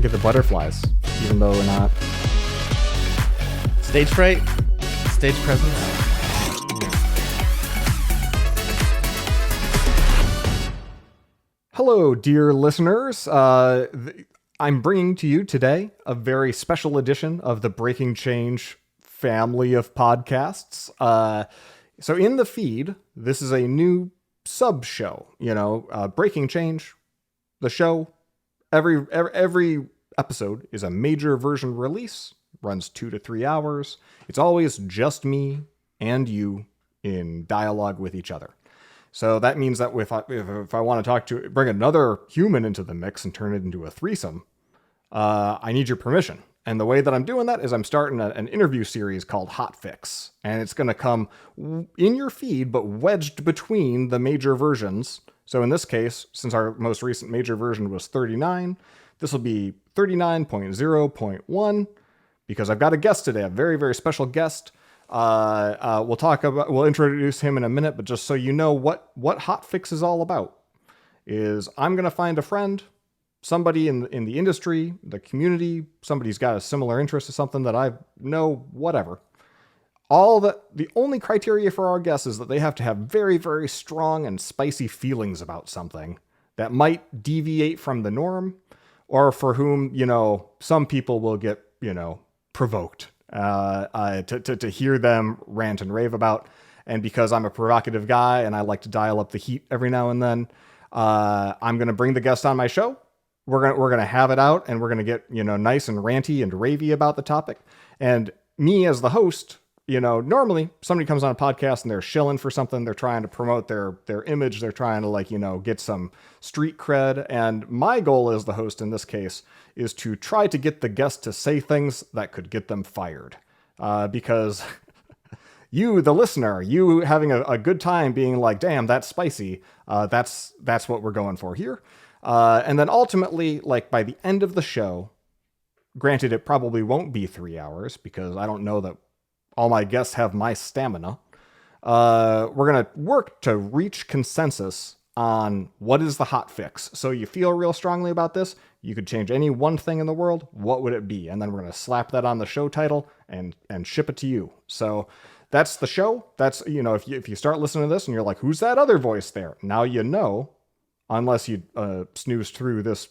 get the butterflies, even though we're not. Stage fright, stage presence. Hello, dear listeners. I'm bringing to you today a very special edition of the Breaking Change family of podcasts. So in the feed, this is a new sub show. Breaking Change, the show. Every episode is a major version release. Runs 2 to 3 hours. It's always just me and you in dialogue with each other. So that means that if I want to bring another human into the mix and turn it into a threesome, I need your permission. And the way that I'm doing that is I'm starting an interview series called Hotfix. And it's going to come in your feed, but wedged between the major versions. So in this case, since our most recent major version was 39, this will be 39.0.1, because I've got a guest today, a very, very special guest. We'll introduce him in a minute, but just so you know what Hotfix is all about is I'm going to find a friend, somebody in the industry, the community, somebody's got a similar interest to something that I know, whatever. The only criteria for our guests is that they have to have very, very strong and spicy feelings about something that might deviate from the norm, or for whom, some people will get, provoked to hear them rant and rave about. And because I'm a provocative guy and I like to dial up the heat every now and then, I'm going to bring the guest on my show. We're going to have it out, and we're going to get, nice and ranty and ravey about the topic. And me as the host, normally somebody comes on a podcast and they're shilling for something. They're trying to promote their image. They're trying to get some street cred. And my goal as the host in this case is to try to get the guest to say things that could get them fired. Because you, the listener, you having a good time being like, damn, that's spicy. That's what we're going for here. And then ultimately, by the end of the show, granted, it probably won't be 3 hours because I don't know that all my guests have my stamina. We're going to work to reach consensus on what is the hot fix. So you feel real strongly about this, you could change any one thing in the world. What would it be? And then we're going to slap that on the show title and ship it to you. So that's the show. That's, if you start listening to this and you're like, who's that other voice there? Now you know, unless you snooze through this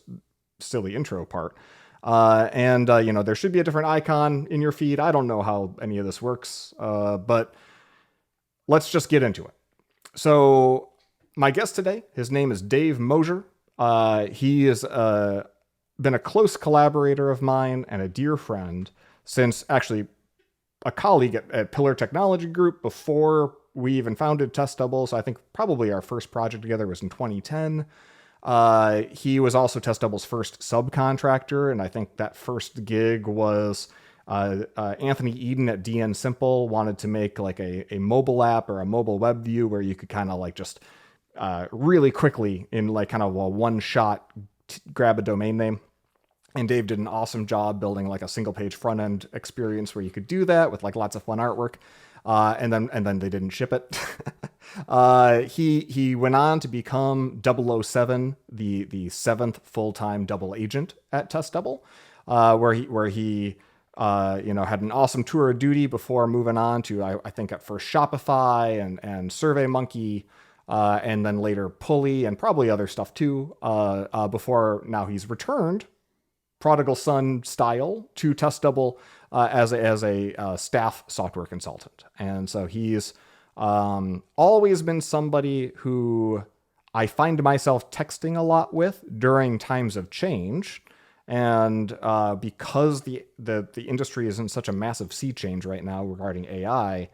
silly intro part. There should be a different icon in your feed. I don't know how any of this works, but let's just get into it. So my guest today, his name is Dave Mosher. He has been a close collaborator of mine and a dear friend since actually a colleague at Pillar Technology Group before we even founded Test Double. So I think probably our first project together was in 2010. He was also Test Double's first subcontractor, and I think that first gig was Anthony Eden at DN Simple wanted to make a mobile app or a mobile web view where you could kind of just really quickly in kind of a one-shot grab a domain name. And Dave did an awesome job building a single page front end experience where you could do that with lots of fun artwork. And then they didn't ship it. He went on to become 007, the seventh full-time double agent at Test Double, where he had an awesome tour of duty before moving on to, I think at first Shopify and SurveyMonkey, and then later Pulley and probably other stuff too, before now he's returned prodigal son style to Test Double as a staff software consultant. And so he's always been somebody who I find myself texting a lot with during times of change. And because the industry is in such a massive sea change right now regarding AI,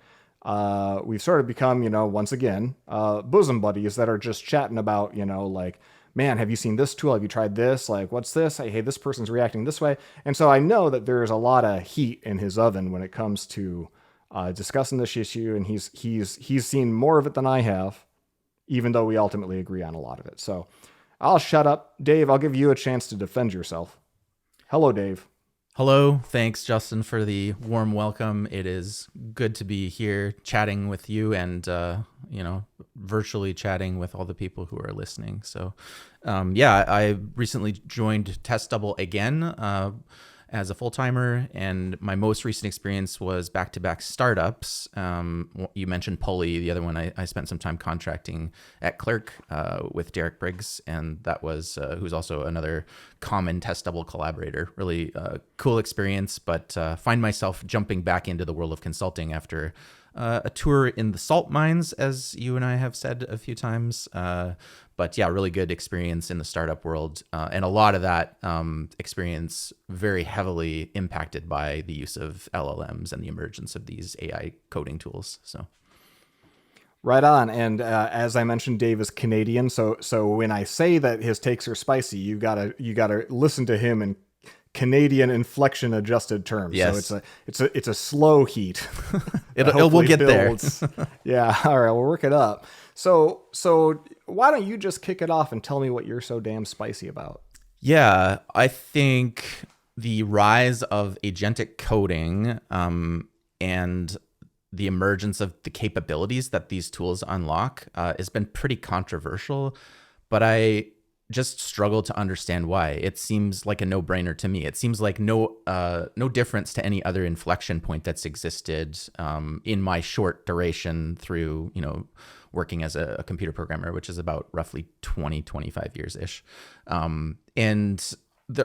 we've sort of become, once again, bosom buddies that are just chatting about, man, have you seen this tool? Have you tried this? What's this? Hey, this person's reacting this way. And so I know that there's a lot of heat in his oven when it comes to discussing this issue. And he's seen more of it than I have, even though we ultimately agree on a lot of it. So I'll shut up. Dave, I'll give you a chance to defend yourself. Hello, Dave. Hello. Thanks, Justin, for the warm welcome. It is good to be here chatting with you and, virtually chatting with all the people who are listening. So, I recently joined Test Double again as a full-timer, and my most recent experience was back-to-back startups. You mentioned Pulley. The other one, I spent some time contracting at Clerk with Derek Briggs, and that was who's also another common Test Double collaborator. Really cool experience, but find myself jumping back into the world of consulting after a tour in the salt mines, as you and I have said a few times. But yeah, really good experience in the startup world. And a lot of that experience very heavily impacted by the use of LLMs and the emergence of these AI coding tools. So. Right on. And as I mentioned, Dave is Canadian. So when I say that his takes are spicy, you gotta listen to him in Canadian inflection adjusted terms. Yes. So it's a slow heat. We'll get builds. there. Yeah. All right. We'll work it up. So why don't you just kick it off and tell me what you're so damn spicy about? Yeah, I think the rise of agentic coding and the emergence of the capabilities that these tools unlock has been pretty controversial, but I just struggle to understand why. It seems like a no-brainer to me. It seems like no difference to any other inflection point that's existed in my short duration through, working as a computer programmer, which is about roughly 25 years-ish. And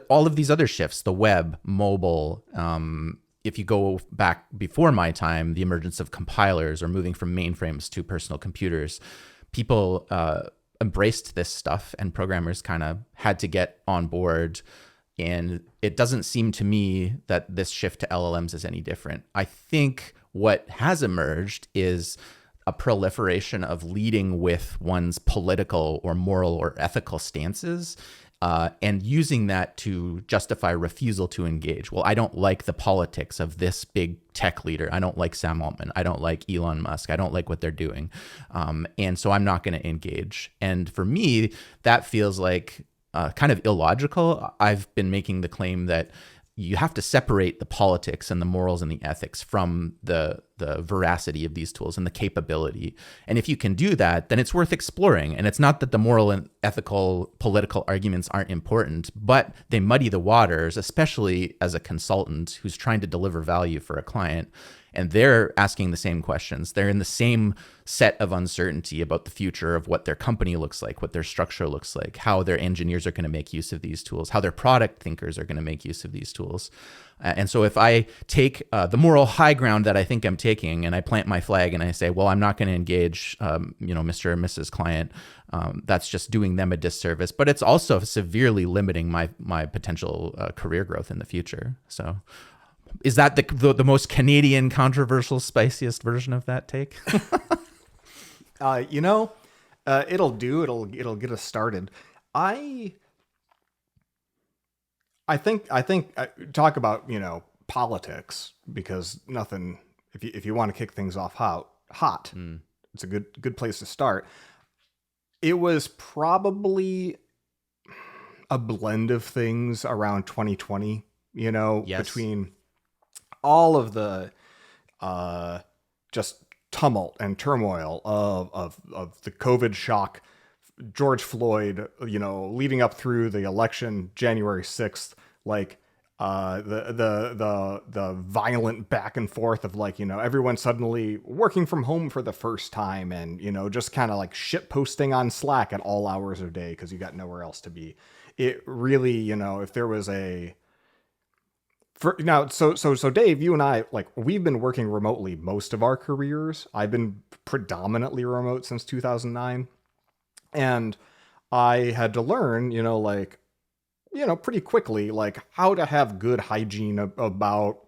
all of these other shifts, the web, mobile, if you go back before my time, the emergence of compilers or moving from mainframes to personal computers, people embraced this stuff and programmers kind of had to get on board. And it doesn't seem to me that this shift to LLMs is any different. I think what has emerged is a proliferation of leading with one's political or moral or ethical stances and using that to justify refusal to engage. Well, I don't like the politics of this big tech leader. I don't like Sam Altman. I don't like Elon Musk. I don't like what they're doing. And so I'm not going to engage. And for me, that feels like kind of illogical. I've been making the claim that you have to separate the politics and the morals and the ethics from the veracity of these tools and the capability. And if you can do that, then it's worth exploring. And it's not that the moral and ethical political arguments aren't important, but they muddy the waters, especially as a consultant who's trying to deliver value for a client. And they're asking the same questions. They're in the same set of uncertainty about the future of what their company looks like, what their structure looks like, how their engineers are going to make use of these tools, how their product thinkers are going to make use of these tools. And so if I take the moral high ground that I think I'm taking and I plant my flag and I say, well, I'm not going to engage, Mr. or Mrs. Client, that's just doing them a disservice. But it's also severely limiting my potential career growth in the future. So is that the most Canadian, controversial, spiciest version of that take? It'll do. It'll get us started. I think talk about politics, because nothing. If you want to kick things off hot, it's a good place to start. It was probably a blend of things around 2020. Yes. Between all of the just tumult and turmoil of the COVID shock, George Floyd, leading up through the election, January 6th, like the violent back and forth of everyone suddenly working from home for the first time, and just kind of like shit posting on Slack at all hours of day because you got nowhere else to be. It really, if there was so Dave, you and I, we've been working remotely most of our careers. I've been predominantly remote since 2009. And I had to learn, pretty quickly, how to have good hygiene about,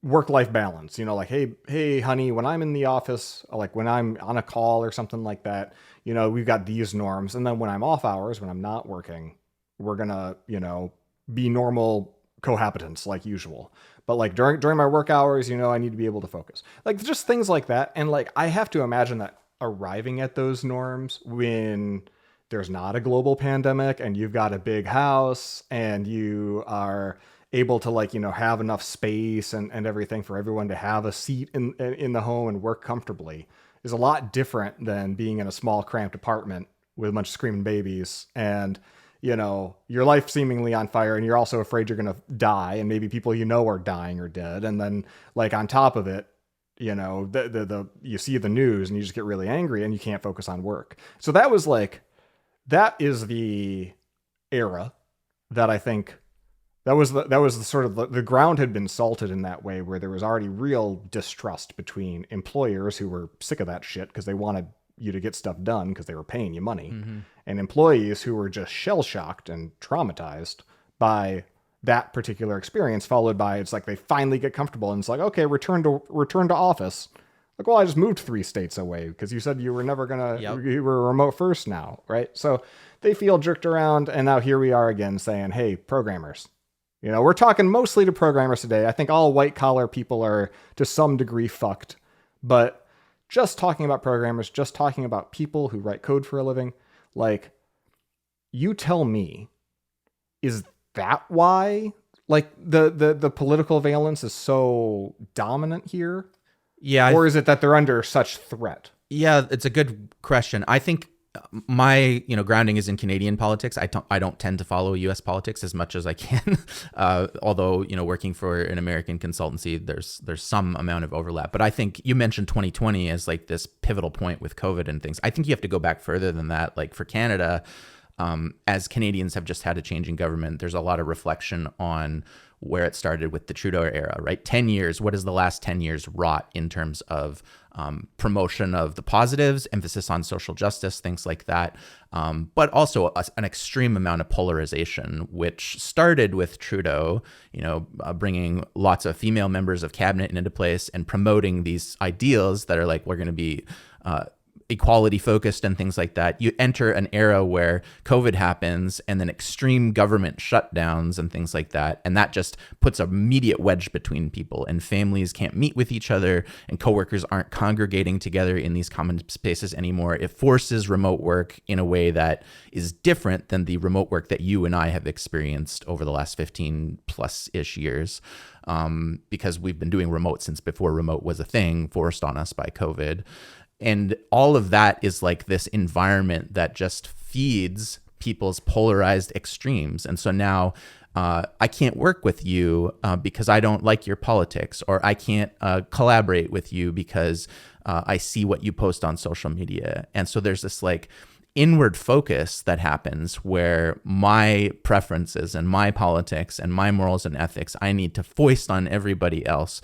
work-life balance. Hey, honey, when I'm in the office, when I'm on a call or something like that, we've got these norms. And then when I'm off hours, when I'm not working, we're gonna, be normal cohabitants like usual. But during my work hours, I need to be able to focus. Just things like that. And I have to imagine that arriving at those norms when there's not a global pandemic and you've got a big house and you are able to like, have enough space and everything for everyone to have a seat in the home and work comfortably is a lot different than being in a small cramped apartment with a bunch of screaming babies and, your life seemingly on fire, and you're also afraid you're going to die, and maybe people are dying or dead. And then like on top of it, you see the news and you just get really angry and you can't focus on work. So that is the era that I think that was the sort of the ground had been salted in that way, where there was already real distrust between employers who were sick of that shit because they wanted you to get stuff done because they were paying you money, and employees who were just shell shocked and traumatized by that particular experience, followed by it's like they finally get comfortable and it's like, okay, return to office. Like, well, I just moved 3 states away because you said you were never gonna, you were remote first now, right? So they feel jerked around, and now here we are again saying, hey, programmers. We're talking mostly to programmers today. I think all white collar people are to some degree fucked, but just talking about programmers, just talking about people who write code for a living, like, you tell me, is that why like the political valence is so dominant here? Yeah. Or is it that they're under such threat? Yeah, it's a good question. I think my grounding is in Canadian politics. I don't tend to follow U.S. politics as much as I can. Although working for an American consultancy, there's some amount of overlap. But I think you mentioned 2020 as like this pivotal point with COVID and things. I think you have to go back further than that. Like for Canada, as Canadians have just had a change in government, there's a lot of reflection on where it started with the Trudeau era, right? 10 years, what has the last 10 years wrought in terms of promotion of the positives, emphasis on social justice, things like that, but also an extreme amount of polarization, which started with Trudeau, bringing lots of female members of cabinet into place and promoting these ideals that are like, we're going to be equality focused and things like that. You enter an era where COVID happens and then extreme government shutdowns and things like that. And that just puts an immediate wedge between people, and families can't meet with each other, and coworkers aren't congregating together in these common spaces anymore. It forces remote work in a way that is different than the remote work that you and I have experienced over the last 15 plus ish years. Because we've been doing remote since before remote was a thing, forced on us by COVID. And all of that is like this environment that just feeds people's polarized extremes. And so now I can't work with you because I don't like your politics, or I can't collaborate with you because I see what you post on social media. And so there's this like inward focus that happens where my preferences and my politics and my morals and ethics, I need to foist on everybody else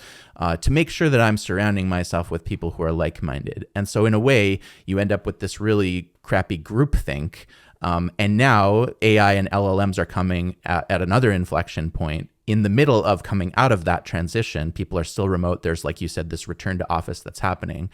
to make sure that I'm surrounding myself with people who are like-minded. And so in a way, you end up with this really crappy groupthink. And now AI and LLMs are coming at another inflection point. In the middle of coming out of that transition, people are still remote. There's, like you said, this return to office that's happening.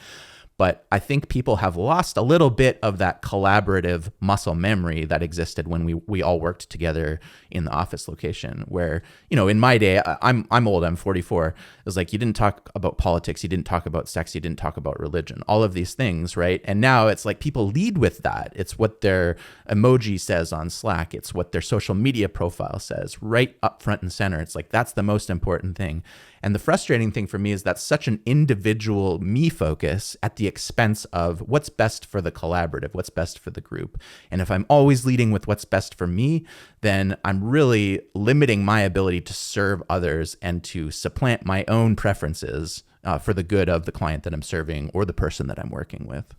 But I think people have lost a little bit of that collaborative muscle memory that existed when we all worked together in the office location. Where, in my day, I'm old, I'm 44. It was like, you didn't talk about politics, you didn't talk about sex, you didn't talk about religion, all of these things, right? And now it's like people lead with that. It's what their emoji says on Slack. It's what their social media profile says, right up front and center. It's like, that's the most important thing. And the frustrating thing for me is that's such an individual me focus at the expense of what's best for the collaborative, what's best for the group. And if I'm always leading with what's best for me, then I'm really limiting my ability to serve others and to supplant my own preferences for the good of the client that I'm serving or the person that I'm working with.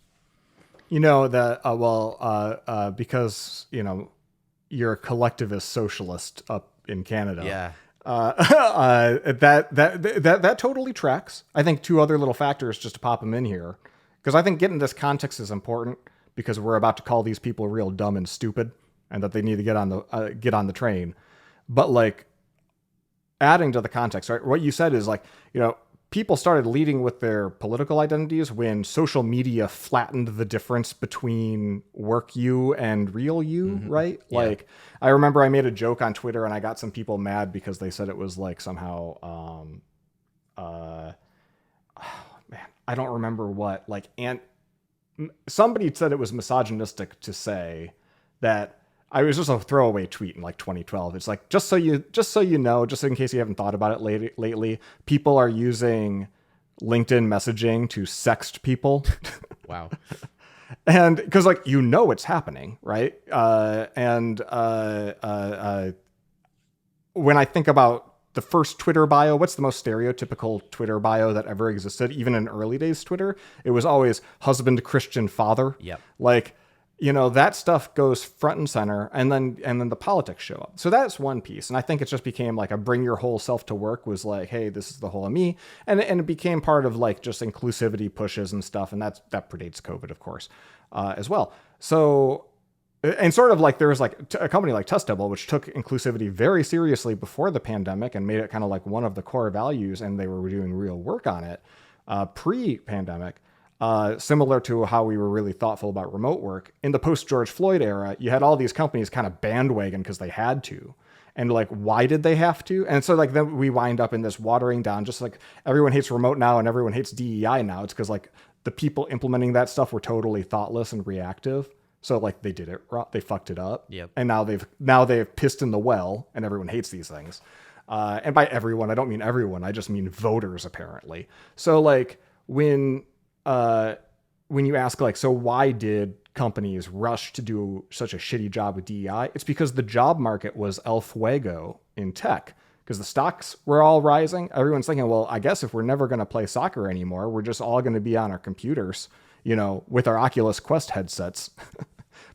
Because, you're a collectivist socialist up in Canada. Yeah. That totally tracks. I think 2 other little factors just to pop them in here, because I think getting this context is important, because we're about to call these people real dumb and stupid, and that they need to get on the train. But like, adding to the context, right? What you said is like, people started leading with their political identities when social media flattened the difference between work you and real you, right? Yeah. Like, I remember I made a joke on Twitter and I got some people mad because they said it was like somehow, I don't remember what, like, and somebody said it was misogynistic to say that I was just a throwaway tweet in like 2012. It's like, just so you know, just in case you haven't thought about it lately, people are using LinkedIn messaging to sext people. Wow. And because like, it's happening, right? When I think about the first Twitter bio, what's the most stereotypical Twitter bio that ever existed? Even in early days Twitter, it was always husband, Christian, father. Yep. Like, that stuff goes front and center, and then the politics show up. So that's one piece. And I think it just became like a bring your whole self to work was like, hey, this is the whole of me. And it became part of like just inclusivity pushes and stuff. And that predates COVID, of course, as well. So, and sort of like there was like a company like Testable, which took inclusivity very seriously before the pandemic and made it kind of like one of the core values. And they were doing real work on it pre-pandemic. Similar to how we were really thoughtful about remote work. In the post-George Floyd era, you had all these companies kind of bandwagon because they had to. And like, why did they have to? And so like, then we wind up in this watering down, just like everyone hates remote now and everyone hates DEI now. It's because like the people implementing that stuff were totally thoughtless and reactive. So like they did it, they fucked it up. Yep. And now they've pissed in the well and everyone hates these things. And by everyone, I don't mean everyone. I just mean voters, apparently. So like when you ask like, so why did companies rush to do such a shitty job with DEI? It's because the job market was el fuego in tech, because the stocks were all rising. Everyone's thinking, well, I guess if we're never going to play soccer anymore, we're just all going to be on our computers, with our Oculus Quest headsets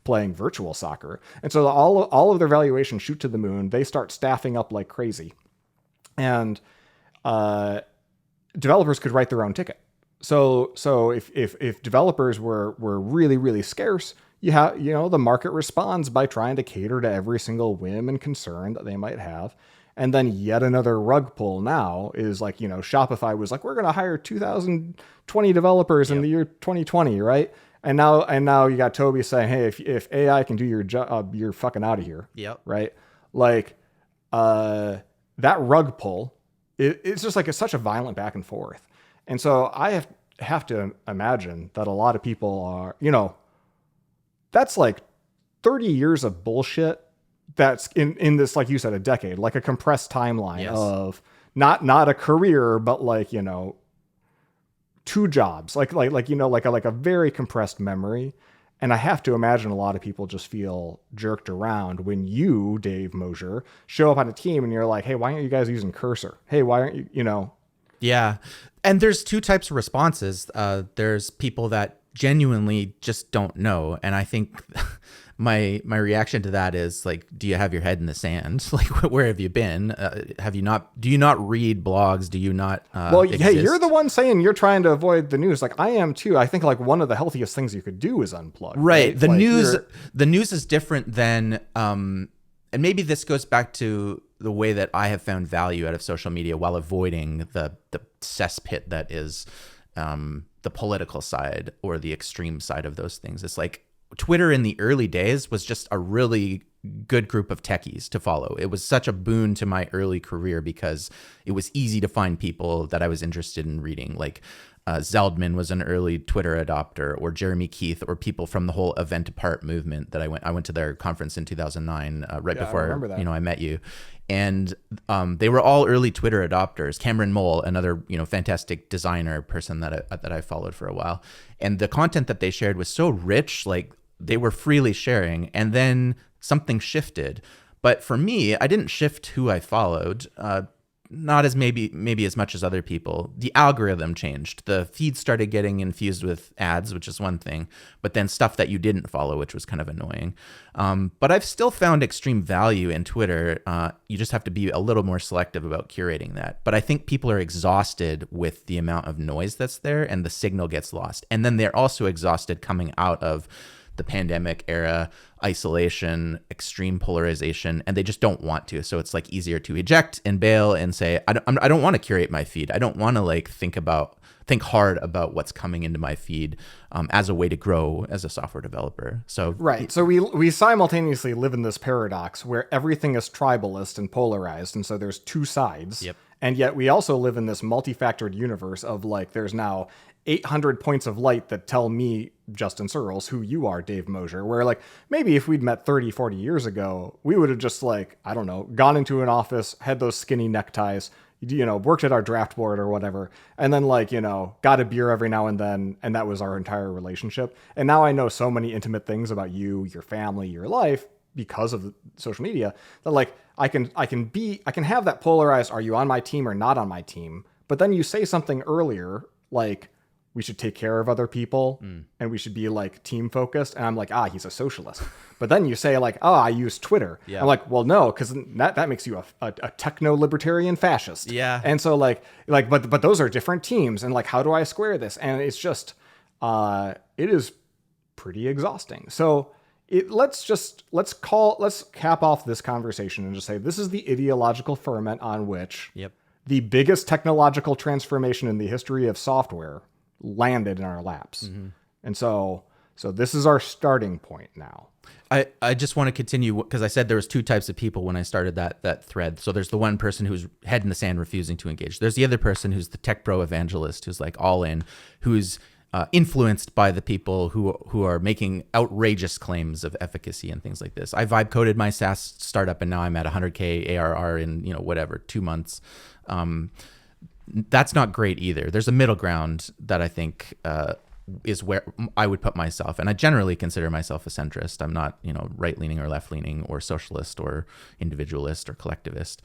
playing virtual soccer. And so all of their valuations shoot to the moon. They start staffing up like crazy. And developers could write their own ticket. So if developers were really, really scarce, the market responds by trying to cater to every single whim and concern that they might have. And then yet another rug pull now is like, Shopify was like, we're going to hire 2020 developers in the year 2020, right? And now you got Toby saying, hey, if AI can do your job, you're fucking out of here. Yep. Right? Like that rug pull, it's just like it's such a violent back and forth. And so I have to imagine that a lot of people are, that's like 30 years of bullshit. That's in this, like you said, a decade, like a compressed timeline of not a career, but like, 2 jobs, like a very compressed memory. And I have to imagine a lot of people just feel jerked around when you, Dave Mosher, show up on a team and you're like, hey, why aren't you guys using Cursor? Hey, why aren't you, Yeah. And there's 2 types of responses. There's people that genuinely just don't know. And I think my reaction to that is like, do you have your head in the sand? Like, where have you been? Do you not read blogs? Do you not exist? Hey, you're the one saying you're trying to avoid the news. Like I am too. I think like one of the healthiest things you could do is unplug. Right. The news is different than, and maybe this goes back to the way that I have found value out of social media while avoiding the cesspit that is the political side or the extreme side of those things. It's like Twitter in the early days was just a really good group of techies to follow. It was such a boon to my early career because it was easy to find people that I was interested in reading. Like Zeldman was an early Twitter adopter, or Jeremy Keith, or people from the whole Event Apart movement that I went to their conference in 2009, before I met you. And they were all early Twitter adopters. Cameron Mole, another fantastic designer person that I followed for a while, and the content that they shared was so rich, like they were freely sharing. And then something shifted, but for me, I didn't shift who I followed. Not as maybe as much as other people. The algorithm changed. The feed started getting infused with ads, which is one thing, but then stuff that you didn't follow, which was kind of annoying. But I've still found extreme value in Twitter. You just have to be a little more selective about curating that. But I think people are exhausted with the amount of noise that's there, and the signal gets lost. And then they're also exhausted coming out of the pandemic era, isolation, extreme polarization, and they just don't want to. So it's like easier to eject and bail and say, I don't want to curate my feed. I don't want to like think hard about what's coming into my feed as a way to grow as a software developer. So right. So we simultaneously live in this paradox where everything is tribalist and polarized, and so there's 2 sides. Yep. And yet we also live in this multi-factored universe of like there's now 800 points of light that tell me, Justin Searles, who you are, Dave Mosher, where like maybe if we'd met 30, 40 years ago, we would have just like, I don't know, gone into an office, had those skinny neckties, worked at our draft board or whatever, and then like, got a beer every now and then. And that was our entire relationship. And now I know so many intimate things about you, your family, your life because of social media that like I can have that polarized, are you on my team or not on my team? But then you say something earlier, like we should take care of other people and we should be like team focused. And I'm like, he's a socialist. But then you say like, I use Twitter. Yeah. I'm like, well, no, because that makes you a techno-libertarian fascist. Yeah. And so but those are different teams. And like, how do I square this? And it's just, it is pretty exhausting. So let's cap off this conversation and just say, this is the ideological ferment on which the biggest technological transformation in the history of software landed in our laps. Mm-hmm. And so this is our starting point now. I just want to continue because I said there was two types of people when I started that thread. So there's the one person who's head in the sand refusing to engage. There's the other person who's the tech bro evangelist who's like all in, who's influenced by the people who are making outrageous claims of efficacy and things like this. I vibe coded my SaaS startup and now I'm at 100K ARR in 2 months. That's not great either. There's a middle ground that I think is where I would put myself. And I generally consider myself a centrist. I'm not, right-leaning or left-leaning or socialist or individualist or collectivist,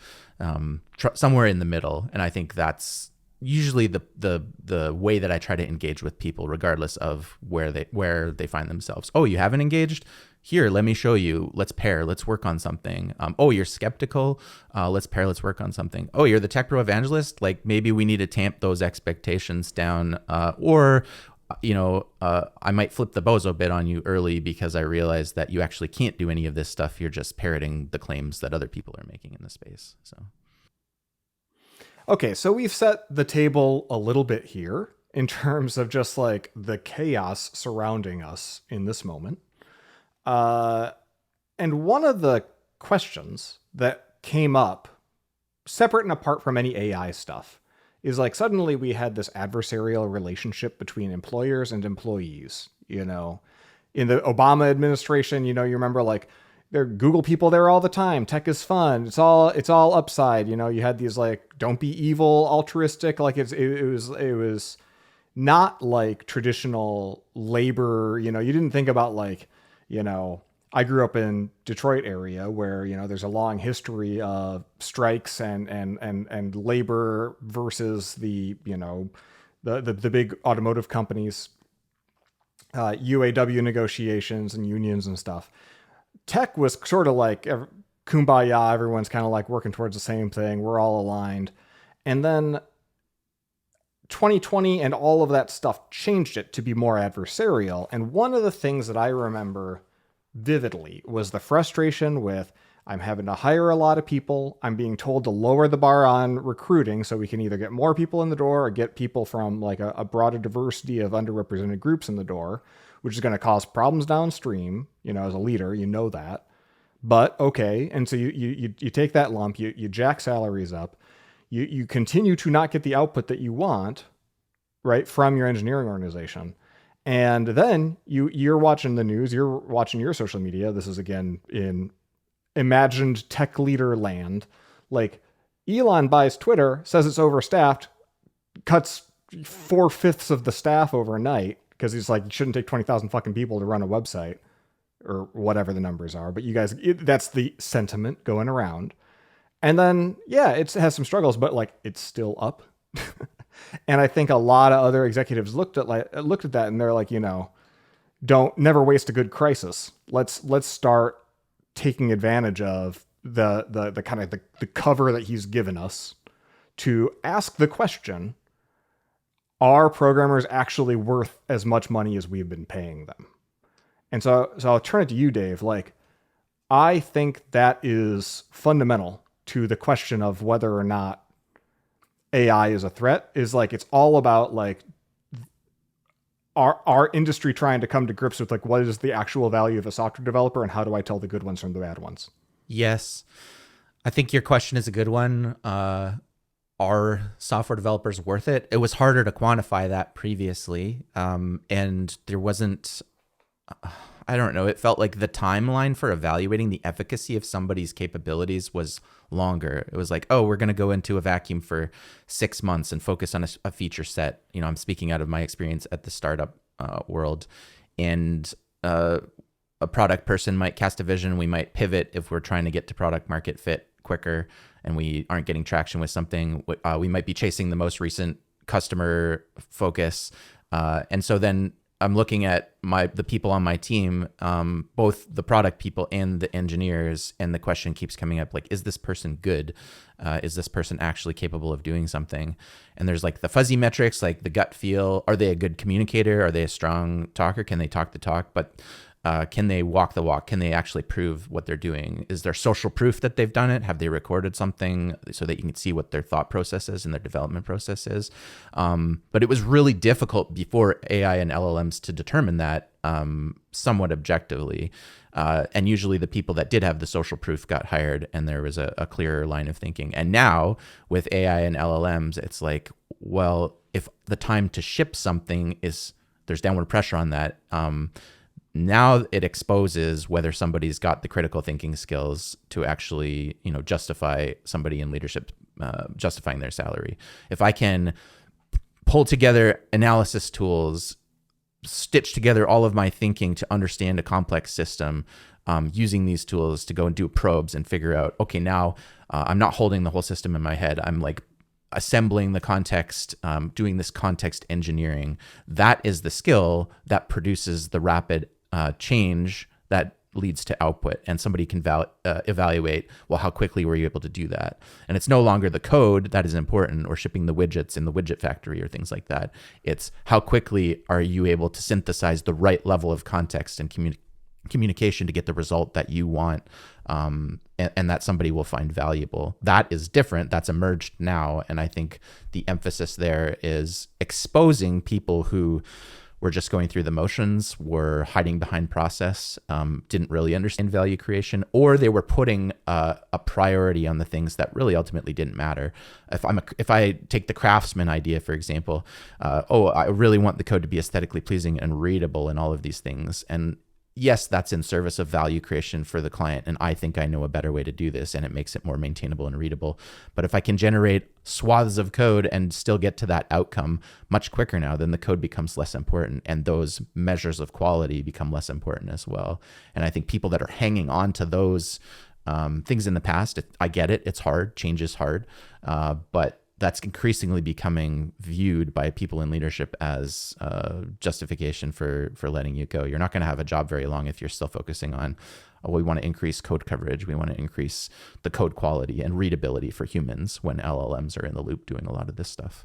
somewhere in the middle. And I think that's usually the way that I try to engage with people, regardless of where they find themselves. Oh, you haven't engaged? Here, let me show you. Let's pair. Let's work on something. You're skeptical. Let's pair. Let's work on something. Oh, you're the tech bro evangelist. Like maybe we need to tamp those expectations down. I might flip the bozo bit on you early because I realize that you actually can't do any of this stuff. You're just parroting the claims that other people are making in the space. So. Okay, so we've set the table a little bit here in terms of just like the chaos surrounding us in this moment. And one of the questions that came up, separate and apart from any AI stuff, is like suddenly we had this adversarial relationship between employers and employees. In the Obama administration, you remember like there are Google people there all the time. Tech is fun. It's all upside. You had these like don't be evil, altruistic. Like it was not like traditional labor. You didn't think about like. I grew up in Detroit area where, there's a long history of strikes and labor versus the big automotive companies, UAW negotiations and unions and stuff. Tech was sort of like kumbaya. Everyone's kind of like working towards the same thing. We're all aligned. And then 2020 and all of that stuff changed it to be more adversarial. And one of the things that I remember vividly was the frustration with I'm having to hire a lot of people. I'm being told to lower the bar on recruiting so we can either get more people in the door or get people from like a broader diversity of underrepresented groups in the door, which is going to cause problems downstream. As a leader, that. But okay. And so you take that lump, you jack salaries up. You continue to not get the output that you want, right, from your engineering organization. And then you're watching the news, you're watching your social media. This is again in imagined tech leader land. Like Elon buys Twitter, says it's overstaffed, cuts 4/5 of the staff overnight because he's like, you shouldn't take 20,000 fucking people to run a website or whatever the numbers are. But you guys, that's the sentiment going around. And then, it has some struggles, but like it's still up. And I think a lot of other executives looked at that and they're like, don't never waste a good crisis. Let's start taking advantage of the kind of the cover that he's given us to ask the question, are programmers actually worth as much money as we've been paying them? And so I'll turn it to you, Dave. Like, I think that is fundamental to the question of whether or not AI is a threat. Is like, it's all about like our industry trying to come to grips with like, what is the actual value of a software developer and how do I tell the good ones from the bad ones? Yes. I think your question is a good one. are software developers worth it? It was harder to quantify that previously. And there wasn't, I don't know, it felt like the timeline for evaluating the efficacy of somebody's capabilities was longer. It was like, oh, we're going to go into a vacuum for 6 months and focus on a feature set. You know, I'm speaking out of my experience at the startup world. And a product person might cast a vision. We might pivot if we're trying to get to product market fit quicker and we aren't getting traction with something. We might be chasing the most recent customer focus. And so then I'm looking at the people on my team, both the product people and the engineers, and the question keeps coming up, like, is this person good? Is this person actually capable of doing something? And there's like the fuzzy metrics, like the gut feel. Are they a good communicator? Are they a strong talker? Can they talk the talk? But can they walk the walk? Can they actually prove what they're doing? Is there social proof that they've done it? Have they recorded something so that you can see what their thought process is and their development process is? But it was really difficult before AI and LLMs to determine that somewhat objectively. And usually the people that did have the social proof got hired and there was a clearer line of thinking. And now with AI and LLMs, it's like, well, if the time to ship something there's downward pressure on that, now it exposes whether somebody's got the critical thinking skills to actually, justify somebody in leadership, justifying their salary. If I can pull together analysis tools, stitch together all of my thinking to understand a complex system, using these tools to go and do probes and figure out, okay, now I'm not holding the whole system in my head. I'm like assembling the context, doing this context engineering. That is the skill that produces the rapid change that leads to output, and somebody can evaluate, well, how quickly were you able to do that? And it's no longer the code that is important or shipping the widgets in the widget factory or things like that. It's how quickly are you able to synthesize the right level of context and communication to get the result that you want, and that somebody will find valuable. That is different. That's emerged now. And I think the emphasis there is exposing people who were just going through the motions, were hiding behind process, didn't really understand value creation, or they were putting a priority on the things that really ultimately didn't matter. If I take the craftsman idea, for example, I really want the code to be aesthetically pleasing and readable and all of these things. And yes, that's in service of value creation for the client. And I think I know a better way to do this, and it makes it more maintainable and readable. But if I can generate swaths of code and still get to that outcome much quicker now, then the code becomes less important. And those measures of quality become less important as well. And I think people that are hanging on to those things in the past, I get it. It's hard. Change is hard. But that's increasingly becoming viewed by people in leadership as justification for letting you go. You're not going to have a job very long if you're still focusing on, we want to increase code coverage. We want to increase the code quality and readability for humans when LLMs are in the loop doing a lot of this stuff.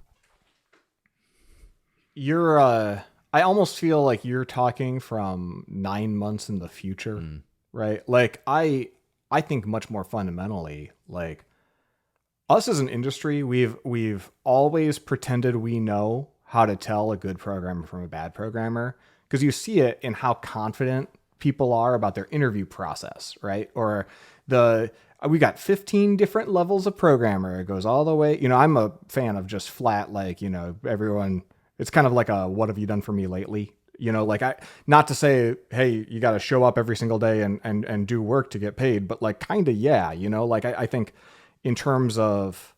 I almost feel like you're talking from 9 months in the future, right? Like I think much more fundamentally, like, us as an industry, we've always pretended we know how to tell a good programmer from a bad programmer, because you see it in how confident people are about their interview process, right? Or we got 15 different levels of programmer. It goes all the way. I'm a fan of just flat, like, everyone. It's kind of like a what have you done for me lately? Not to say, hey, you got to show up every single day and do work to get paid, but like kind of, yeah, I think. In terms of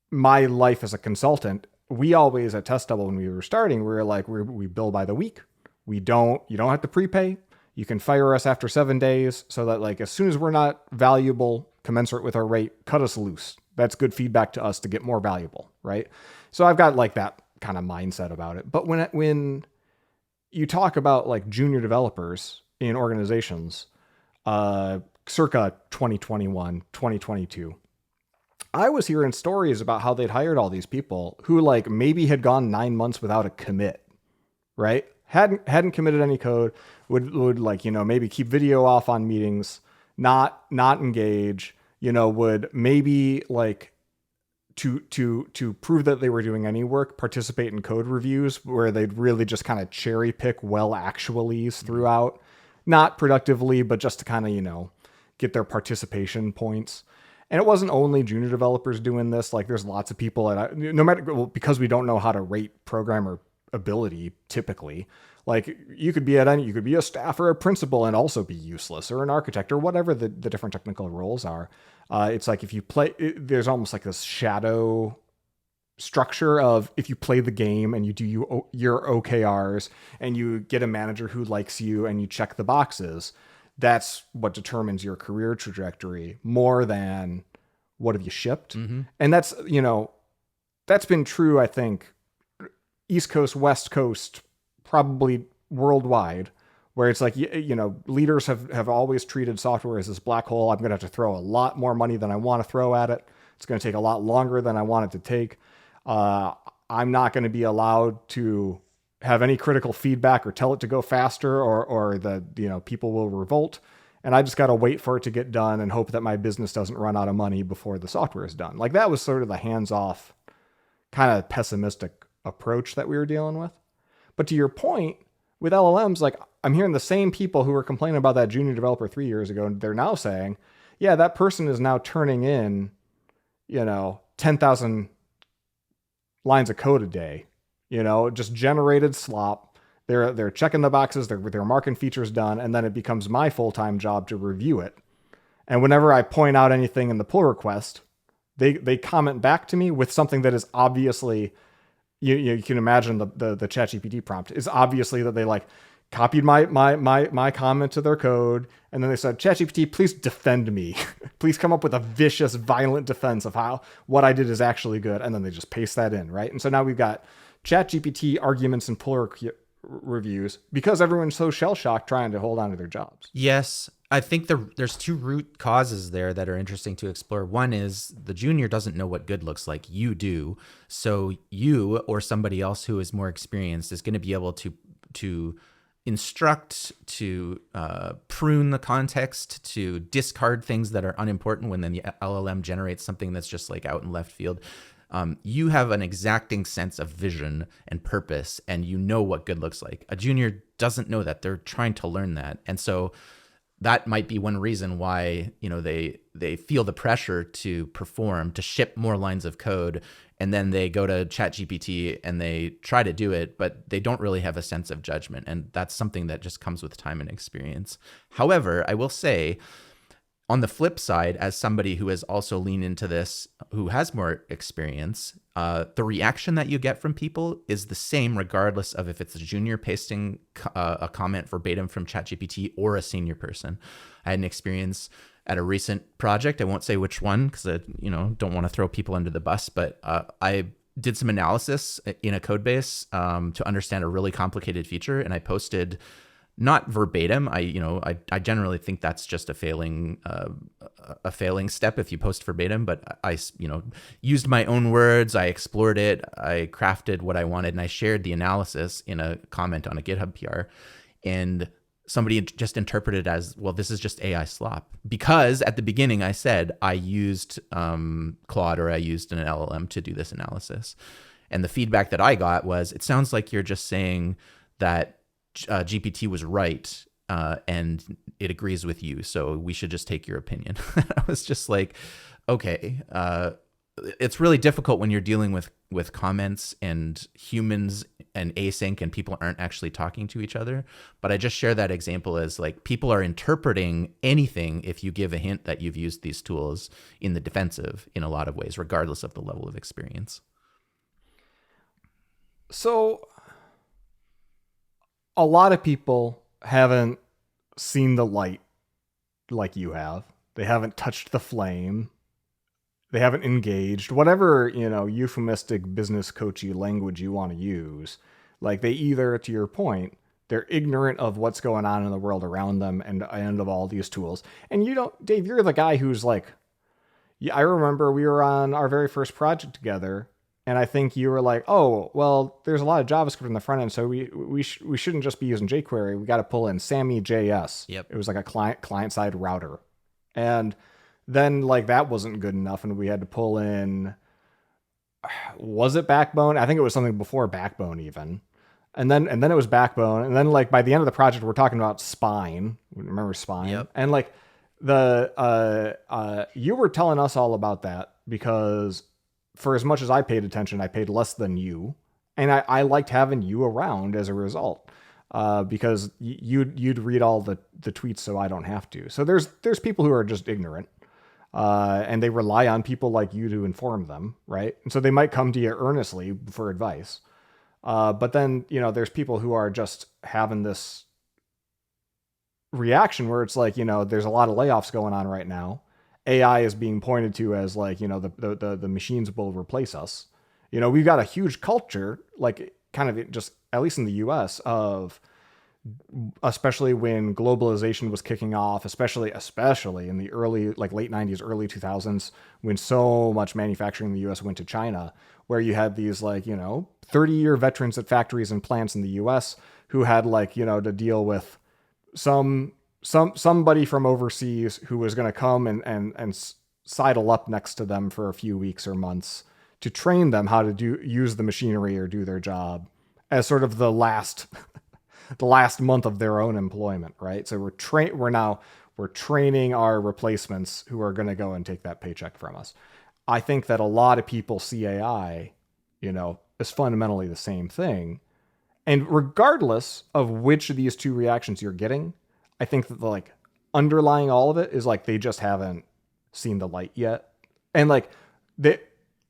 my life as a consultant, we always at Test Double, when we were starting, we were like, we bill by the week. You don't have to prepay. You can fire us after 7 days, so that like as soon as we're not valuable, commensurate with our rate, cut us loose. That's good feedback to us to get more valuable, right? So I've got like that kind of mindset about it. But when you talk about like junior developers in organizations, circa 2021, 2022, I was hearing stories about how they'd hired all these people who like maybe had gone 9 months without a commit, right? Hadn't committed any code, would like, maybe keep video off on meetings, not engage, would maybe like to prove that they were doing any work, participate in code reviews where they'd really just kind of cherry pick actuallys throughout, not productively, but just to kind of, get their participation points. And it wasn't only junior developers doing this. Like there's lots of people, and no matter, well, because we don't know how to rate programmer ability typically. Like you could be you could be a staff or a principal and also be useless, or an architect, or whatever the different technical roles are. It's like if you play, there's almost like this shadow structure of if you play the game and you do your OKRs and you get a manager who likes you and you check the boxes, that's what determines your career trajectory more than what have you shipped. Mm-hmm. And that's, that's been true, I think, East Coast, West Coast, probably worldwide, where it's like, leaders have always treated software as this black hole. I'm going to have to throw a lot more money than I want to throw at it. It's going to take a lot longer than I want it to take. I'm not going to be allowed to have any critical feedback or tell it to go faster, or the, people will revolt. And I just got to wait for it to get done and hope that my business doesn't run out of money before the software is done. Like that was sort of the hands-off kind of pessimistic approach that we were dealing with. But to your point with LLMs, like I'm hearing the same people who were complaining about that junior developer 3 years ago, and they're now saying, yeah, that person is now turning in, 10,000 lines of code a day, just generated slop. They're checking the boxes, they're marking features done, and then it becomes my full-time job to review it. And whenever I point out anything in the pull request, they comment back to me with something that is obviously, you can imagine the ChatGPT prompt is obviously that they like copied my comment to their code, and then they said, ChatGPT, please defend me. Please come up with a vicious, violent defense of how what I did is actually good, and then they just paste that in, right? And so now we've got ChatGPT arguments and pull reviews because everyone's so shell-shocked trying to hold on to their jobs. Yes. I think there's two root causes there that are interesting to explore. One is the junior doesn't know what good looks like. You do. So you or somebody else who is more experienced is going to be able to instruct, to prune the context, to discard things that are unimportant when then the LLM generates something that's just like out in left field. You have an exacting sense of vision and purpose, and you know what good looks like. A junior doesn't know that. They're trying to learn that. And so that might be one reason why, they feel the pressure to perform, to ship more lines of code, and then they go to ChatGPT and they try to do it, but they don't really have a sense of judgment. And that's something that just comes with time and experience. However, I will say, on the flip side, as somebody who has also leaned into this, who has more experience, the reaction that you get from people is the same regardless of if it's a junior pasting a comment verbatim from ChatGPT or a senior person. I had an experience at a recent project. I won't say which one because I don't want to throw people under the bus, but I did some analysis in a code base to understand a really complicated feature, and I posted not verbatim. I generally think that's just a failing step if you post verbatim, but I used my own words. I explored it. I crafted what I wanted, and I shared the analysis in a comment on a GitHub PR. And somebody just interpreted it as, well, this is just AI slop. Because at the beginning I said I used Claude or I used an LLM to do this analysis. And the feedback that I got was, it sounds like you're just saying that GPT was right and it agrees with you, so we should just take your opinion. I was just like, okay, it's really difficult when you're dealing with comments and humans and async and people aren't actually talking to each other. But I just share that example as like people are interpreting anything if you give a hint that you've used these tools in the defensive in a lot of ways, regardless of the level of experience. So a lot of people haven't seen the light like you have. They haven't touched the flame. They haven't engaged, whatever, euphemistic business coachy language you want to use. Like they either, to your point, they're ignorant of what's going on in the world around them and of all these tools. And Dave, you're the guy who's like, I remember we were on our very first project together, and I think you were like, oh, well, there's a lot of JavaScript in the front end, so we shouldn't just be using jQuery. We got to pull in Sammy.js. Yep. It was like a client-side router. And then like that wasn't good enough, and we had to pull in, was it Backbone? I think it was something before Backbone even. And then it was Backbone. And then like by the end of the project, we're talking about Spine. Remember Spine? Yep. And like You were telling us all about that because for as much as I paid attention, I paid less than you, and I liked having you around as a result. Because you'd read all the tweets, so I don't have to. So there's people who are just ignorant, and they rely on people like you to inform them, right? And so they might come to you earnestly for advice. But then there's people who are just having this reaction where it's like, there's a lot of layoffs going on right now. AI is being pointed to as like, the machines will replace us. We've got a huge culture, like kind of just at least in the US, of especially when globalization was kicking off, especially in the early, like late 90s, early 2000s, when so much manufacturing in the US went to China, where you had these like, 30-year veterans at factories and plants in the US who had like, to deal with somebody from overseas who was going to come and sidle up next to them for a few weeks or months to train them how to use the machinery or do their job as sort of the last month of their own employment, right? So we're training our replacements who are going to go and take that paycheck from us. I think that a lot of people see AI, as fundamentally the same thing. And regardless of which of these two reactions you're getting, I think that the like underlying all of it is like they just haven't seen the light yet. And like they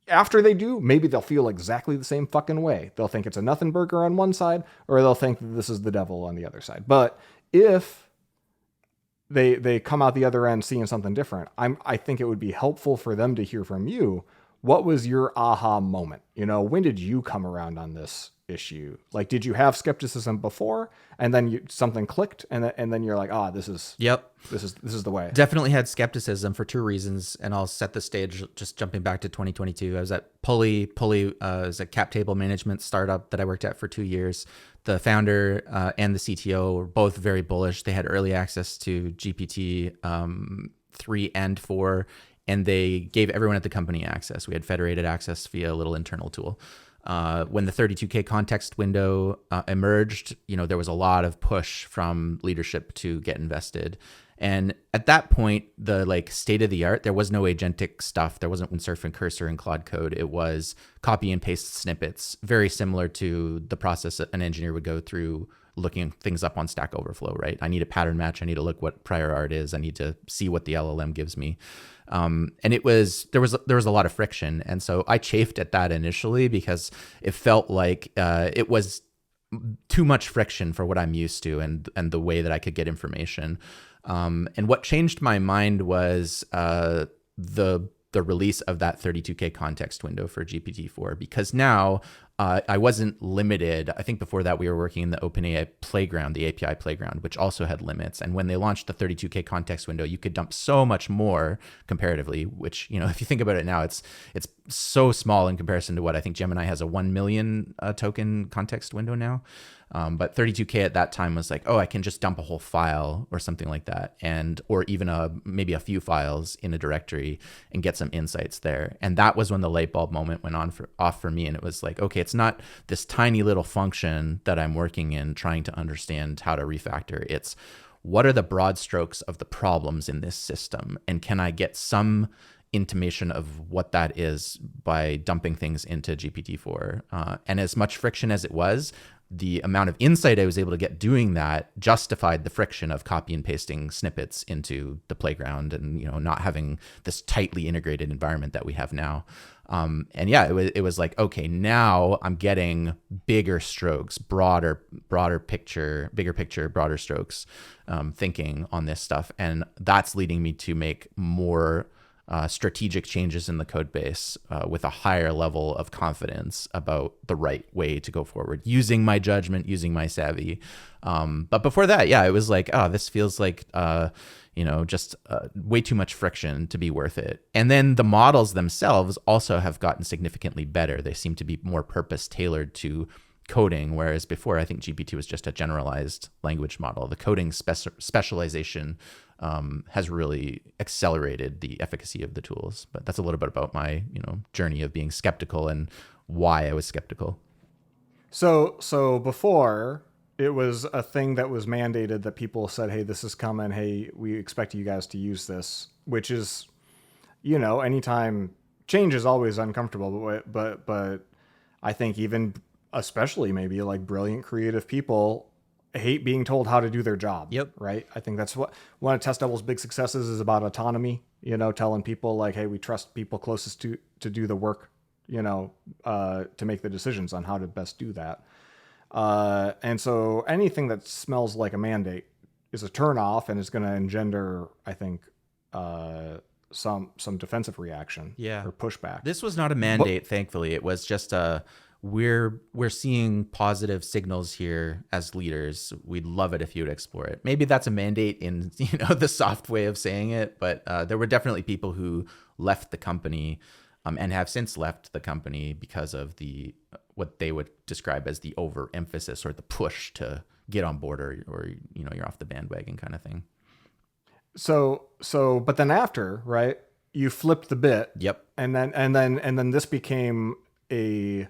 after they do, maybe they'll feel exactly the same fucking way. They'll think it's a nothing burger on one side, or they'll think that this is the devil on the other side. But if they come out the other end seeing something different, I think it would be helpful for them to hear from you. What was your aha moment? When did you come around on this issue? Like, did you have skepticism before, and then something clicked, and then you're like, this is Yep. this is the way. Definitely had skepticism for two reasons, and I'll set the stage just jumping back to 2022. I was at Pulley. Pulley is a cap table management startup that I worked at for 2 years. The founder and the CTO were both very bullish. They had early access to GPT 3 and 4, and they gave everyone at the company access. We had federated access via a little internal tool. When the 32K context window emerged, there was a lot of push from leadership to get invested. And at that point, the like state of the art, there was no agentic stuff. There wasn't Windsurf and Cursor and Claude Code. It was copy and paste snippets, very similar to the process that an engineer would go through looking things up on Stack Overflow, right? I need a pattern match. I need to look what prior art is. I need to see what the LLM gives me. And there was a lot of friction. And so I chafed at that initially because it felt like it was too much friction for what I'm used to and the way that I could get information. And what changed my mind was the release of that 32K context window for GPT-4, because now I wasn't limited. I think before that we were working in the OpenAI playground, the API playground, which also had limits. And when they launched the 32K context window, you could dump so much more comparatively, which, if you think about it now, it's so small in comparison to what I think Gemini has a 1 million token context window now. But 32K at that time was like, I can just dump a whole file or something like that, or even maybe a few files in a directory and get some insights there. And that was when the light bulb moment went off for me. And it was like, okay, it's not this tiny little function that I'm working in trying to understand how to refactor. It's what are the broad strokes of the problems in this system? And can I get some intimation of what that is by dumping things into GPT-4? And as much friction as it was, the amount of insight I was able to get doing that justified the friction of copy and pasting snippets into the playground and, not having this tightly integrated environment that we have now. And yeah, it was like, okay, now I'm getting bigger strokes, broader picture, bigger picture, broader strokes, thinking on this stuff. And that's leading me to make more strategic changes in the code base with a higher level of confidence about the right way to go forward, using my judgment, using my savvy. But before that, yeah, it was like, this feels like, just way too much friction to be worth it. And then the models themselves also have gotten significantly better. They seem to be more purpose tailored to coding, whereas before I think GPT was just a generalized language model. The coding specialization has really accelerated the efficacy of the tools. But that's a little bit about my journey of being skeptical and why I was skeptical. So before it was a thing that was mandated that people said, hey, this is coming. Hey, we expect you guys to use this, which is, anytime change is always uncomfortable, but I think even especially maybe like brilliant creative people hate being told how to do their job. Yep. Right. I think that's what one of Test Double's big successes is about autonomy, telling people like, hey, we trust people closest to do the work, to make the decisions on how to best do that. And so anything that smells like a mandate is a turnoff and is going to engender, I think, some defensive reaction or pushback. This was not a mandate, thankfully. It was just we're seeing positive signals here as leaders. We'd love it if you would explore it. Maybe that's a mandate in the soft way of saying it, but there were definitely people who left the company and have since left the company because of what they would describe as the overemphasis or the push to get on board or you're off the bandwagon kind of thing. So, but then after, right, you flipped the bit. Yep. And then this became a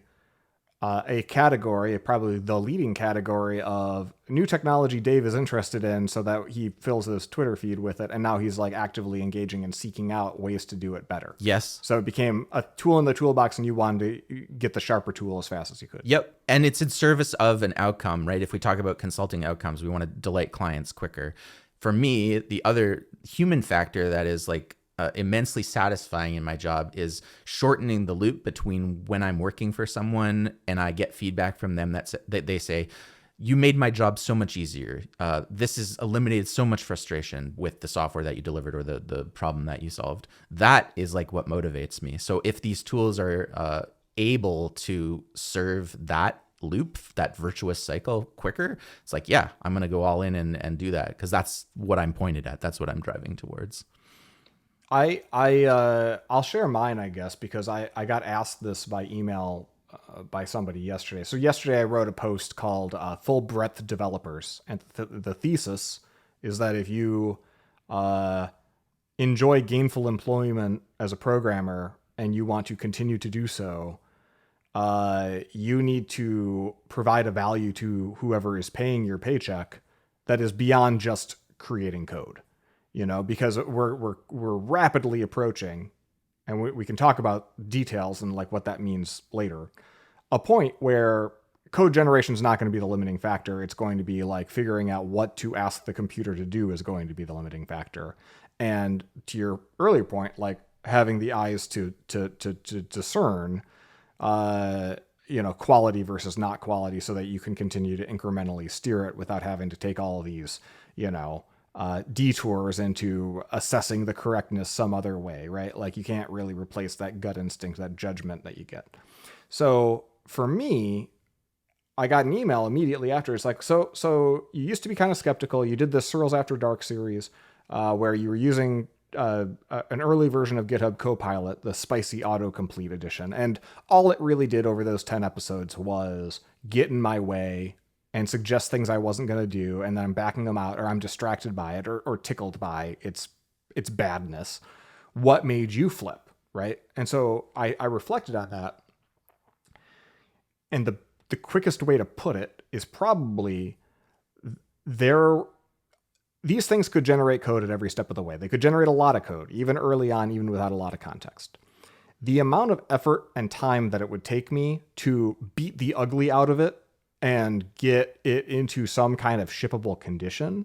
category, probably the leading category of new technology Dave is interested in, so that he fills his Twitter feed with it. And now he's like actively engaging and seeking out ways to do it better. Yes. So it became a tool in the toolbox and you wanted to get the sharper tool as fast as you could. Yep. And it's in service of an outcome, right? If we talk about consulting outcomes, we want to delight clients quicker. For me, the other human factor that is like immensely satisfying in my job is shortening the loop between when I'm working for someone and I get feedback from them that they say, you made my job so much easier. This has eliminated so much frustration with the software that you delivered or the problem that you solved. That is like what motivates me. So if these tools are able to serve that loop, that virtuous cycle quicker, it's like, yeah, I'm going to go all in and do that because that's what I'm pointed at. That's what I'm driving towards. I'll share mine, I guess, because I got asked this by email by somebody yesterday. So yesterday I wrote a post called Full Breadth Developers. And the thesis is that if you enjoy gainful employment as a programmer and you want to continue to do so, you need to provide a value to whoever is paying your paycheck that is beyond just creating code. Because we're rapidly approaching, and we can talk about details and like what that means later, a point where code generation is not going to be the limiting factor. It's going to be like figuring out what to ask the computer to do is going to be the limiting factor. And to your earlier point, like having the eyes to discern, quality versus not quality, so that you can continue to incrementally steer it without having to take all of these, detours into assessing the correctness some other way, right? Like you can't really replace that gut instinct, that judgment that you get. So for me, I got an email immediately after. It's like, so you used to be kind of skeptical. You did the Searles After Dark series where you were using an early version of GitHub Copilot, the spicy autocomplete edition. And all it really did over those 10 episodes was get in my way and suggest things I wasn't going to do, and then I'm backing them out, or I'm distracted by it, or tickled by its badness. What made you flip, right? And so I reflected on that, and the quickest way to put it is probably these things could generate code at every step of the way. They could generate a lot of code, even early on, even without a lot of context. The amount of effort and time that it would take me to beat the ugly out of it and get it into some kind of shippable condition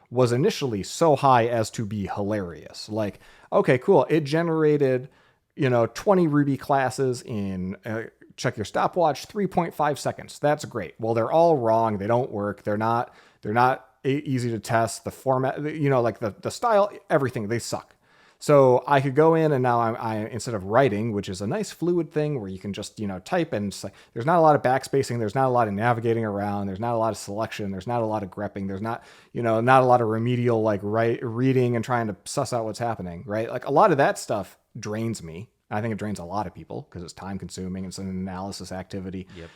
was initially so high as to be hilarious. Like, okay, cool. It generated, 20 Ruby classes in, check your stopwatch, 3.5 seconds. That's great. Well, they're all wrong. They don't work. They're not easy to test. The format, like the style, everything, they suck. So I could go in and now I instead of writing, which is a nice fluid thing where you can just, type and there's not a lot of backspacing. There's not a lot of navigating around. There's not a lot of selection. There's not a lot of grepping. There's not, not a lot of remedial, like reading and trying to suss out what's happening, right? Like a lot of that stuff drains me. I think it drains a lot of people because it's time consuming. It's an analysis activity. Yep.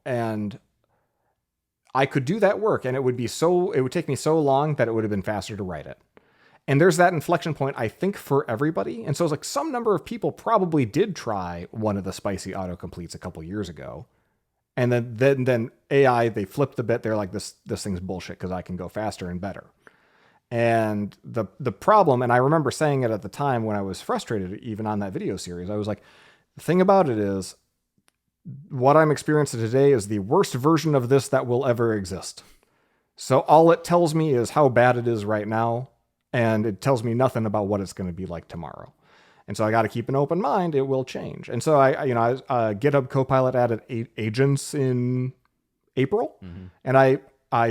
And I could do that work and it would take me so long that it would have been faster to write it. And there's that inflection point, I think, for everybody. And so it's like some number of people probably did try one of the spicy autocompletes a couple years ago And then AI, they flipped the bit. They're like, this thing's bullshit because I can go faster and better. And the problem, and I remember saying it at the time when I was frustrated, even on that video series, I was like, the thing about it is, what I'm experiencing today is the worst version of this that will ever exist. So all it tells me is how bad it is right now, and it tells me nothing about what it's going to be like tomorrow. And so I got to keep an open mind. It will change. And so GitHub Copilot added agents in April, and I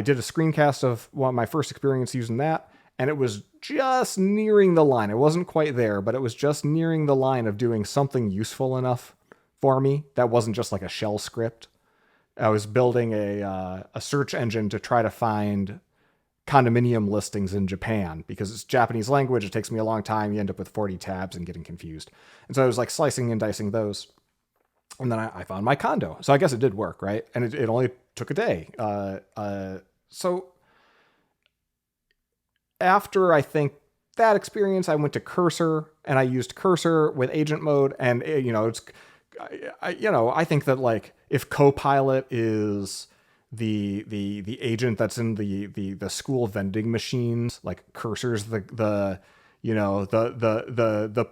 did a screencast of my first experience using that, and it was just nearing the line. It wasn't quite there, but it was just nearing the line of doing something useful enough for me that wasn't just like a shell script. I was building a search engine to try to find condominium listings in Japan because it's Japanese language. It takes me a long time. You end up with 40 tabs and getting confused. And so I was like slicing and dicing those. And then I found my condo. So I guess it did work, right? And it only took a day. So after I think that experience, I went to Cursor and I used Cursor with agent mode. And I think that like if Copilot is the agent that's in the school vending machines, like Cursor's the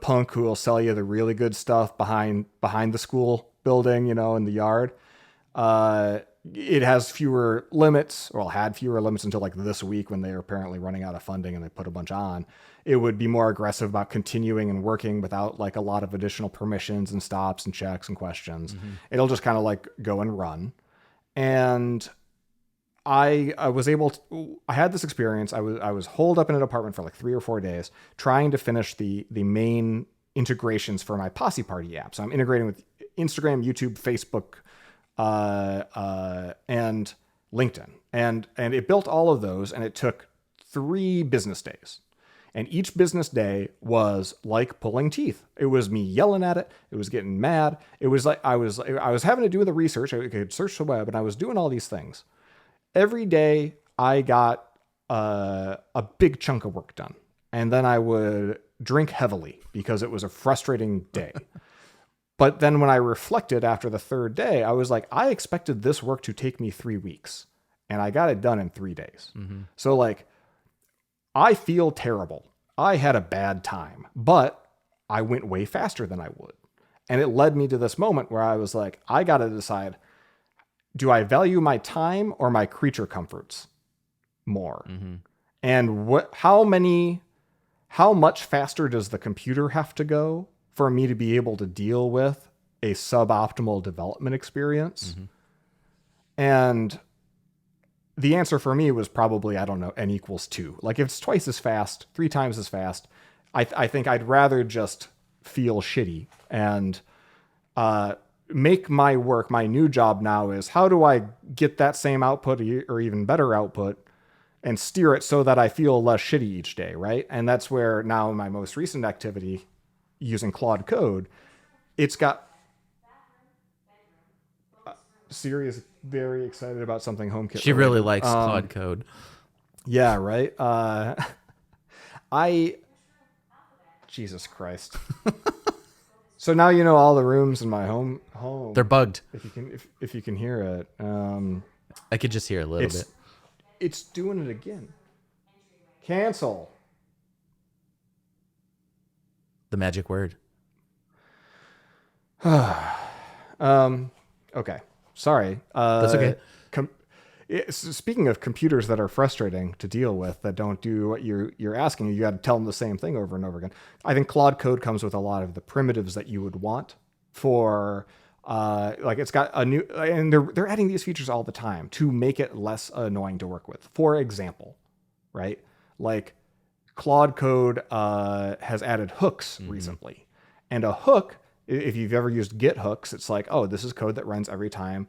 punk who will sell you the really good stuff behind the school building, in the yard. It has fewer limits, or had fewer limits until like this week when they're apparently running out of funding and they put a bunch on. It would be more aggressive about continuing and working without like a lot of additional permissions and stops and checks and questions. It'll just kind of like go and run. And I had this experience. I was holed up in an apartment for like 3 or 4 days trying to finish the main integrations for my Posse Party app. So I'm integrating with Instagram, YouTube, Facebook, and LinkedIn. And it built all of those, and it took 3 business days. And each business day was like pulling teeth. It was me yelling at it. It was getting mad. It was like I was having to do the research. I could search the web, and I was doing all these things. Every day I got a big chunk of work done. And then I would drink heavily because it was a frustrating day. But then when I reflected after the 3rd day, I was like, I expected this work to take me 3 weeks. And I got it done in 3 days. So like, I feel terrible. I had a bad time, but I went way faster than I would. And it led me to this moment where I was like, I got to decide, do I value my time or my creature comforts more? And how much faster does the computer have to go for me to be able to deal with a suboptimal development experience? And the answer for me was probably, I don't know, n equals 2. Like if it's twice as fast, 3 times as fast, I think I'd rather just feel shitty and make my work. My new job now is, how do I get that same output or even better output and steer it so that I feel less shitty each day, right? And that's where now my most recent activity using Claude Code, it's got... Siri is very excited about something HomeKit. She really likes Claude Code. Yeah, right? Jesus Christ. So now you know all the rooms in my home. They're bugged. If you can hear it. I could just hear a little bit. It's doing it again. Cancel. The magic word. Okay. Sorry. That's okay. Speaking of computers that are frustrating to deal with, that don't do what you're asking, you got to tell them the same thing over and over again. I think Claude Code comes with a lot of the primitives that you would want for, like it's got a new, and they're adding these features all the time to make it less annoying to work with. For example, right? Like Claude Code has added hooks recently, and a hook, if you've ever used Git hooks, it's like, oh, this is code that runs every time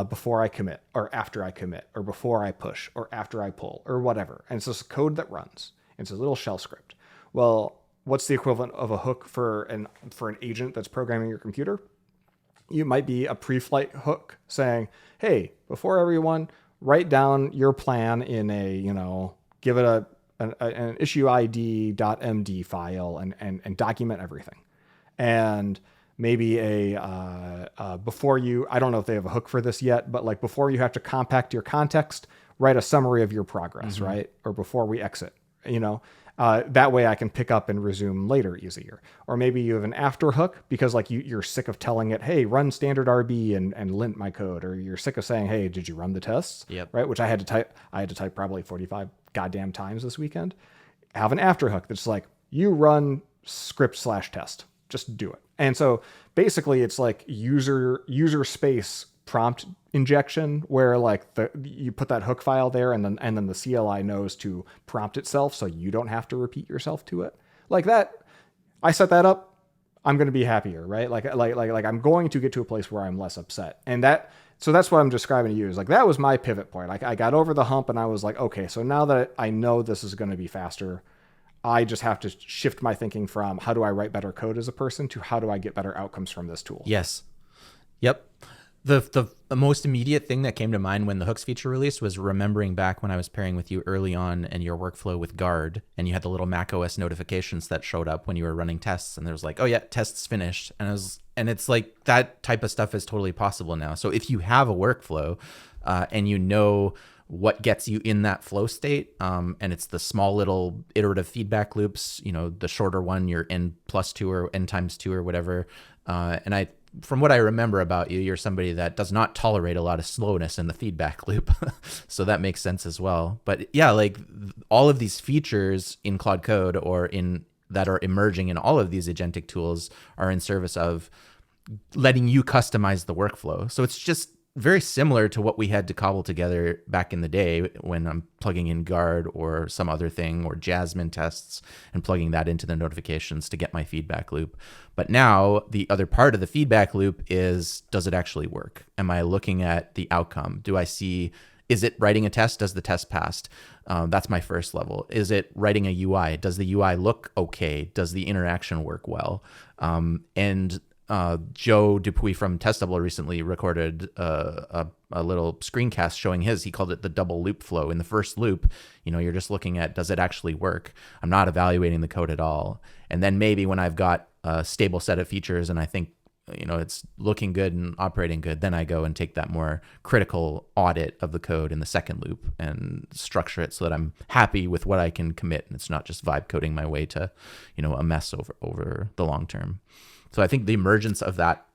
before I commit, or after I commit, or before I push, or after I pull, or whatever. And it's just code that runs. It's a little shell script. Well, what's the equivalent of a hook for an agent that's programming your computer? You might be a pre-flight hook saying, hey, before everyone, write down your plan in give it an issue ID .md file and document everything. And maybe before you, I don't know if they have a hook for this yet, but like before you have to compact your context, write a summary of your progress, right? Or before we exit, that way I can pick up and resume later easier. Or maybe you have an after hook because like you're sick of telling it, hey, run standard RB and lint my code. Or you're sick of saying, hey, did you run the tests? Yep. Right. Which I had to type probably 45 goddamn times this weekend. Have an after hook that's like, you run script/test, just do it. And so basically it's like user space prompt injection where like you put that hook file there and then the CLI knows to prompt itself so you don't have to repeat yourself to it. Like that, I set that up, I'm going to be happier, right? Like I'm going to get to a place where I'm less upset. And so that's what I'm describing to you is like, that was my pivot point. Like I got over the hump and I was like, okay, so now that I know this is going to be faster, I just have to shift my thinking from how do I write better code as a person to how do I get better outcomes from this tool? Yes. Yep. The most immediate thing that came to mind when the hooks feature released was remembering back when I was pairing with you early on in your workflow with Guard, and you had the little macOS notifications that showed up when you were running tests, and there was like, oh yeah, tests finished, and it's like that type of stuff is totally possible now. So if you have a workflow, and you know what gets you in that flow state, and it's the small little iterative feedback loops, the shorter one, you're n+2 or n×2 or whatever, and from what I remember about you, you're somebody that does not tolerate a lot of slowness in the feedback loop. So that makes sense as well. But yeah, like all of these features in Claude Code that are emerging in all of these agentic tools are in service of letting you customize the workflow. So it's just very similar to what we had to cobble together back in the day when I'm plugging in Guard or some other thing or Jasmine tests and plugging that into the notifications to get my feedback loop. But now the other part of the feedback loop is, does it actually work? Am I looking at the outcome? Do I see, is it writing a test? Does the test pass? That's my first level. Is it writing a UI? Does the UI look okay? Does the interaction work well? And Joe Dupuis from Testable recently recorded a little screencast showing he called it the double loop flow. In the first loop, you're just looking at, does it actually work? I'm not evaluating the code at all. And then maybe when I've got a stable set of features and I think, it's looking good and operating good, then I go and take that more critical audit of the code in the second loop and structure it so that I'm happy with what I can commit. And it's not just vibe coding my way to, a mess over the long term. So I think the emergence of that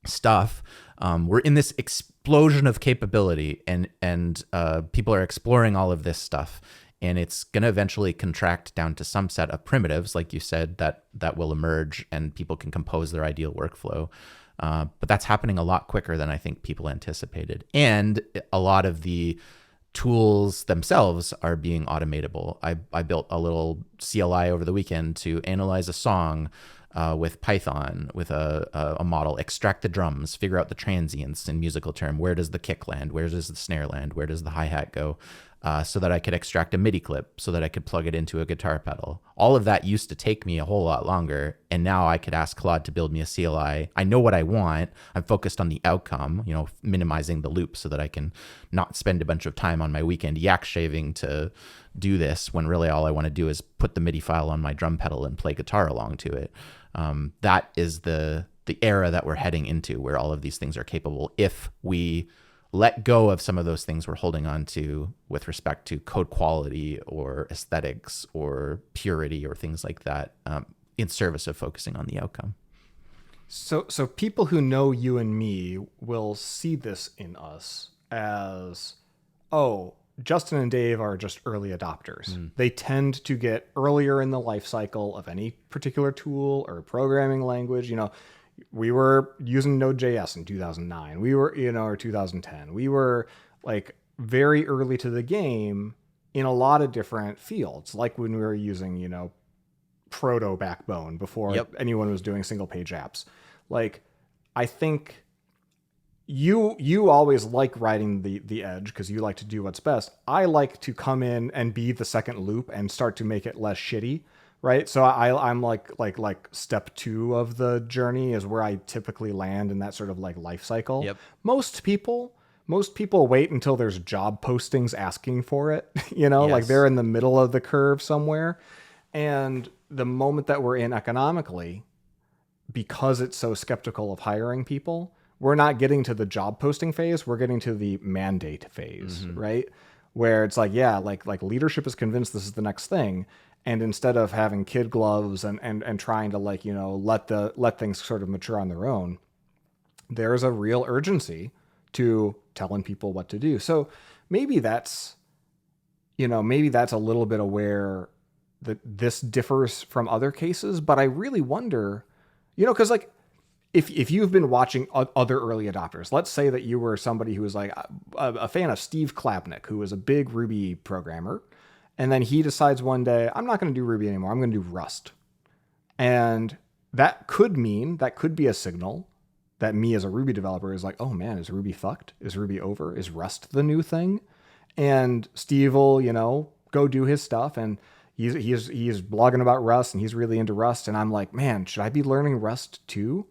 stuff, we're in this explosion of capability, and people are exploring all of this stuff, and it's going to eventually contract down to some set of primitives, like you said, that will emerge, and people can compose their ideal workflow. But that's happening a lot quicker than I think people anticipated, and a lot of the tools themselves are being automatable. I built a little CLI over the weekend to analyze a song with Python, with a model, extract the drums, figure out the transients in musical term. Where does the kick land? Where does the snare land? Where does the hi-hat go? So that I could extract a MIDI clip, so that I could plug it into a guitar pedal. All of that used to take me a whole lot longer, and now I could ask Claude to build me a CLI. I know what I want. I'm focused on the outcome, minimizing the loop so that I can not spend a bunch of time on my weekend yak shaving to do this, when really all I want to do is put the MIDI file on my drum pedal and play guitar along to it. That is the era that we're heading into, where all of these things are capable if we let go of some of those things we're holding on to with respect to code quality or aesthetics or purity or things like that, in service of focusing on the outcome. So people who know you and me will see this in us as, oh, Justin and Dave are just early adopters. They tend to get earlier in the life cycle of any particular tool or programming language. We were using Node.js in 2009. We were, or 2010. We were like very early to the game in a lot of different fields, like when we were using, proto backbone before anyone was doing single page apps. Like, I think you always like riding the edge because you like to do what's best. I like to come in and be the second loop and start to make it less shitty. Right. So I'm like step 2 of the journey is where I typically land in that sort of like life cycle. Yep. Most people wait until there's job postings asking for it, like Yes. they're in the middle of the curve somewhere. And the moment that we're in economically, because it's so skeptical of hiring people, we're not getting to the job posting phase. We're getting to the mandate phase, right? Where it's like, yeah, like leadership is convinced this is the next thing. And instead of having kid gloves and trying to like, let things sort of mature on their own, there's a real urgency to telling people what to do. So maybe that's a little bit of where that this differs from other cases, but I really wonder, because like if you've been watching other early adopters, let's say that you were somebody who was like a fan of Steve Klabnik, who was a big Ruby programmer, and then he decides one day, I'm not going to do Ruby anymore. I'm going to do Rust. And that could be a signal that me as a Ruby developer is like, oh man, is Ruby fucked? Is Ruby over? Is Rust the new thing? And Steve will, go do his stuff, and he's blogging about Rust, and he's really into Rust. And I'm like, man, should I be learning Rust too?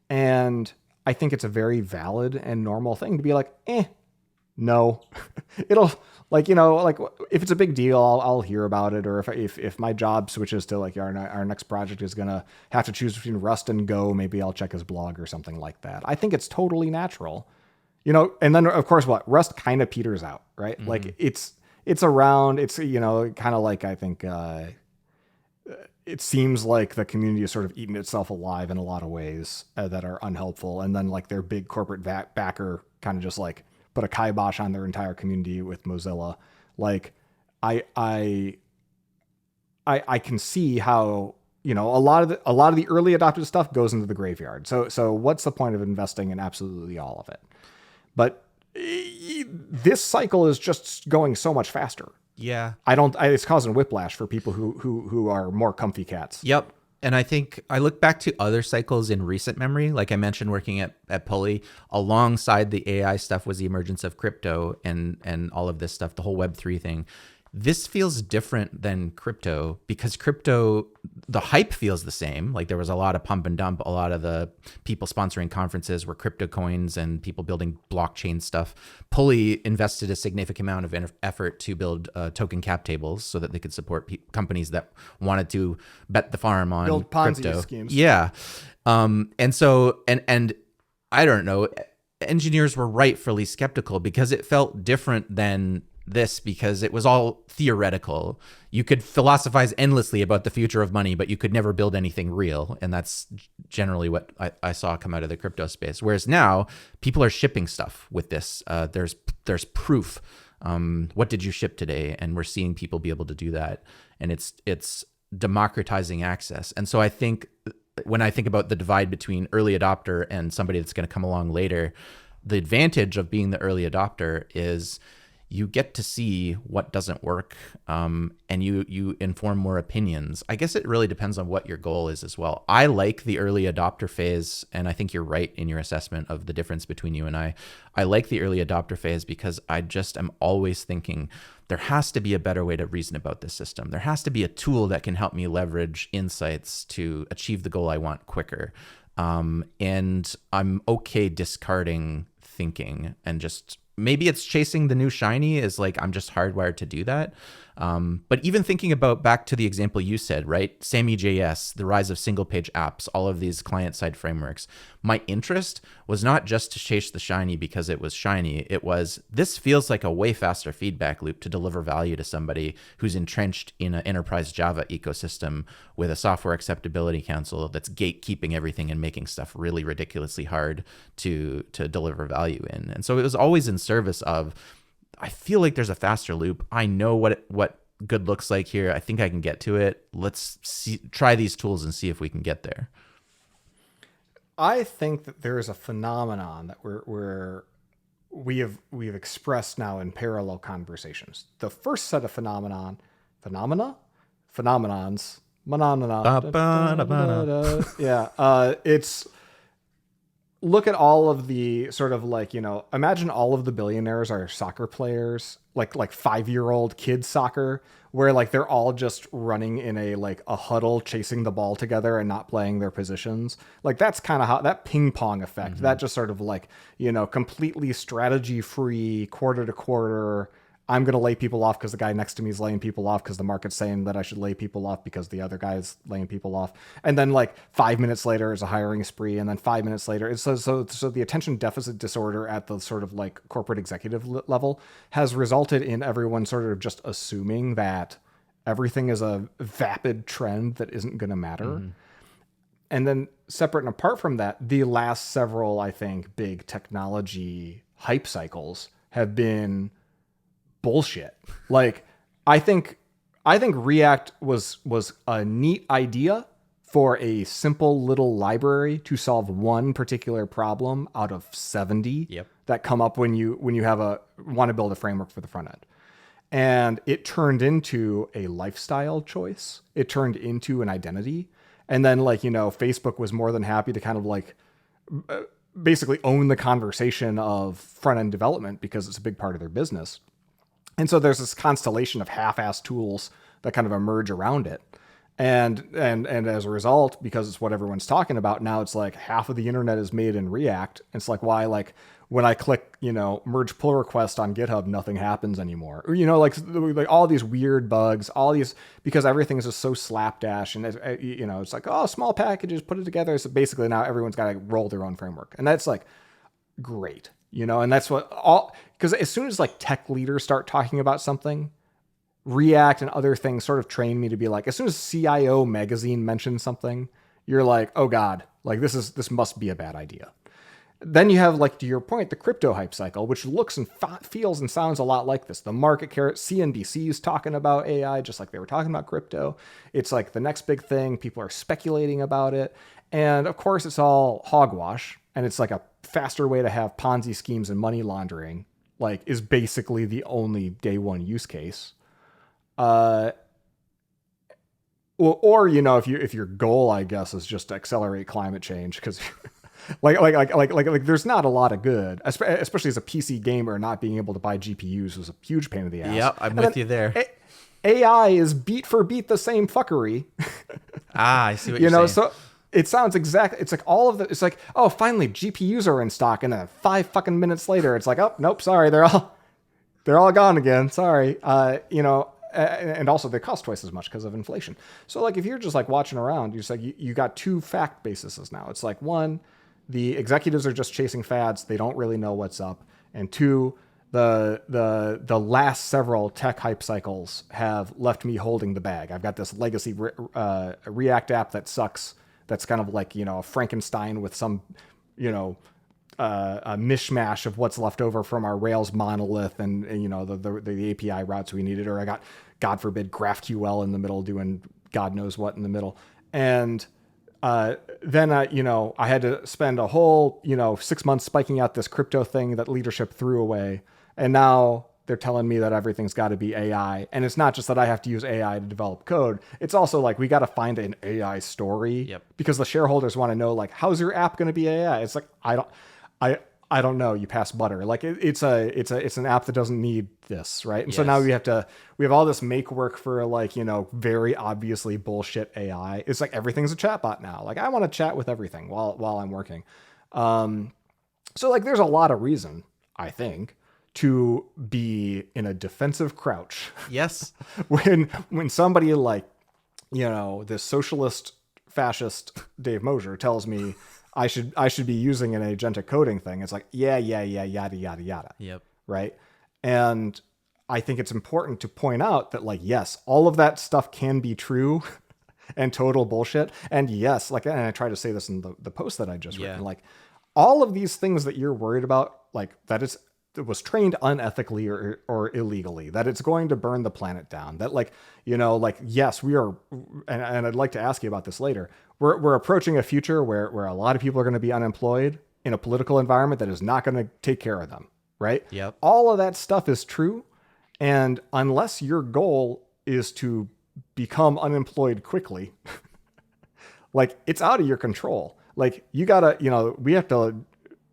And I think it's a very valid and normal thing to be like, no. It'll like, if it's a big deal, I'll hear about it. Or if my job switches to like our next project is going to have to choose between Rust and Go, maybe I'll check his blog or something like that. I think it's totally natural. And then of course Rust kind of peters out, right? Mm-hmm. Like it's around, it's, kind of like, I think, it seems like the community is sort of eating itself alive in a lot of ways that are unhelpful. And then like their big corporate backer kind of just like put a kibosh on their entire community with Mozilla. Like I can see how, a lot of the early adopted stuff goes into the graveyard. So what's the point of investing in absolutely all of it? But this cycle is just going so much faster. Yeah. It's causing whiplash for people who are more comfy cats. Yep. And I think I look back to other cycles in recent memory, like I mentioned working at Pulley, alongside the AI stuff was the emergence of crypto and all of this stuff, the whole Web3 thing. This feels different than crypto because crypto, the hype feels the same. Like there was a lot of pump and dump. A lot of the people sponsoring conferences were crypto coins and people building blockchain stuff. Pulley invested a significant amount of effort to build token cap tables so that they could support companies that wanted to bet the farm on build Ponzi crypto schemes. Yeah. And so, and I don't know, engineers were rightfully skeptical because it felt different than this because it was all theoretical. You could philosophize endlessly about the future of money, but you could never build anything real. And that's generally what I saw come out of the crypto space. Whereas now people are shipping stuff with this. There's proof. What did you ship today? And we're seeing people be able to do that. And it's democratizing access. And so I think when I think about the divide between early adopter and somebody that's going to come along later, the advantage of being the early adopter is you get to see what doesn't work, and you inform more opinions. I guess it really depends on what your goal is as well. I like the early adopter phase, and I think you're right in your assessment of the difference between you and I. I like the early adopter phase because I just am always thinking there has to be a better way to reason about this system. There has to be a tool that can help me leverage insights to achieve the goal I want quicker. And I'm okay discarding thinking and just maybe it's chasing the new shiny is like, I'm just hardwired to do that. But even thinking about back to the example you said, right? Sammy.js, the rise of single page apps, all of these client side frameworks. My interest was not just to chase the shiny because it was shiny. It was, this feels like a way faster feedback loop to deliver value to somebody who's entrenched in an enterprise Java ecosystem with a software acceptability council that's gatekeeping everything and making stuff really ridiculously hard to deliver value in. And so it was always in service of, I feel like there's a faster loop. I know what good looks like here. I think I can get to it. Let's try these tools and see if we can get there. I think that there is a phenomenon that we've expressed now in parallel conversations. The first set of phenomenons. Yeah, it's. Look at all of the sort of like, imagine all of the billionaires are soccer players, like 5-year-old kids soccer, where like they're all just running in a huddle, chasing the ball together and not playing their positions. Like that's kind of how that ping pong effect, that just sort of like, completely strategy free, quarter to quarter, I'm going to lay people off because the guy next to me is laying people off because the market's saying that I should lay people off because the other guy is laying people off. And then like 5 minutes later is a hiring spree. And then 5 minutes later, it's so the attention deficit disorder at the sort of like corporate executive level has resulted in everyone sort of just assuming that everything is a vapid trend that isn't going to matter. And then separate and apart from that, the last several, I think, big technology hype cycles have been bullshit. Like, I think React was a neat idea for a simple little library to solve one particular problem out of 70 that come up when you want to build a framework for the front end. And it turned into a lifestyle choice. It turned into an identity. And then, like, Facebook was more than happy to kind of like basically own the conversation of front end development because it's a big part of their business. And so there's this constellation of half-assed tools that kind of emerge around it. And as a result, because it's what everyone's talking about, now it's like half of the internet is made in React. It's like, why, like, when I click, merge pull request on GitHub, nothing happens anymore. Or, like all these weird bugs, all these, because everything is just so slapdash. And, it's like, oh, small packages, put it together. So basically now everyone's got to roll their own framework. And that's like great, and that's because as soon as like tech leaders start talking about something, React and other things sort of train me to be like, as soon as CIO magazine mentions something, you're like, oh God, like this must be a bad idea. Then you have, like, to your point, the crypto hype cycle, which looks and feels and sounds a lot like this. The market carrot, CNBC is talking about AI just like they were talking about crypto. It's like the next big thing. People are speculating about it. And of course, it's all hogwash. And it's like a faster way to have Ponzi schemes and money laundering, like, is basically the only day one use case. Or if your goal, I guess, is just to accelerate climate change, because like there's not a lot of good, especially as a PC gamer. Not being able to buy GPUs was a huge pain in the ass. Yep, I'm with you there. AI is beat for beat the same fuckery. I see what you're saying. So it sounds exactly. It's like all of the. It's like, oh, finally GPUs are in stock, and then 5 fucking minutes later, it's like, oh nope, sorry, they're all gone again. Sorry, and also they cost twice as much because of inflation. So like if you're just like watching around, you're just like you got two fact bases now. It's like, one, the executives are just chasing fads. They don't really know what's up. And two, the last several tech hype cycles have left me holding the bag. I've got this legacy React app that sucks. That's kind of like, a Frankenstein with some, a mishmash of what's left over from our Rails monolith and the API routes we needed. Or I got, God forbid, GraphQL in the middle doing God knows what in the middle. And then I had to spend a whole 6 months spiking out this crypto thing that leadership threw away, and now they're telling me that everything's got to be AI. And it's not just that I have to use AI to develop code. It's also like we got to find an AI story, because the shareholders want to know, like, how's your app going to be AI? It's like, I don't know. You pass butter. Like it's an app that doesn't need this, right? And so now we have all this make work for, like, very obviously bullshit AI. It's like everything's a chatbot now. Like I want to chat with everything while I'm working. So like there's a lot of reason, I think, to be in a defensive crouch. Yes. when somebody like, this socialist fascist Dave Mosher tells me I should be using an agentic coding thing. It's like, yeah, yada, yada, yada. Yep. Right. And I think it's important to point out that, like, yes, all of that stuff can be true and total bullshit. And yes, like, and I try to say this in the post that I just written, like, all of these things that you're worried about, like that it was trained unethically or illegally, that it's going to burn the planet down, that, like, yes, we are. And I'd like to ask you about this later. We're approaching a future where a lot of people are going to be unemployed in a political environment that is not going to take care of them. Right. Yep. All of that stuff is true. And unless your goal is to become unemployed quickly, like, it's out of your control. Like, you gotta, we have to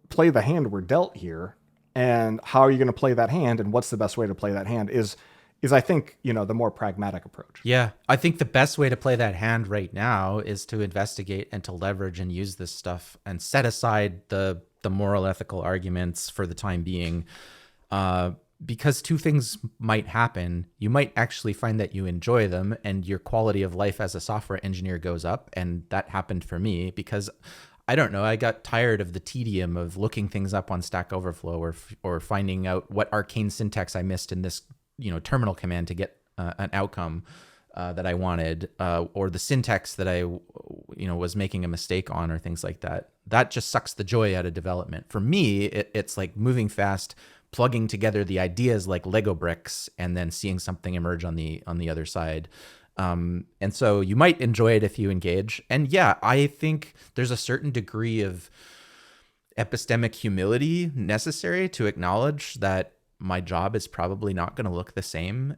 play the hand we're dealt here. And how are you going to play that hand? And what's the best way to play that hand is I think, the more pragmatic approach. Yeah. I think the best way to play that hand right now is to investigate and to leverage and use this stuff and set aside the moral ethical arguments for the time being. because two things might happen. You might actually find that you enjoy them and your quality of life as a software engineer goes up. And that happened for me because I don't know, I got tired of the tedium of looking things up on Stack Overflow or finding out what arcane syntax I missed in this, terminal command to get an outcome that I wanted, or the syntax that I, was making a mistake on, or things like that. That just sucks the joy out of development. For me, it's like moving fast, plugging together the ideas like Lego bricks, and then seeing something emerge on the other side. And so you might enjoy it if you engage. And yeah, I think there's a certain degree of epistemic humility necessary to acknowledge that my job is probably not going to look the same,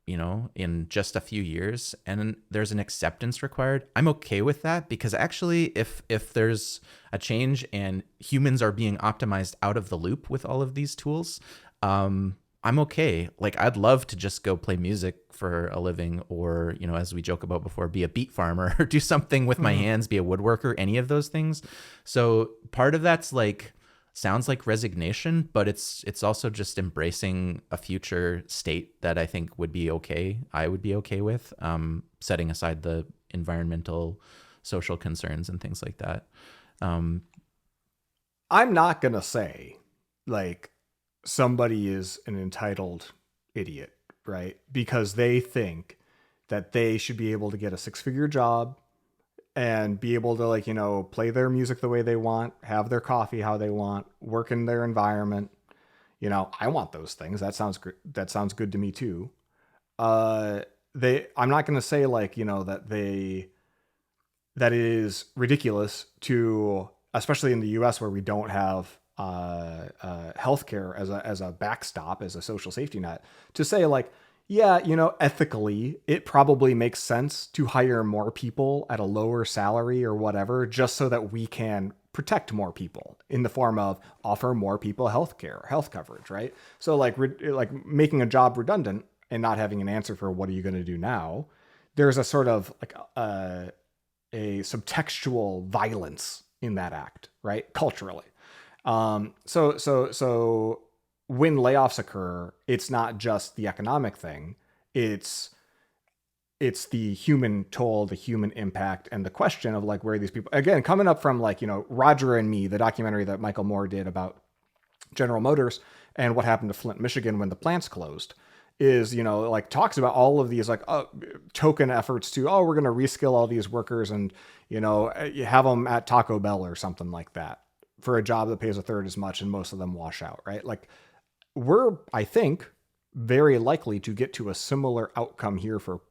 in just a few years, and there's an acceptance required. I'm okay with that, because actually if there's a change and humans are being optimized out of the loop with all of these tools, I'm okay. Like, I'd love to just go play music for a living, or, as we joke about before, be a beet farmer or do something with my hands, be a woodworker, any of those things. So part of that's like, sounds like resignation, but it's also just embracing a future state that I think would be okay. I would be okay with, setting aside the environmental, social concerns and things like that. I'm not going to say like somebody is an entitled idiot, right? Because they think that they should be able to get a 6-figure job and be able to play their music the way they want, have their coffee how they want, work in their environment. I want those things. That sounds good. That sounds good to me too. I'm not going to say that it is ridiculous to, especially in the US where we don't have healthcare as a backstop, as a social safety net, to say yeah, ethically, it probably makes sense to hire more people at a lower salary or whatever, just so that we can protect more people in the form of offer more people health coverage, right? So like making a job redundant and not having an answer for what are you going to do now, there's a sort of a subtextual violence in that act, right? Culturally. So when layoffs occur, it's not just the economic thing. It's the human toll, the human impact, and the question of where these people, again, coming up from Roger and Me, the documentary that Michael Moore did about General Motors and what happened to Flint, Michigan when the plants closed, is, talks about all of these token efforts to, we're going to reskill all these workers and, you have them at Taco Bell or something like that for a job that pays a third as much, and most of them wash out, right? We're, I think, very likely to get to a similar outcome here for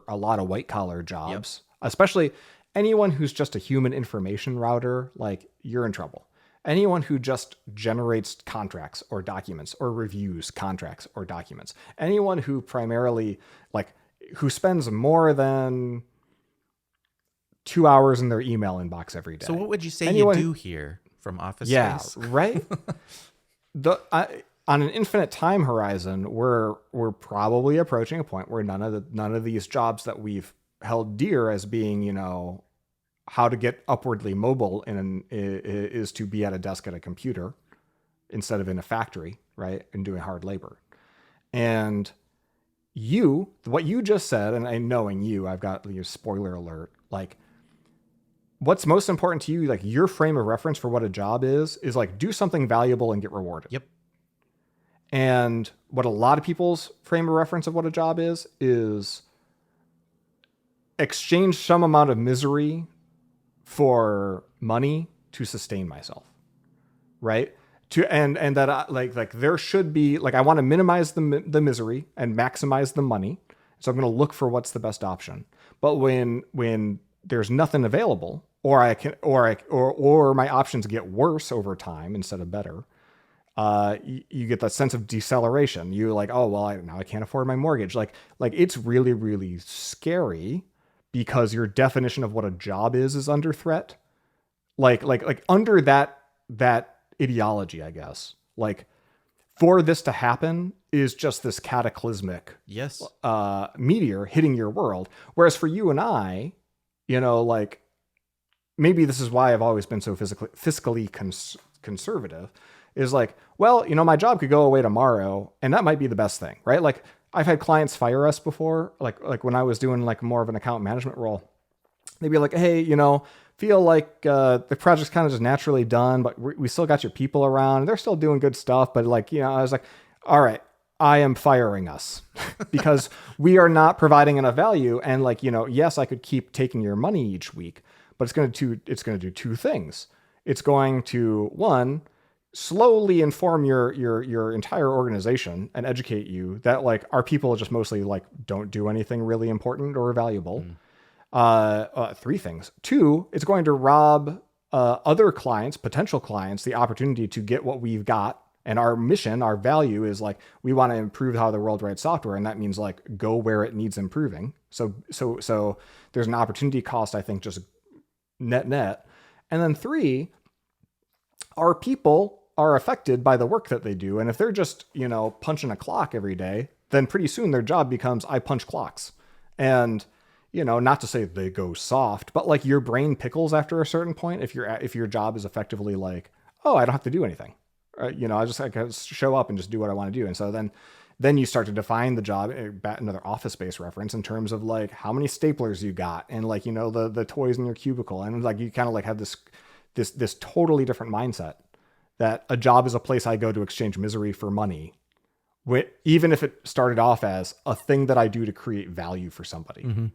a lot of white collar jobs, especially anyone who's just a human information router. You're in trouble. Anyone who just generates contracts or documents or reviews contracts or documents. Anyone who primarily who spends more than 2 hours in their email inbox every day. So what would you say you do here from office space? Yeah, right. On an infinite time horizon, we're probably approaching a point where none of these jobs that we've held dear as being, how to get upwardly mobile is to be at a desk at a computer instead of in a factory, right? And doing hard labor. And what you just said, and I knowing you, I've got your spoiler alert, what's most important to you, your frame of reference for what a job is do something valuable and get rewarded. Yep. And what a lot of people's frame of reference of what a job is exchange some amount of misery for money to sustain myself, right? And that there should be I want to minimize the misery and maximize the money, so I'm going to look for what's the best option. But when there's nothing available, or my options get worse over time instead of better, you get that sense of deceleration. You now I can't afford my mortgage. It's really, really scary because your definition of what a job is under threat. Under that ideology, I guess, for this to happen is just this cataclysmic meteor hitting your world. Whereas for you and I, maybe this is why I've always been so fiscally conservative, is like, well, my job could go away tomorrow, and that might be the best thing, right? Like I've had clients fire us before, like when I was doing like more of an account management role. They'd be like, hey, feel like the project's kind of just naturally done, but we still got your people around, and they're still doing good stuff. But like, I was like, all right, I am firing us because we are not providing enough value. And like, yes, I could keep taking your money each week, but it's going to do two things. It's going to, one, slowly inform your entire organization and educate you that like our people just mostly like don't do anything really important or valuable. Three things. Two, it's going to rob other clients, potential clients, the opportunity to get what we've got. And our mission, our value is like, we want to improve how the world writes software. And that means like go where it needs improving. So there's an opportunity cost, I think, just net. And then three, our people are affected by the work that they do. And if they're just, punching a clock every day, then pretty soon their job becomes, I punch clocks. And, not to say they go soft, but like your brain pickles after a certain point. If your job is effectively like, oh, I don't have to do anything. I can show up and just do what I want to do. And so then you start to define the job, another Office Space reference, in terms of like how many staplers you got and like, the toys in your cubicle. And like, you kind of like have this totally different mindset that a job is a place I go to exchange misery for money, even if it started off as a thing that I do to create value for somebody. Mm-hmm.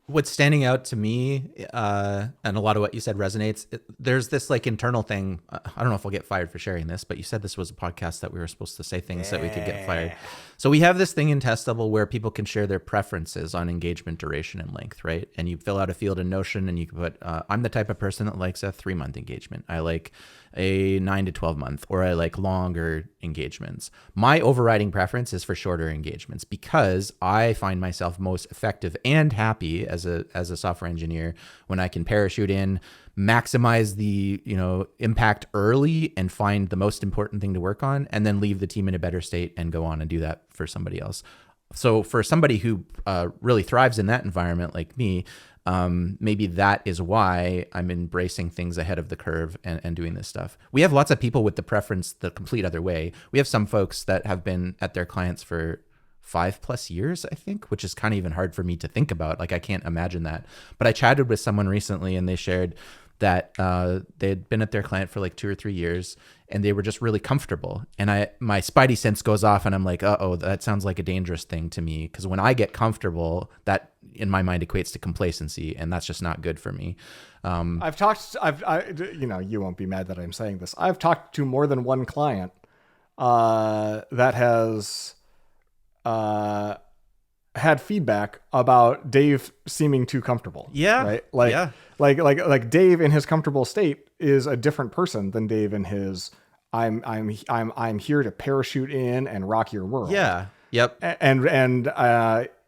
What's standing out to me, and a lot of what you said resonates, there's this like internal thing. I don't know if I'll get fired for sharing this, but you said this was a podcast that we were supposed to say things that we could get fired. So we have this thing in Testable where people can share their preferences on engagement duration and length, right? And you fill out a field in Notion and you can put, I'm the type of person that likes a 3-month engagement. I like a 9 to 12 month, or I like longer engagements. My overriding preference is for shorter engagements because I find myself most effective and happy as a software engineer when I can parachute in, maximize the impact early and find the most important thing to work on, and then leave the team in a better state and go on and do that for somebody else. So for somebody who really thrives in that environment like me, maybe that is why I'm embracing things ahead of the curve and doing this stuff. We have lots of people with the preference the complete other way. We have some folks that have been at their clients for 5+ years, I think, which is kind of even hard for me to think about. Like, I can't imagine that. But I chatted with someone recently and they shared that they had been at their client for like 2 or 3 years and they were just really comfortable. And my spidey sense goes off and I'm like, uh-oh, that sounds like a dangerous thing to me. Because when I get comfortable, that in my mind equates to complacency, and that's just not good for me. You won't be mad that I'm saying this. I've talked to more than one client that has had feedback about Dave seeming too comfortable. Yeah. Right. Like Dave in his comfortable state is a different person than Dave in his I'm here to parachute in and rock your world. Yeah. Yep. And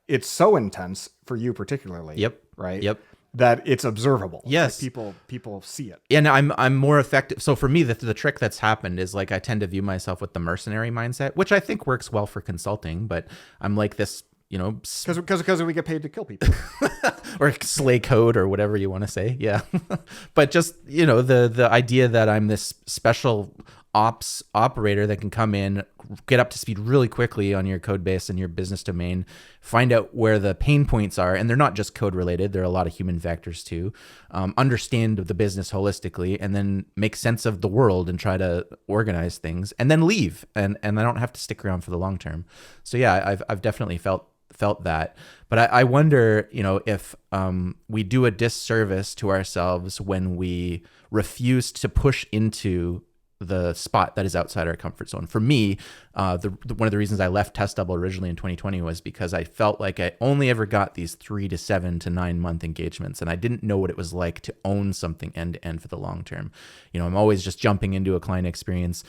it's so intense for you particularly. Yep. Right. Yep. That it's observable. Yes. Like people see it. And I'm more effective. So for me, the trick that's happened is like I tend to view myself with the mercenary mindset, which I think works well for consulting, but I'm like this, because we get paid to kill people. or slay code or whatever you want to say. Yeah. But just, the idea that I'm this special ops operator that can come in, get up to speed really quickly on your code base and your business domain, find out where the pain points are. And they're not just code related. There are a lot of human factors too. Understand the business holistically, and then make sense of the world and try to organize things, and then leave. And I don't have to stick around for the long term. So yeah, I've definitely felt that. But I wonder, if we do a disservice to ourselves when we refuse to push into the spot that is outside our comfort zone. For me, one of the reasons I left Testable originally in 2020 was because I felt like I only ever got these 3 to 7 to 9 month engagements, and I didn't know what it was like to own something end to end for the long term. I'm always just jumping into a client experience,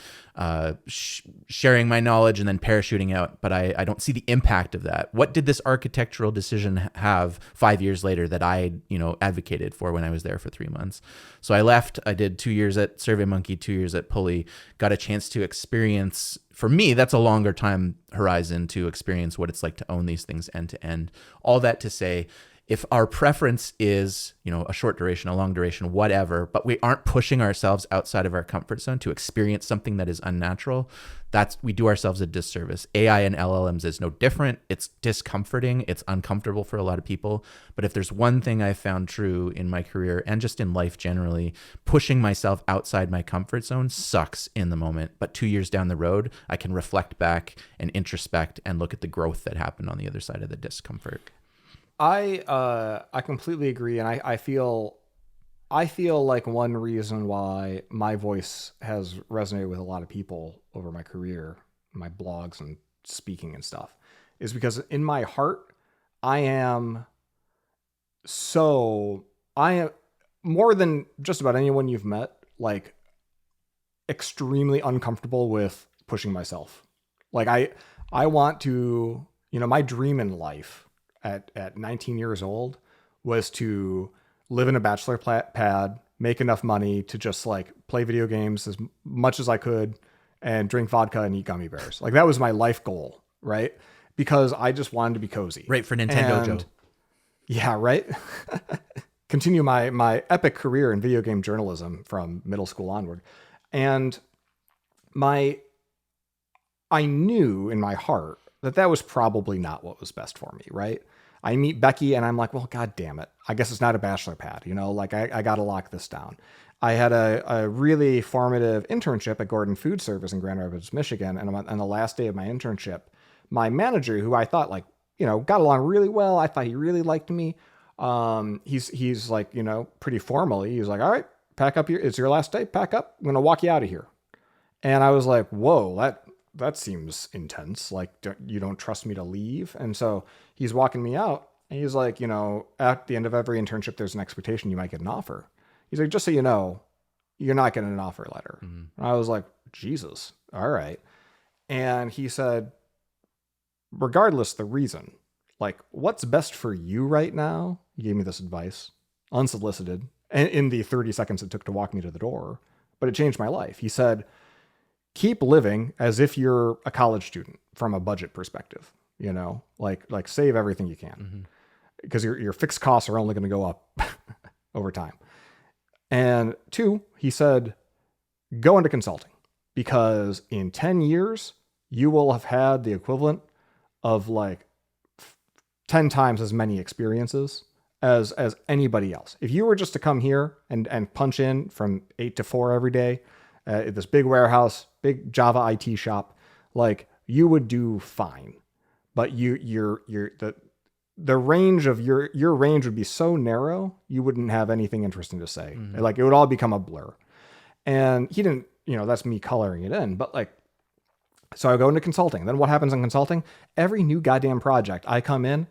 sharing my knowledge, and then parachuting out. But I don't see the impact of that. What did this architectural decision have 5 years later that I advocated for when I was there for 3 months? So I left. I did 2 years at SurveyMonkey, 2 years at Pulley. Got a chance to experience. For me, that's a longer time horizon to experience what it's like to own these things end to end. All that to say, if our preference is, a short duration, a long duration, whatever, but we aren't pushing ourselves outside of our comfort zone to experience something that is unnatural, we do ourselves a disservice. AI and LLMs is no different. It's discomforting. It's uncomfortable for a lot of people. But if there's one thing I've found true in my career and just in life generally, pushing myself outside my comfort zone sucks in the moment. But 2 years down the road, I can reflect back and introspect and look at the growth that happened on the other side of the discomfort. I completely agree, and I feel like one reason why my voice has resonated with a lot of people over my career, my blogs and speaking and stuff, is because in my heart, I am more than just about anyone you've met, like extremely uncomfortable with pushing myself. Like I want to, my dream in life at 19 years old was to live in a bachelor pad, make enough money to just like play video games as much as I could and drink vodka and eat gummy bears. Like that was my life goal, right? Because I just wanted to be cozy. Right, for Nintendo Joe. Yeah, right? Continue my epic career in video game journalism from middle school onward. And I knew in my heart that was probably not what was best for me, right? I meet Becky and I'm like, well, God damn it. I guess it's not a bachelor pad, like I got to lock this down. I had a really formative internship at Gordon Food Service in Grand Rapids, Michigan. And on the last day of my internship, my manager, who I thought got along really well. I thought he really liked me. He's like, pretty formally, he's like, all right, pack up it's your last day, pack up. I'm going to walk you out of here. And I was like, whoa, that seems intense. Like, you don't trust me to leave? And so he's walking me out and he's like, at the end of every internship, there's an expectation you might get an offer. He's like, just so you know, you're not getting an offer letter. Mm-hmm. I was like, Jesus. All right. And he said, regardless the reason, like, what's best for you right now? He gave me this advice, unsolicited, and in the 30 seconds it took to walk me to the door, but it changed my life. He said, keep living as if you're a college student from a budget perspective, like save everything you can, because your fixed costs are only going to go up over time. And 2, he said, go into consulting, because in 10 years, you will have had the equivalent of like 10 times as many experiences as anybody else. If you were just to come here and punch in from 8 to 4 every day, at this big warehouse, big Java IT shop, like you would do fine, but the range of your range would be so narrow, you wouldn't have anything interesting to say. Mm-hmm. Like it would all become a blur. And he didn't, that's me coloring it in, but like, so I go into consulting. Then what happens in consulting? Every new goddamn project I come in,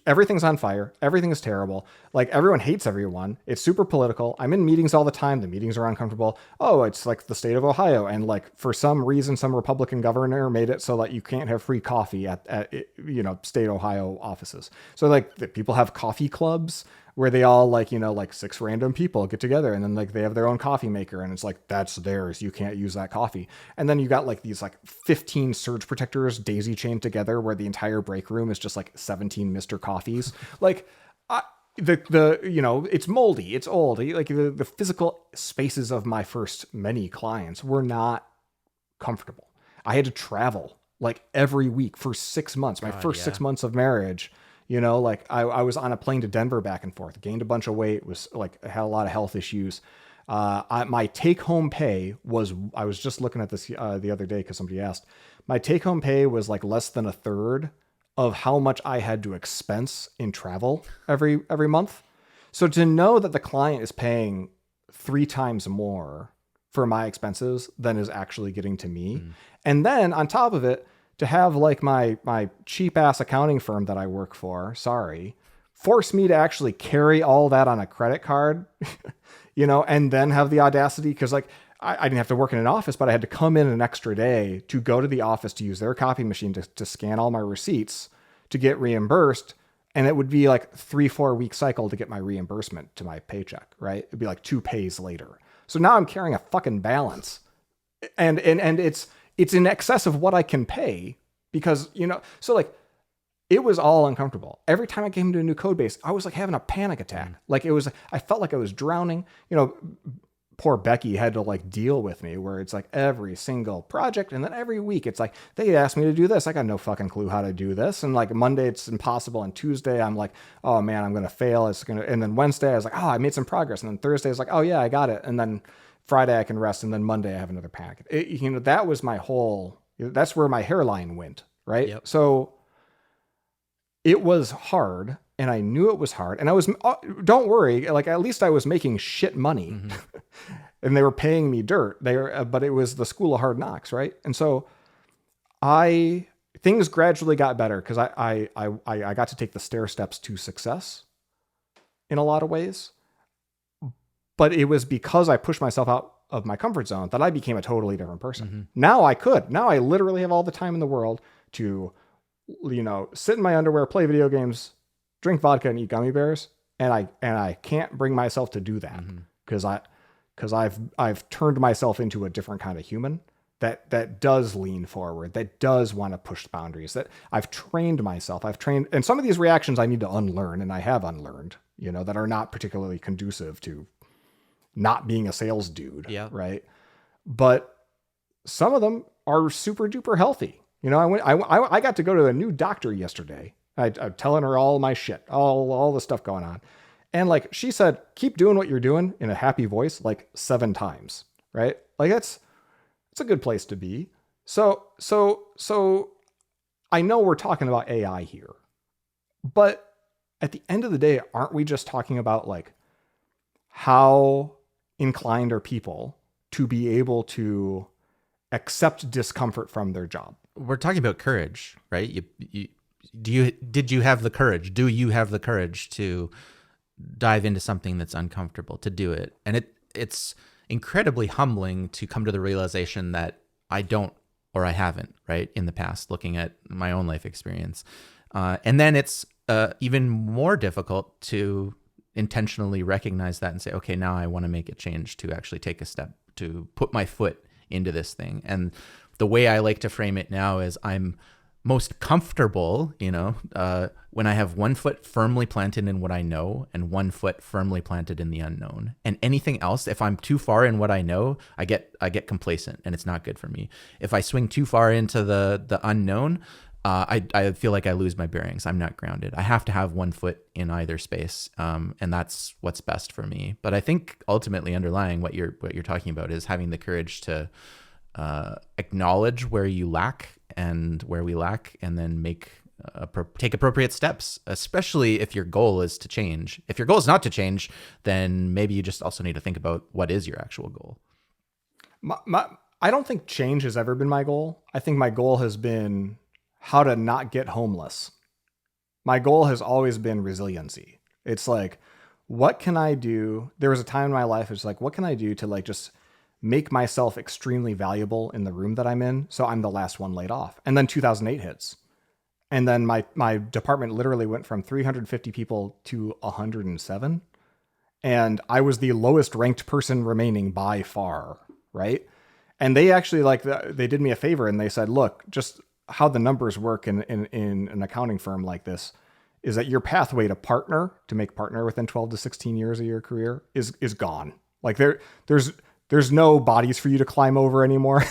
everything's on fire. Everything is terrible. Like everyone hates everyone. It's super political. I'm in meetings all the time. The meetings are uncomfortable. Oh, it's like the state of Ohio. And like for some reason, some Republican governor made it so that you can't have free coffee at state Ohio offices. So like the people have coffee clubs where they all like 6 random people get together and then like they have their own coffee maker and it's like, that's theirs. You can't use that coffee. And then you got like these like 15 surge protectors daisy chained together where the entire break room is just like 17 Mr. Coffees. Like it's moldy, it's old. Like the physical spaces of my first many clients were not comfortable. I had to travel like every week for 6 months, my first 6 months of marriage. Like I was on a plane to Denver back and forth, gained a bunch of weight, was like, had a lot of health issues. My take home pay I was just looking at this the other day because somebody asked, my take home pay was like less than a third of how much I had to expense in travel every month. So to know that the client is paying 3 times more for my expenses than is actually getting to me. Mm. And then on top of it, to have like my cheap ass accounting firm that I work for, force me to actually carry all that on a credit card, and then have the audacity. Cause like I didn't have to work in an office, but I had to come in an extra day to go to the office to use their copy machine to scan all my receipts to get reimbursed. And it would be like 3-4 week cycle to get my reimbursement to my paycheck, right? It'd be like 2 pays later. So now I'm carrying a fucking balance and it's in excess of what I can pay because, so like it was all uncomfortable. Every time I came to a new code base, I was like having a panic attack. Like I felt like I was drowning. Poor Becky had to like deal with me where it's like every single project. And then every week it's like, they asked me to do this. I got no fucking clue how to do this. And like Monday it's impossible. And Tuesday I'm like, oh man, I'm going to fail. And then Wednesday I was like, oh, I made some progress. And then Thursday I was like, oh yeah, I got it. And then Friday I can rest. And then Monday I have another panic. That was that's where my hairline went. Right. Yep. So it was hard. And I knew it was hard. And don't worry, like at least I was making shit money and they were paying me dirt. But it was the school of hard knocks, right? And so things gradually got better because I got to take the stair steps to success in a lot of ways. But it was because I pushed myself out of my comfort zone that I became a totally different person. Now I literally have all the time in the world to, sit in my underwear, play video games, drink vodka and eat gummy bears. And I can't bring myself to do that because I've turned myself into a different kind of human that does lean forward, that does want to push boundaries, that I've trained myself. And some of these reactions I need to unlearn, and I have unlearned, that are not particularly conducive to not being a sales dude. Yeah. Right. But some of them are super duper healthy. I got to go to a new doctor yesterday. I'm telling her all my shit, all the stuff going on. And like she said, keep doing what you're doing in a happy voice, like 7 times, right? Like it's a good place to be. So I know we're talking about AI here, but at the end of the day, aren't we just talking about like how inclined are people to be able to accept discomfort from their job? We're talking about courage, right? Did you have the courage? Do you have the courage to dive into something that's uncomfortable, to do it? And it's incredibly humbling to come to the realization that I don't, or I haven't, right? In the past, looking at my own life experience. And then it's even more difficult to intentionally recognize that and say, okay, now I want to make a change, to actually take a step, to put my foot into this thing. And the way I like to frame it now is I'm most comfortable, when I have one foot firmly planted in what I know and one foot firmly planted in the unknown. And anything else, if I'm too far in what I know, I get complacent, and it's not good for me. If I swing too far into the unknown, I feel like I lose my bearings. I'm not grounded. I have to have one foot in either space, and that's what's best for me. But I think ultimately underlying what you're talking about is having the courage to acknowledge where you lack and where we lack, and then take appropriate steps, especially if your goal is to change. If your goal is not to change, then maybe you just also need to think about what is your actual goal. I don't think change has ever been my goal. I think my goal has been how to not get homeless. My goal has always been resiliency. It's like, what can I do? There was a time in my life, it's like, what can I do to like just make myself extremely valuable in the room that I'm in, so I'm the last one laid off? And then 2008 hits. And then my department literally went from 350 people to 107. And I was the lowest ranked person remaining by far, right? And they actually they did me a favor and they said, look, just how the numbers work in an accounting firm like this is that your pathway to make partner within 12 to 16 years of your career is gone. Like there's no bodies for you to climb over anymore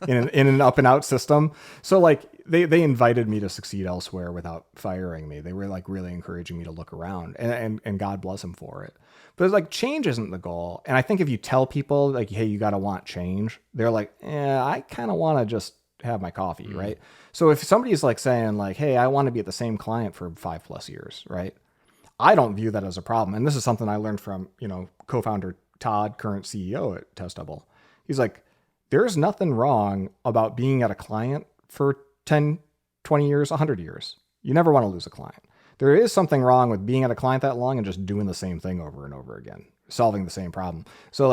in an up and out system. So like they invited me to succeed elsewhere without firing me. They were like really encouraging me to look around, and God bless them for it. But it's like, change isn't the goal. And I think if you tell people like, hey, you got to want change, they're like, I kind of want to just have my coffee. Right. So if somebody's like saying like, hey, I want to be at the same client for 5+ years. Right. I don't view that as a problem. And this is something I learned from, co-founder Todd, current CEO at Testable. He's like, there's nothing wrong about being at a client for 10, 20 years, 100 years. You never want to lose a client. There is something wrong with being at a client that long and just doing the same thing over and over again, solving the same problem. So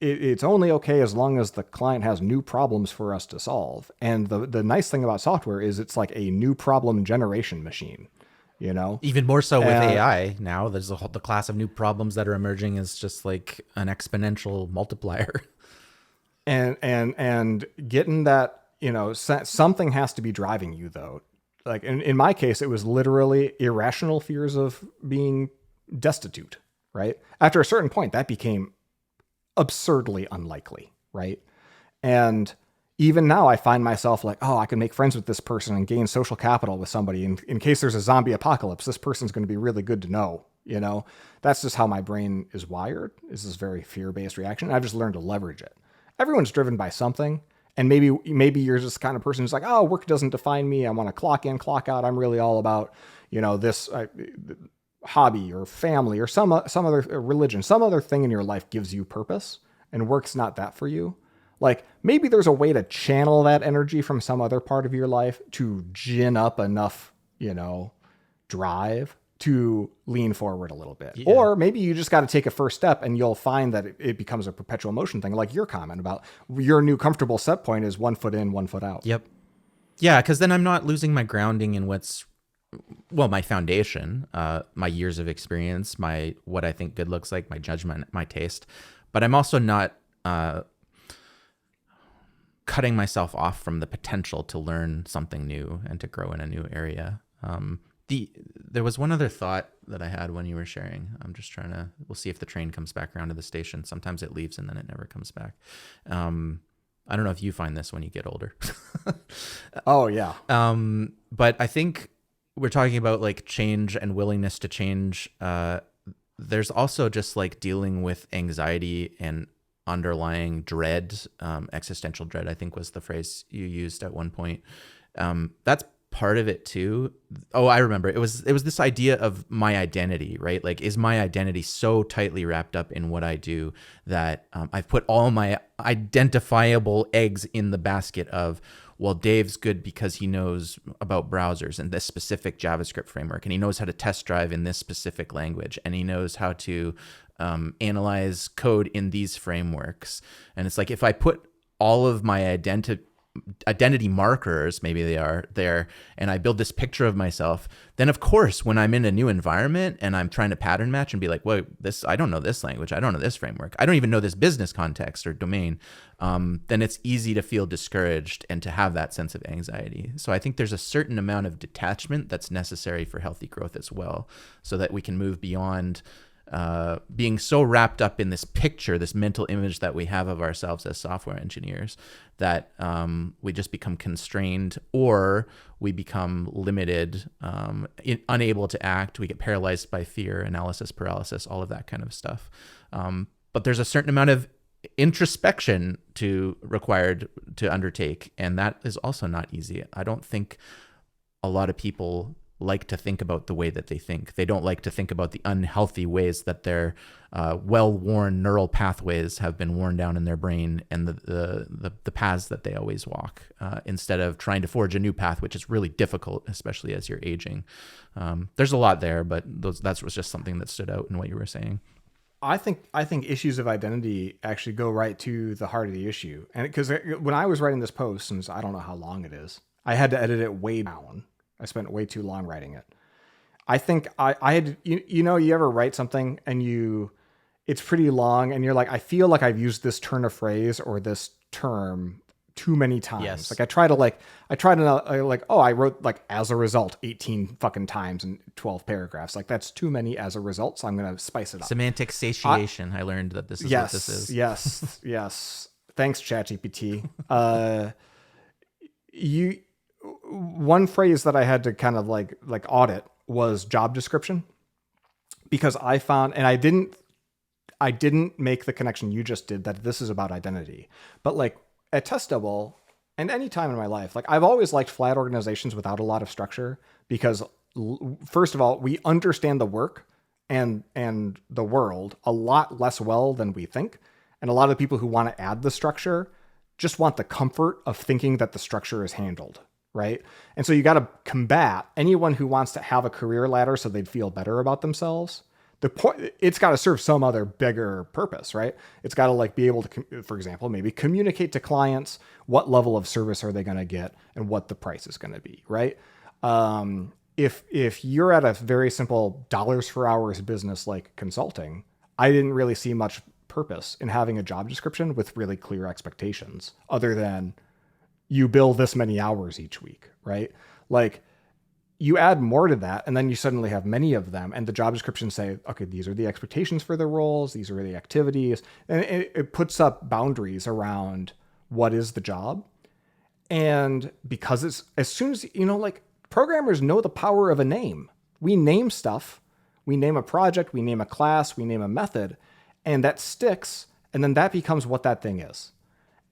it's only okay as long as the client has new problems for us to solve. And the nice thing about software is it's like a new problem generation machine. Even more so with AI now. There's the class of new problems that are emerging is just like an exponential multiplier. And getting that, something has to be driving you though. Like in my case, it was literally irrational fears of being destitute, right? After a certain point, that became absurdly unlikely, right? And even now I find myself like, oh, I can make friends with this person and gain social capital with somebody. In case there's a zombie apocalypse, this person's going to be really good to know. You know, that's just how my brain is wired, is this very fear-based reaction. I've just learned to leverage it. Everyone's driven by something. And maybe you're just the kind of person who's like, oh, work doesn't define me. I want to clock in, clock out. I'm really all about, this hobby or family or some other religion, some other thing in your life gives you purpose, and work's not that for you. Like maybe there's a way to channel that energy from some other part of your life to gin up enough, drive to lean forward a little bit. Yeah. Or maybe you just got to take a first step and you'll find that it becomes a perpetual motion thing. Like your comment about your new comfortable set point is 1 foot in, 1 foot out. Yep. Yeah. Cause then I'm not losing my grounding in my foundation, my years of experience, what I think good looks like, my judgment, my taste, but I'm also not, cutting myself off from the potential to learn something new and to grow in a new area. There was one other thought that I had when you were sharing. I'm just we'll see if the train comes back around to the station. Sometimes it leaves and then it never comes back. I don't know if you find this when you get older. Oh yeah. But I think we're talking about like change and willingness to change. There's also just like dealing with anxiety and underlying dread, existential dread, I think was the phrase you used at one point. That's part of it too. Oh, I remember. It was this idea of my identity, right? Like, is my identity so tightly wrapped up in what I do that I've put all my identifiable eggs in the basket of, well, Dave's good because he knows about browsers and this specific JavaScript framework, and he knows how to test drive in this specific language, and he knows how to analyze code in these frameworks. And it's like, if I put all of my identity markers, maybe they are there, and I build this picture of myself, then of course, when I'm in a new environment and I'm trying to pattern match and be like, well, I don't know this language, I don't know this framework, I don't even know this business context or domain, then it's easy to feel discouraged and to have that sense of anxiety. So I think there's a certain amount of detachment that's necessary for healthy growth as well, so that we can move beyond being so wrapped up in this picture, this mental image that we have of ourselves as software engineers, that we just become constrained, or we become limited, unable to act. We get paralyzed by fear, analysis paralysis, all of that kind of stuff. But there's a certain amount of introspection required to undertake, and that is also not easy. I don't think a lot of people like to think about the way that they think. They don't like to think about the unhealthy ways that their well-worn neural pathways have been worn down in their brain, and the paths that they always walk, instead of trying to forge a new path, which is really difficult, especially as you're aging. There's a lot there, but that was just something that stood out in what you were saying. I think issues of identity actually go right to the heart of the issue. And because when I was writing this post, since I don't know how long it is, I had to edit it way down. I spent way too long writing it. I think I had, you ever write something and it's pretty long and you're like, I feel like I've used this turn of phrase or this term too many times. Yes. Like I wrote like as a result 18 fucking times in 12 paragraphs. Like that's too many as a result. So I'm going to spice it up. Semantic satiation. I learned that this is what this is. Yes. Thanks, ChatGPT. One phrase that I had to kind of like audit was job description, because I found, and I didn't make the connection you just did, that this is about identity. But like at Test Double and any time in my life, like I've always liked flat organizations without a lot of structure, because first of all, we understand the work and the world a lot less well than we think. And a lot of people who want to add the structure just want the comfort of thinking that the structure is handled. Right. And so you got to combat anyone who wants to have a career ladder so they'd feel better about themselves. The point, it's got to serve some other bigger purpose, right? It's got to like be able to, for example, maybe communicate to clients what level of service are they going to get and what the price is going to be, right? If you're at a very simple dollars for hours business like consulting, I didn't really see much purpose in having a job description with really clear expectations, other than you bill this many hours each week, right? Like you add more to that, and then you suddenly have many of them, and the job descriptions say, okay, these are the expectations for the roles, these are the activities, and it puts up boundaries around what is the job. And because it's, as soon as, like, programmers know the power of a name. We name stuff, we name a project, we name a class, we name a method, and that sticks, and then that becomes what that thing is.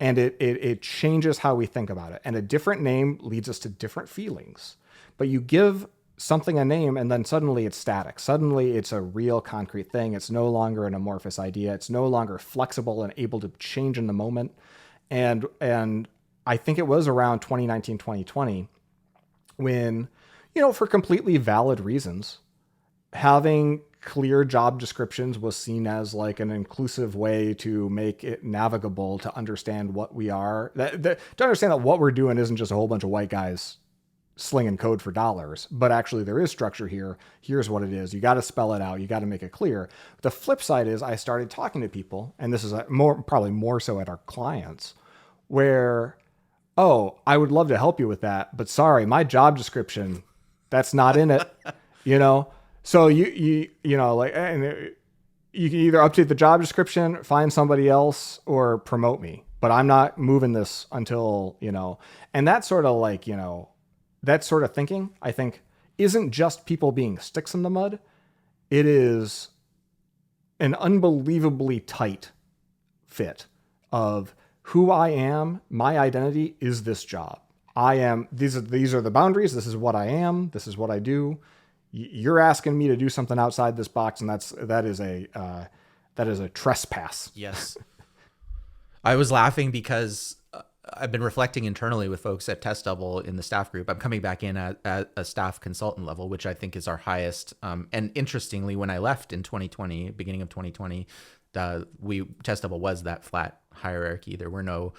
And it changes how we think about it. And a different name leads us to different feelings. But you give something a name, and then suddenly it's static. Suddenly it's a real concrete thing. It's no longer an amorphous idea. It's no longer flexible and able to change in the moment. And I think it was around 2019, 2020 when, for completely valid reasons, having clear job descriptions was seen as like an inclusive way to make it navigable, to understand what we are, to understand that what we're doing isn't just a whole bunch of white guys slinging code for dollars, but actually there is structure here. Here's what it is. You got to spell it out. You got to make it clear. The flip side is I started talking to people, and this is probably more so at our clients, where, oh, I would love to help you with that, but sorry, my job description, that's not in it, So you like, and you can either update the job description, find somebody else, or promote me, but I'm not moving this until, and that sort of like, that sort of thinking, I think, isn't just people being sticks in the mud. It is an unbelievably tight fit of who I am. My identity is this job. I am, these are the boundaries. This is what I am. This is what I do. You're asking me to do something outside this box, and that is a trespass. Yes. I was laughing because I've been reflecting internally with folks at Test Double in the staff group. I'm coming back in at a staff consultant level, which I think is our highest. And interestingly, when I left in 2020, beginning of 2020, Test Double was that flat hierarchy. There were no,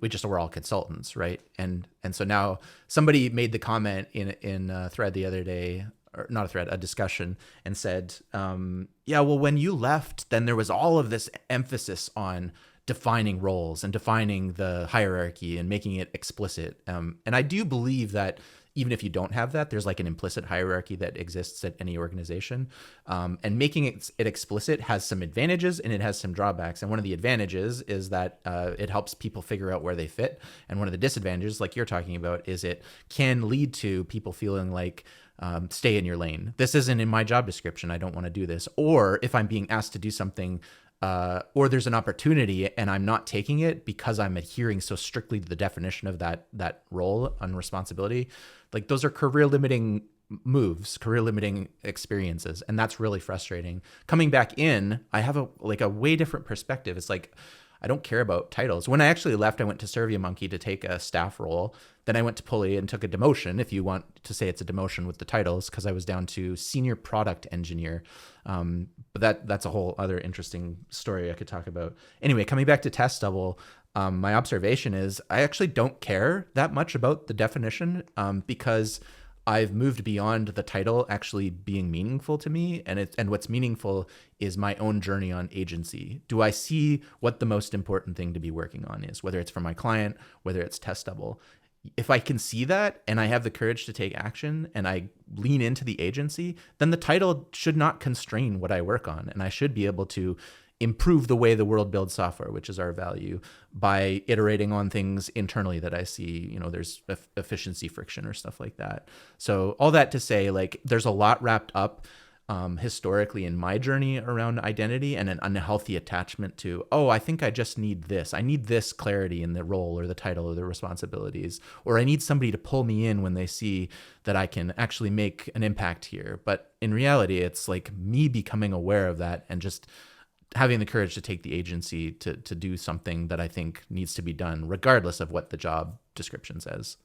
we just were all consultants, right? And so now somebody made the comment in a thread the other day, or not a thread, a discussion, and said, yeah, well, when you left, then there was all of this emphasis on defining roles and defining the hierarchy and making it explicit. And I do believe that even if you don't have that, there's like an implicit hierarchy that exists at any organization. And making it explicit has some advantages and it has some drawbacks. And one of the advantages is that it helps people figure out where they fit. And one of the disadvantages, like you're talking about, is it can lead to people feeling like, stay in your lane. This isn't in my job description. I don't want to do this. Or if I'm being asked to do something, or there's an opportunity and I'm not taking it because I'm adhering so strictly to the definition of that role and responsibility, like those are career limiting moves, career limiting experiences. And that's really frustrating. Coming back in, I have a way different perspective. It's like, I don't care about titles. When I actually left, I went to SurveyMonkey to take a staff role. Then I went to Pulley and took a demotion, if you want to say it's a demotion with the titles, because I was down to senior product engineer. But that's a whole other interesting story I could talk about. Anyway, coming back to Test Double, my observation is I actually don't care that much about the definition because I've moved beyond the title actually being meaningful to me. And what's meaningful is my own journey on agency. Do I see what the most important thing to be working on is, whether it's for my client, whether it's Test Double? If I can see that and I have the courage to take action and I lean into the agency, then the title should not constrain what I work on. And I should be able to improve the way the world builds software, which is our value, by iterating on things internally that I see, there's efficiency friction or stuff like that. So all that to say, like, there's a lot wrapped up historically in my journey around identity and an unhealthy attachment to, I think I just need this. I need this clarity in the role or the title or the responsibilities, or I need somebody to pull me in when they see that I can actually make an impact here. But in reality, it's like me becoming aware of that and just having the courage to take the agency to do something that I think needs to be done, regardless of what the job description says.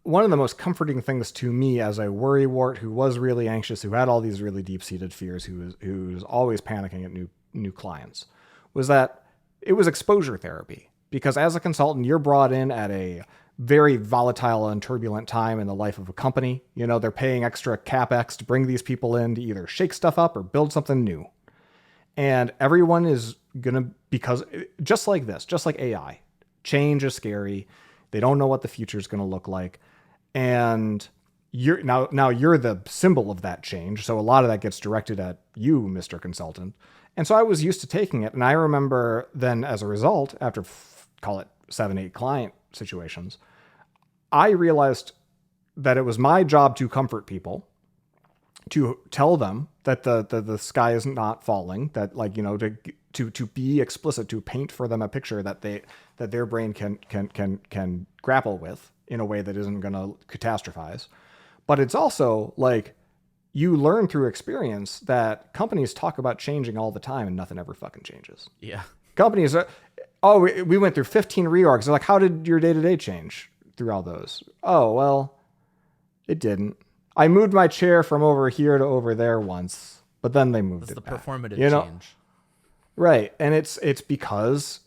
One of the most comforting things to me as a worrywart who was really anxious, who had all these really deep-seated fears, who was always panicking at new clients, was that it was exposure therapy. Because as a consultant, you're brought in at a very volatile and turbulent time in the life of a company. They're paying extra CapEx to bring these people in to either shake stuff up or build something new. And everyone is going to, because just like this, just like AI, change is scary. They don't know what the future is going to look like. And you're now you're the symbol of that change. So a lot of that gets directed at you, Mr. Consultant. And so I was used to taking it. And I remember then as a result, after call it 7-8 client situations, I realized that it was my job to comfort people, to tell them that the sky is not falling, that like, you know, to be explicit, to paint for them a picture that their brain can grapple with in a way that isn't going to catastrophize. But it's also like you learn through experience that companies talk about changing all the time and nothing ever fucking changes. Yeah. Companies are, oh, we went through 15 reorgs. They're like, how did your day-to-day change through all those? Oh, well, it didn't. I moved my chair from over here to over there once, but then they moved it back. That's the performative change. Right. And it's because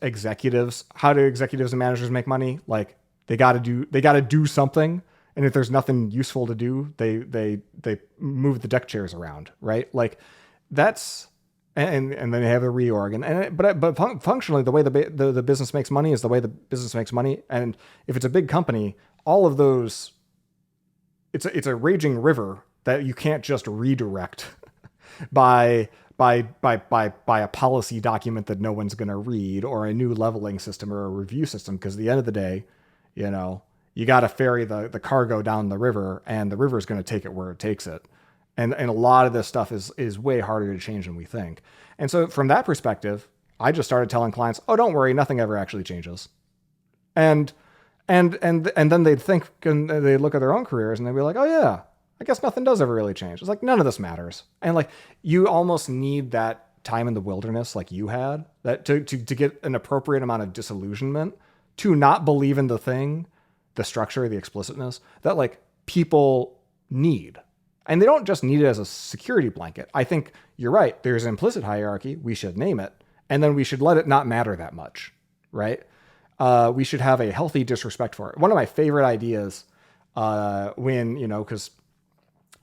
how do executives and managers make money? Like they got to do something. And if there's nothing useful to do, they move the deck chairs around, right? Like that's, and then they have a reorg. But functionally, the way the business makes money is the way the business makes money. And if it's a big company, all of those, it's a raging river that you can't just redirect by a policy document that no one's going to read, or a new leveling system or a review system. Because at the end of the day, you know, you got to ferry the cargo down the river, and the river is going to take it where it takes it. And a lot of this stuff is way harder to change than we think. And so from that perspective, I just started telling clients, oh, don't worry, nothing ever actually changes. And then they'd think, and they look at their own careers and they'd be like, oh yeah, I guess nothing does ever really change. It's like, none of this matters. And like, you almost need that time in the wilderness like you had, that to get an appropriate amount of disillusionment, to not believe in the thing, the structure, the explicitness that like people need. And they don't just need it as a security blanket. I think you're right. There's implicit hierarchy. We should name it. And then we should let it not matter that much, right? We should have a healthy disrespect for it. One of my favorite ideas when, you know, because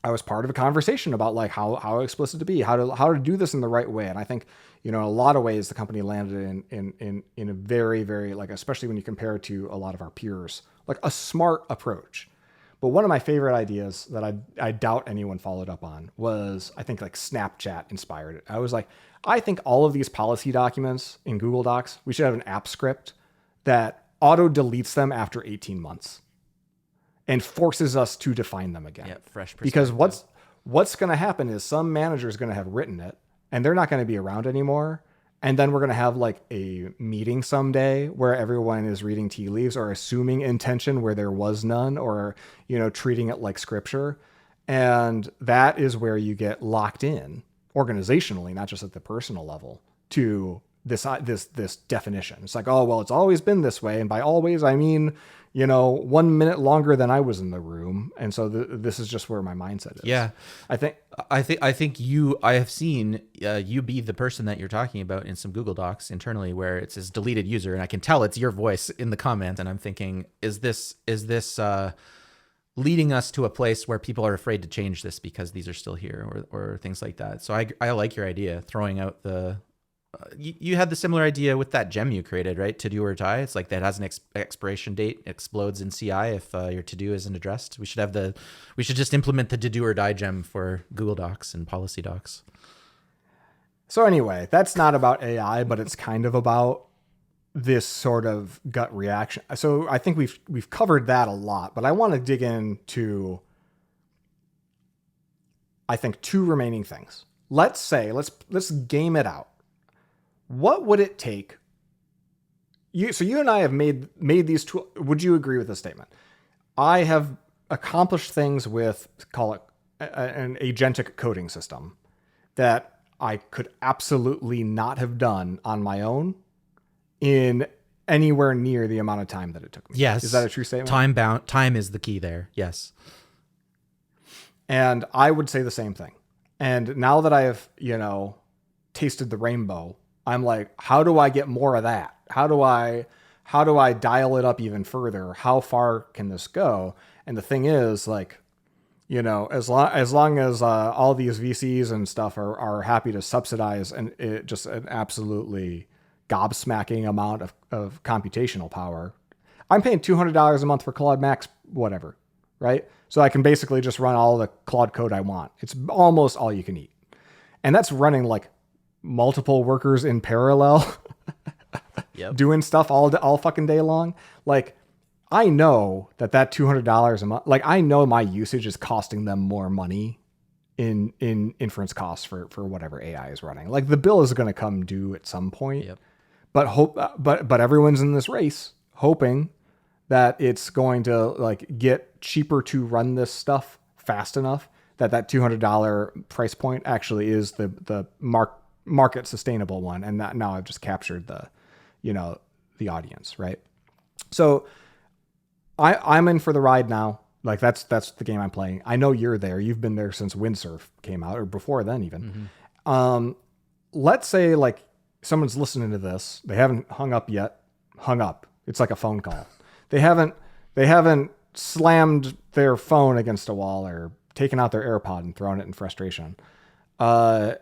I was part of a conversation about like how explicit to be, how to do this in the right way. And I think, you know, in a lot of ways, the company landed in a very, very, like, especially when you compare it to a lot of our peers, like a smart approach. But one of my favorite ideas that I doubt anyone followed up on was, I think like Snapchat inspired it. I was like, I think all of these policy documents in Google Docs, we should have an app script that auto deletes them after 18 months and forces us to define them again. Yeah, fresh perspective. Because what's going to happen is some manager is going to have written it and they're not going to be around anymore. And then we're going to have like a meeting someday where everyone is reading tea leaves or assuming intention where there was none, or, you know, treating it like scripture. And that is where you get locked in organizationally, not just at the personal level, to this definition. It's like, oh, well, it's always been this way. And by always, I mean, you know, 1 minute longer than I was in the room. And so this is just where my mindset is. Yeah. I think I have seen you be the person that you're talking about in some Google Docs internally where it says deleted user. And I can tell it's your voice in the comment. And I'm thinking, is this leading us to a place where people are afraid to change this because these are still here, or things like that? So I like your idea, throwing out the, you had the similar idea with that gem you created, right? To do or die. It's like that has an expiration date, explodes in CI if your to do isn't addressed. We should just implement the to do or die gem for Google Docs and policy docs. So anyway, that's not about AI, but it's kind of about this sort of gut reaction. So I think we've covered that a lot, but I want to dig into, I think, two remaining things. Let's game it out. What would it take? So you and I have made these tools. Would you agree with this statement? I have accomplished things with, call it an agentic coding system, that I could absolutely not have done on my own in anywhere near the amount of time that it took me. Yes. Is that a true statement? Time is the key there. Yes. And I would say the same thing. And now that I have, you know, tasted the rainbow, I'm like, how do I get more of that? How do I dial it up even further? How far can this go? And the thing is, like, you know, as long as all these VCs and stuff are happy to subsidize just an absolutely gobsmacking amount of computational power, I'm paying $200 a month for Claude Max, whatever, right? So I can basically just run all the Claude code I want. It's almost all you can eat. And that's running like multiple workers in parallel, Yep. doing stuff all fucking day long. Like, I know that $200 a month, like I know my usage is costing them more money in inference costs for whatever AI is running. Like the bill is going to come due at some point. Yep. But everyone's in this race hoping that it's going to like get cheaper to run this stuff fast enough that $200 price point actually is the market sustainable one. And that now I've just captured the audience, right? So I'm in for the ride now. Like that's the game I'm playing. I know you're there. You've been there since Windsurf came out, or before then even. Mm-hmm. Let's say like someone's listening to this. They haven't hung up. It's like a phone call. They haven't slammed their phone against a wall or taken out their AirPod and thrown it in frustration. What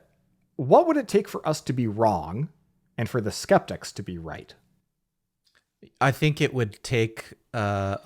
would it take for us to be wrong and for the skeptics to be right? I think it would take an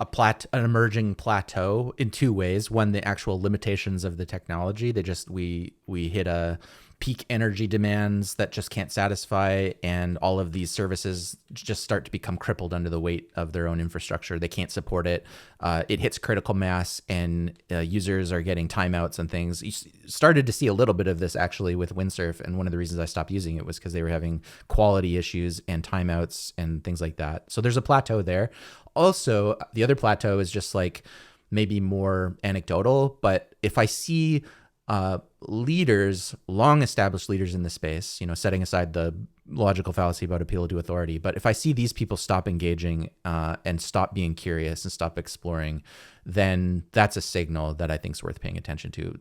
emerging plateau in two ways. One, the actual limitations of the technology. We hit a peak energy demands that just can't satisfy, and all of these services just start to become crippled under the weight of their own infrastructure. They can't support it. It hits critical mass, and users are getting timeouts and things. You started to see a little bit of this actually with Windsurf, and one of the reasons I stopped using it was because they were having quality issues and timeouts and things like that. So there's a plateau there. Also, the other plateau is just like maybe more anecdotal, but if I see long established leaders in the space, setting aside the logical fallacy about appeal to authority, but if I see these people stop engaging and stop being curious and stop exploring, then that's a signal that I think is worth paying attention to.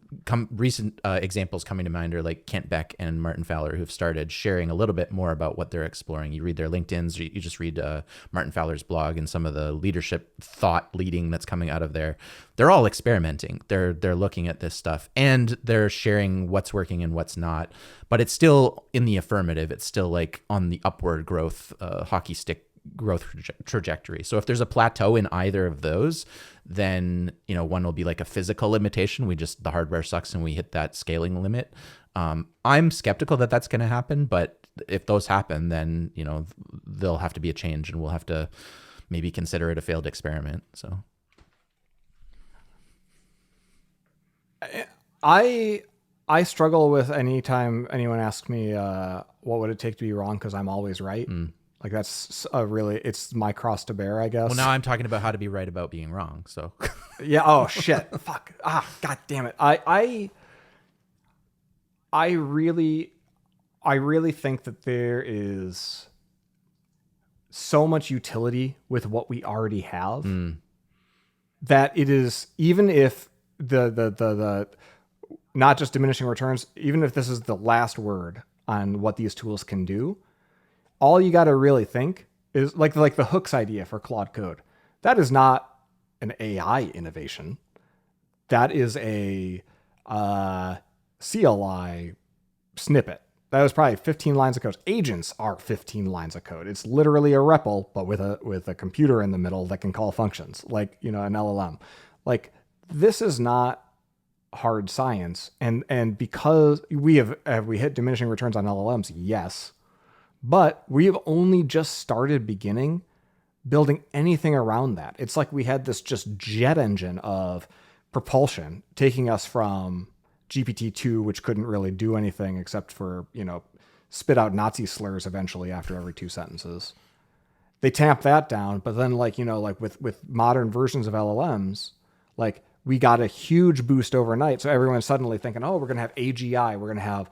Recent examples coming to mind are like Kent Beck and Martin Fowler, who've started sharing a little bit more about what they're exploring. You read their LinkedIn's, you just read Martin Fowler's blog and some of the leadership thought leading that's coming out of there. They're all experimenting. They're looking at this stuff and they're sharing what's working and what's not. But it's still in the affirmative. It's still like on the upward growth, hockey stick growth trajectory. So if there's a plateau in either of those, then one will be like a physical limitation. The hardware sucks and we hit that scaling limit. I'm skeptical that that's going to happen, but if those happen, then there'll have to be a change, and we'll have to maybe consider it a failed experiment. So I struggle with any time anyone asks me what would it take to be wrong, because I'm always right. Like that's it's my cross to bear, I guess. Well, now I'm talking about how to be right about being wrong. So yeah. Oh shit. Fuck. God damn it. I really think that there is so much utility with what we already have that it is, even if the not just diminishing returns, even if this is the last word on what these tools can do, all you got to really think is like the hooks idea for Claude Code. That is not an AI innovation. That is a CLI snippet. That was probably 15 lines of code. Agents are 15 lines of code. It's literally a REPL, but with a computer in the middle that can call functions, like an LLM. Like, this is not hard science. And because have we hit diminishing returns on LLMs? Yes. But we have only just started beginning building anything around that. It's like we had this just jet engine of propulsion taking us from GPT-2, which couldn't really do anything except for, spit out Nazi slurs eventually after every 2 sentences. They tamped that down, but then with modern versions of LLMs, like we got a huge boost overnight. So everyone's suddenly thinking, oh, we're going to have AGI. We're going to have,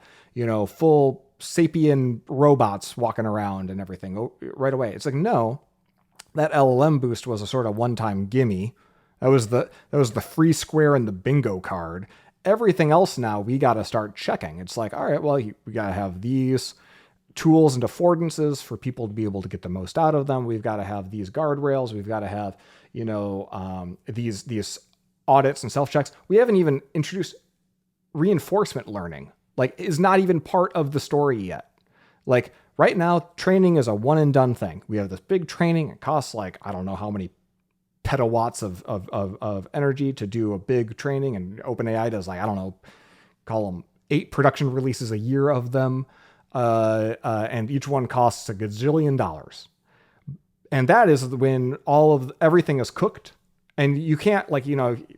full sapient robots walking around and everything right away. It's like, no, that LLM boost was a sort of one-time gimme. That was the free square in the bingo card. Everything else now we got to start checking. It's like, all right, well, we got to have these tools and affordances for people to be able to get the most out of them. We've got to have these guardrails. We've got to have, these audits and self-checks. We haven't even introduced reinforcement learning, like is not even part of the story yet. Like right now, training is a one and done thing. We have this big training. It costs like, I don't know how many petawatts of energy to do a big training. And OpenAI does like, I don't know, call them 8 production releases a year of them. And each one costs a gazillion dollars. And that is when everything is cooked. And you can't, like,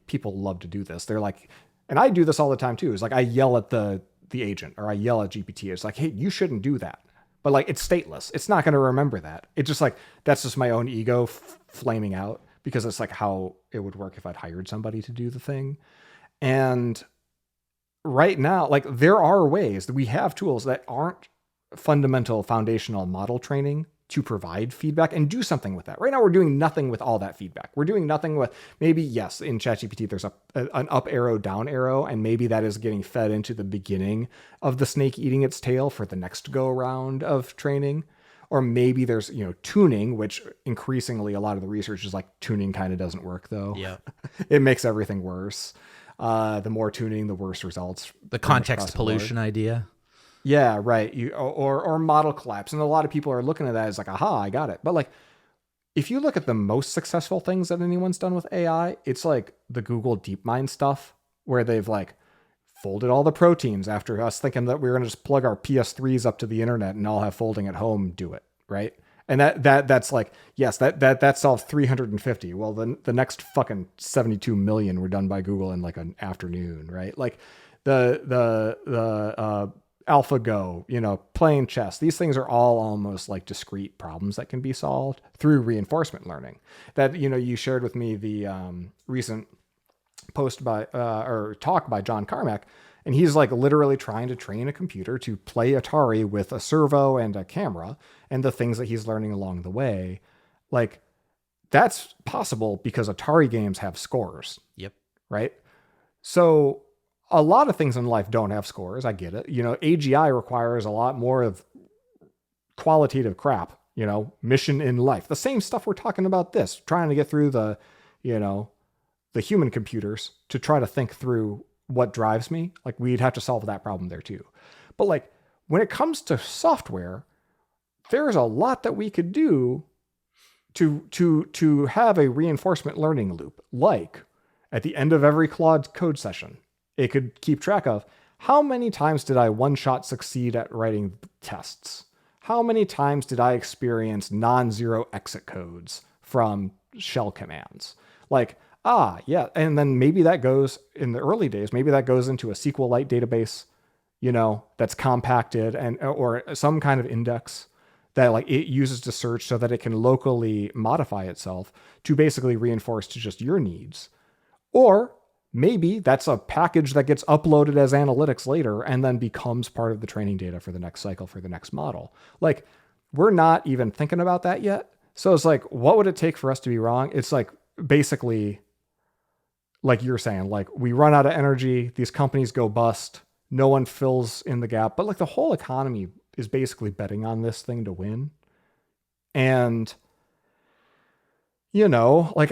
people love to do this. They're like, and I do this all the time too. It's like I yell at the agent or I yell at GPT. It's like, hey, you shouldn't do that. But like, it's stateless. It's not going to remember that. It's just like, that's just my own ego flaming out, because it's like how it would work if I'd hired somebody to do the thing. And right now, like, there are ways that we have tools that aren't fundamental foundational model training to provide feedback and do something with that. Right now, we're doing nothing with all that feedback. We're doing nothing with, maybe, yes, in ChatGPT, there's an up arrow, down arrow, and maybe that is getting fed into the beginning of the snake eating its tail for the next go around of training. Or maybe there's, tuning, which increasingly a lot of the research is like, tuning kind of doesn't work though. Yeah. It makes everything worse. The more tuning, the worse results. The context pollution idea. Yeah, right. Or model collapse. And a lot of people are looking at that as like, aha, I got it. But like, if you look at the most successful things that anyone's done with AI, it's like the Google DeepMind stuff, where they've like folded all the proteins after us thinking that we were going to just plug our PS3s up to the internet and all have folding at home do it, right? And that's like, yes, that solved 350. Well, the next fucking 72 million were done by Google in like an afternoon, right? Like the AlphaGo, playing chess. These things are all almost like discrete problems that can be solved through reinforcement learning. That, you shared with me the recent post or talk by John Carmack, and he's like literally trying to train a computer to play Atari with a servo and a camera, and the things that he's learning along the way. Like, that's possible because Atari games have scores. Yep. Right? So a lot of things in life don't have scores. I get it. AGI requires a lot more of qualitative crap, mission in life. The same stuff we're talking about this, trying to get through the human computers to try to think through what drives me. Like, we'd have to solve that problem there too. But like, when it comes to software, there's a lot that we could do to have a reinforcement learning loop. Like, at the end of every Claude code session, it could keep track of how many times did I one-shot succeed at writing tests? How many times did I experience non-zero exit codes from shell commands? Like, yeah. And then maybe that goes, in the early days, maybe that goes into a SQLite database, that's compacted or some kind of index that like it uses to search so that it can locally modify itself to basically reinforce to just your needs. Or maybe that's a package that gets uploaded as analytics later and then becomes part of the training data for the next cycle, for the next model. Like, we're not even thinking about that yet. So it's like, what would it take for us to be wrong? It's like, basically, like you're saying, like, we run out of energy, these companies go bust, no one fills in the gap. But like, the whole economy is basically betting on this thing to win. And, like,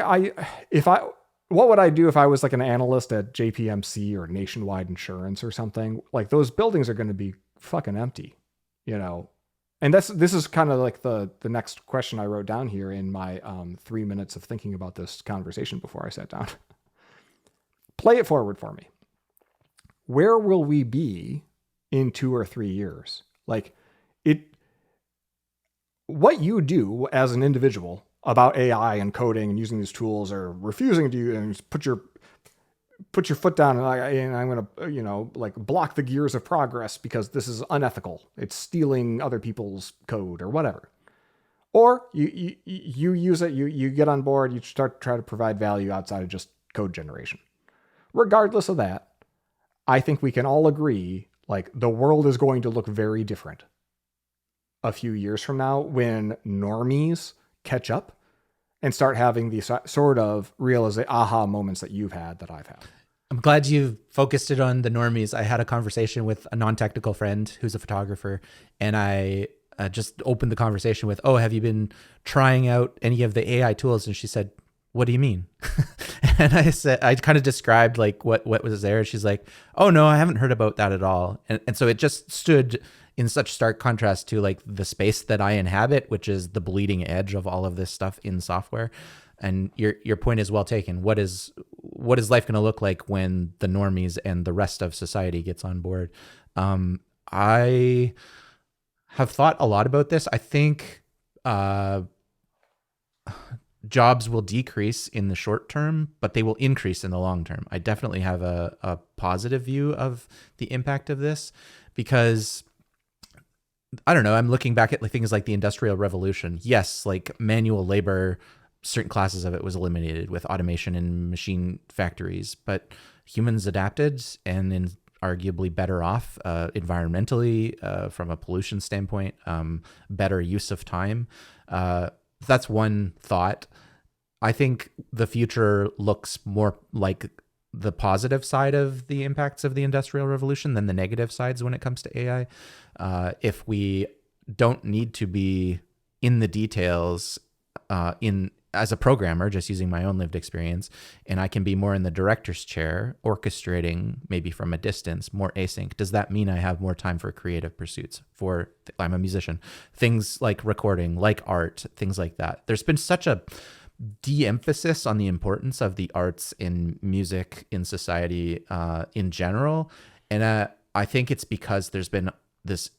what would I do if I was like an analyst at JPMC or Nationwide Insurance or something? Like, those buildings are going to be fucking empty, And this is kind of like the next question I wrote down here in my 3 minutes of thinking about this conversation before I sat down. Play it forward for me. Where will we be in 2 or 3 years? Like, what you do as an individual about AI and coding and using these tools, or refusing to use, and put your foot down and I'm going to, like, block the gears of progress because this is unethical. It's stealing other people's code or whatever. Or you use it, you get on board, you start to try to provide value outside of just code generation. Regardless of that, I think we can all agree, like, the world is going to look very different a few years from now when normies catch up and start having these sort of aha moments that you've had, that I've had. I'm glad you focused it on the normies. I had a conversation with a non-technical friend who's a photographer, and I just opened the conversation with, have you been trying out any of the AI tools? And she said, what do you mean? And I kind of described like what was there. She's like, oh no, I haven't heard about that at all. And so it just stood in such stark contrast to like the space that I inhabit, which is the bleeding edge of all of this stuff in software. And your point is well taken. What is life going to look like when the normies and the rest of society gets on board? I have thought a lot about this. I think jobs will decrease in the short term, but they will increase in the long term. I definitely have a positive view of the impact of this because I don't know, I'm looking back at like things like the Industrial Revolution. Yes, like manual labor, certain classes of it was eliminated with automation in machine factories, but humans adapted and in arguably better off environmentally from a pollution standpoint, better use of time. That's one thought. I think the future looks more like the positive side of the impacts of the Industrial Revolution than the negative sides when it comes to AI. If we don't need to be in the details as a programmer, just using my own lived experience, and I can be more in the director's chair, orchestrating maybe from a distance, more async. Does that mean I have more time for creative pursuits? I'm a musician, things like recording, like art, things like that. There's been such a de-emphasis on the importance of the arts in music in society in general, and I think it's because there's been this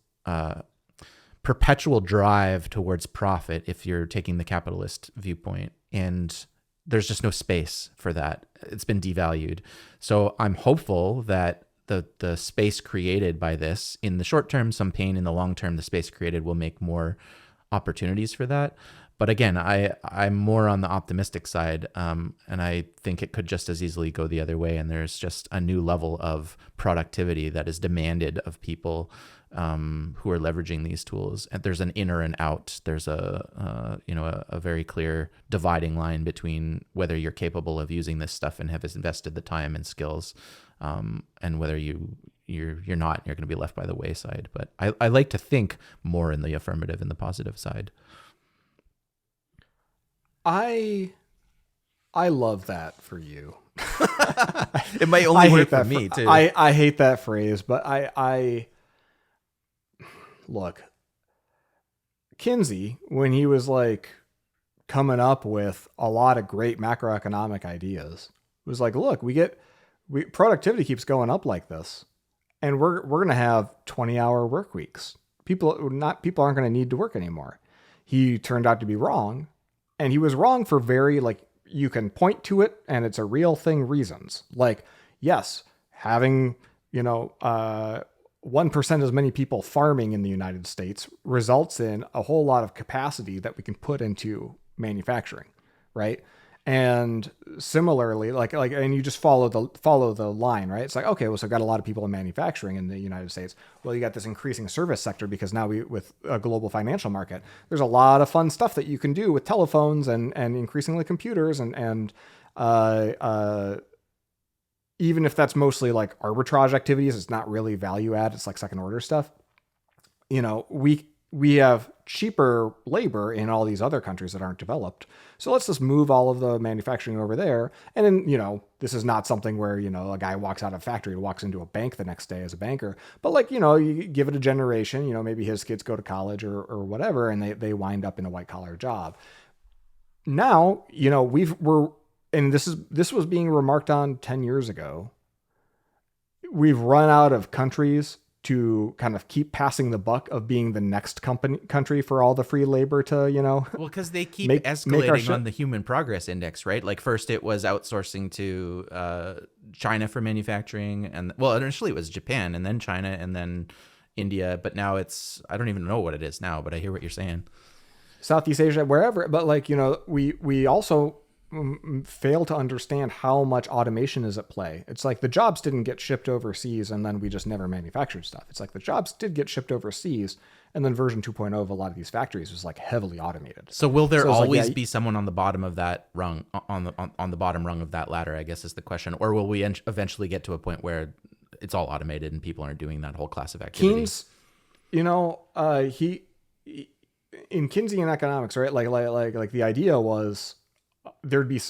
perpetual drive towards profit if you're taking the capitalist viewpoint, and there's just no space for that. It's been devalued. So I'm hopeful that the space created by this, in the short term, some pain, in the long term, the space created will make more opportunities for that. But again, I'm more on the optimistic side, and I think it could just as easily go the other way, and there's just a new level of productivity that is demanded of people who are leveraging these tools. And there's an inner and out. There's a very clear dividing line between whether you're capable of using this stuff and have invested the time and skills, and whether you're not, and you're going to be left by the wayside. But I like to think more in the affirmative and the positive side. I love that for you. It might only work for me too. I hate that phrase, but I look, Kinsey, when he was like coming up with a lot of great macroeconomic ideas, was like, look, productivity keeps going up like this, and we're going to have 20-hour work weeks. People aren't going to need to work anymore. He turned out to be wrong. And he was wrong for very, you can point to it and it's a real thing reasons. Like, yes, having, 1% as many people farming in the United States results in a whole lot of capacity that we can put into manufacturing, right? And similarly, and you just follow the line, right? It's like, okay, well, so I've got a lot of people in manufacturing in the United States. Well, you got this increasing service sector because now with a global financial market, there's a lot of fun stuff that you can do with telephones and increasingly computers and even if that's mostly like arbitrage activities, it's not really value add. It's like second order stuff. We have cheaper labor in all these other countries that aren't developed. So let's just move all of the manufacturing over there. And then, this is not something where, a guy walks out of a factory and walks into a bank the next day as a banker. But you give it a generation, maybe his kids go to college or whatever, and they wind up in a white collar job. Now, and this was being remarked on 10 years ago. We've run out of countries to kind of keep passing the buck of being the next country for all the free labor to, well, because they keep escalating on the Human Progress Index, right? Like first it was outsourcing to China for manufacturing, and initially it was Japan, and then China, and then India, but now I don't even know what it is now, but I hear what you're saying. Southeast Asia, wherever, but we also fail to understand how much automation is at play. It's like the jobs didn't get shipped overseas and then we just never manufactured stuff. It's like the jobs did get shipped overseas, and then version 2.0 of a lot of these factories was like heavily automated. So will there always be someone on the bottom of that rung, on the bottom rung of that ladder, I guess is the question, or will we eventually get to a point where it's all automated and people aren't doing that whole class of activity? Keynes, he in Keynesian economics, right? Like the idea was there'd be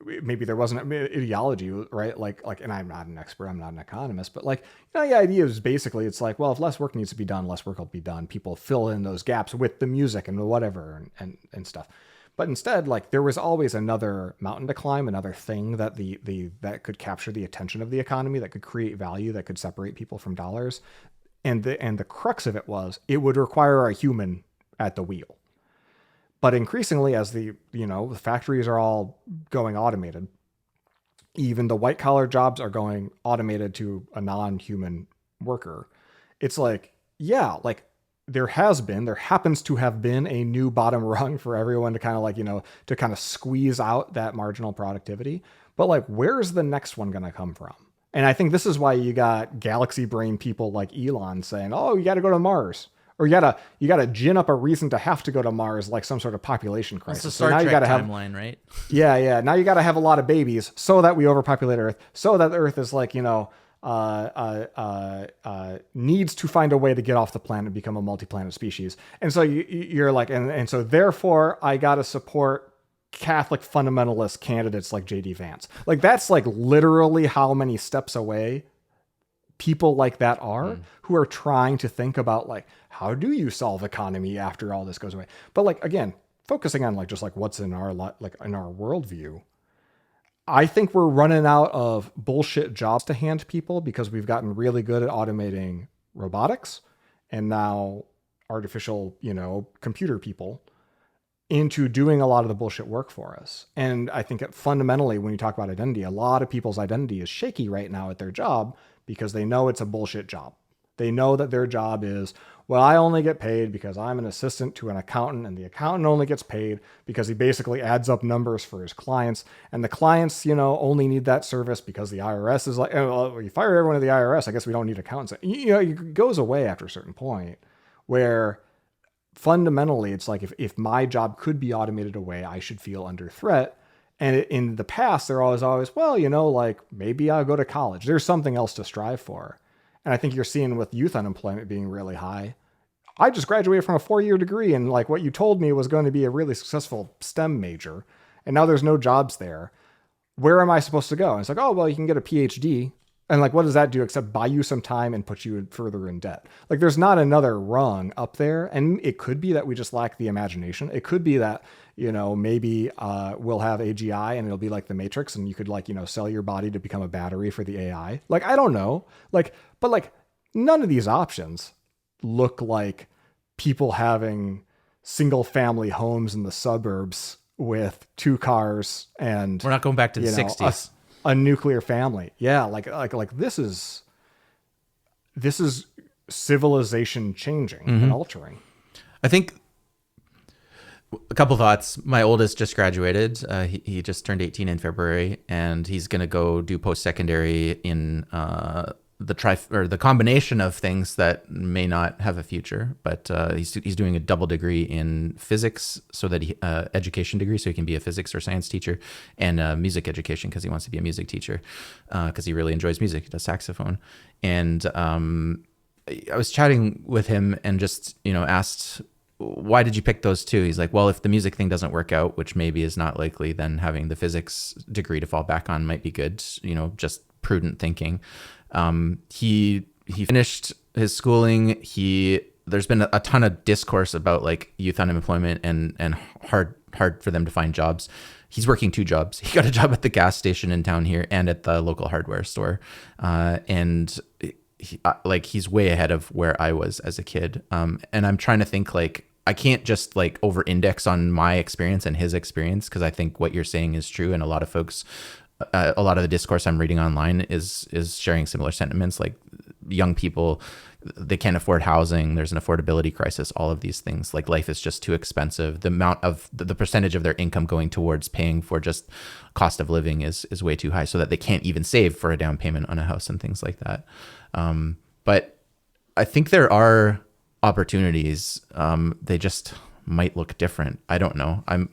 maybe there wasn't an ideology, right? Like, and I'm not an expert, I'm not an economist, but like, the idea is basically, it's like, well, if less work needs to be done, less work will be done. People fill in those gaps with the music and whatever and stuff. But instead, like, there was always another mountain to climb, another thing that that could capture the attention of the economy, that could create value, that could separate people from dollars. And the crux of it was, it would require a human at the wheel. But increasingly, as the factories are all going automated, even the white collar jobs are going automated to a non-human worker. It's like, yeah, like there happens to have been a new bottom rung for everyone to kind of like, to kind of squeeze out that marginal productivity. But like, where's the next one going to come from? And I think this is why you got galaxy brain people like Elon saying, oh, you got to go to Mars. Or you gotta gin up a reason to have to go to Mars, like some sort of population crisis. That's the Star Trek timeline, right? Yeah. Now you gotta have a lot of babies so that we overpopulate Earth, so that Earth is like, needs to find a way to get off the planet and become a multi-planet species. And so you're like, and so therefore I gotta support Catholic fundamentalist candidates like J.D. Vance. Like, that's like literally how many steps away people like that are, who are trying to think about like, how do you solve economy after all this goes away? But like, again, focusing on like just like what's in our in our worldview, I think we're running out of bullshit jobs to hand people because we've gotten really good at automating robotics and now artificial, computer people into doing a lot of the bullshit work for us. And I think fundamentally, when you talk about identity, a lot of people's identity is shaky right now at their job because they know it's a bullshit job. They know that their job is, well, I only get paid because I'm an assistant to an accountant, and the accountant only gets paid because he basically adds up numbers for his clients. And the clients, only need that service because the IRS is like, oh, well, you fire everyone at the IRS, I guess we don't need accountants. It goes away after a certain point where fundamentally it's like, if my job could be automated away, I should feel under threat. And in the past, they're always, well, like maybe I'll go to college. There's something else to strive for. And I think you're seeing with youth unemployment being really high. I just graduated from a 4-year degree, and like what you told me was going to be a really successful STEM major, and now there's no jobs there. Where am I supposed to go? And it's like, oh, well, you can get a PhD. And like, what does that do except buy you some time and put you further in debt? Like, there's not another rung up there. And it could be that we just lack the imagination. It could be that, maybe we'll have AGI and it'll be like the Matrix, and you could like, sell your body to become a battery for the AI. Like, I don't know. Like, but like none of these options look like people having single family homes in the suburbs with 2 cars and we're not going back to the 60s. A nuclear family. Yeah. Like this is civilization changing and altering. I think a couple thoughts. My oldest just graduated. He just turned 18 in February, and he's going to go do post-secondary in the combination of things that may not have a future, but he's doing a double degree in physics, so that education degree, so he can be a physics or science teacher, and music education because he wants to be a music teacher because he really enjoys music. He does saxophone. And I was chatting with him and just asked, why did you pick those two? He's like, well, if the music thing doesn't work out, which maybe is not likely, then having the physics degree to fall back on might be good. Just prudent thinking. He finished his schooling. There's been a ton of discourse about like youth unemployment and hard for them to find jobs. He's working 2 jobs. He got a job at the gas station in town here and at the local hardware store. And he's way ahead of where I was as a kid. And I'm trying to think like, I can't just like over index on my experience and his experience, because I think what you're saying is true. And a lot of folks, a lot of the discourse I'm reading online is sharing similar sentiments. Like, young people, they can't afford housing. There's an affordability crisis. All of these things, like life is just too expensive. The amount of the percentage of their income going towards paying for just cost of living is way too high, so that they can't even save for a down payment on a house and things like that. But I think there are opportunities. They just might look different. I don't know. I'm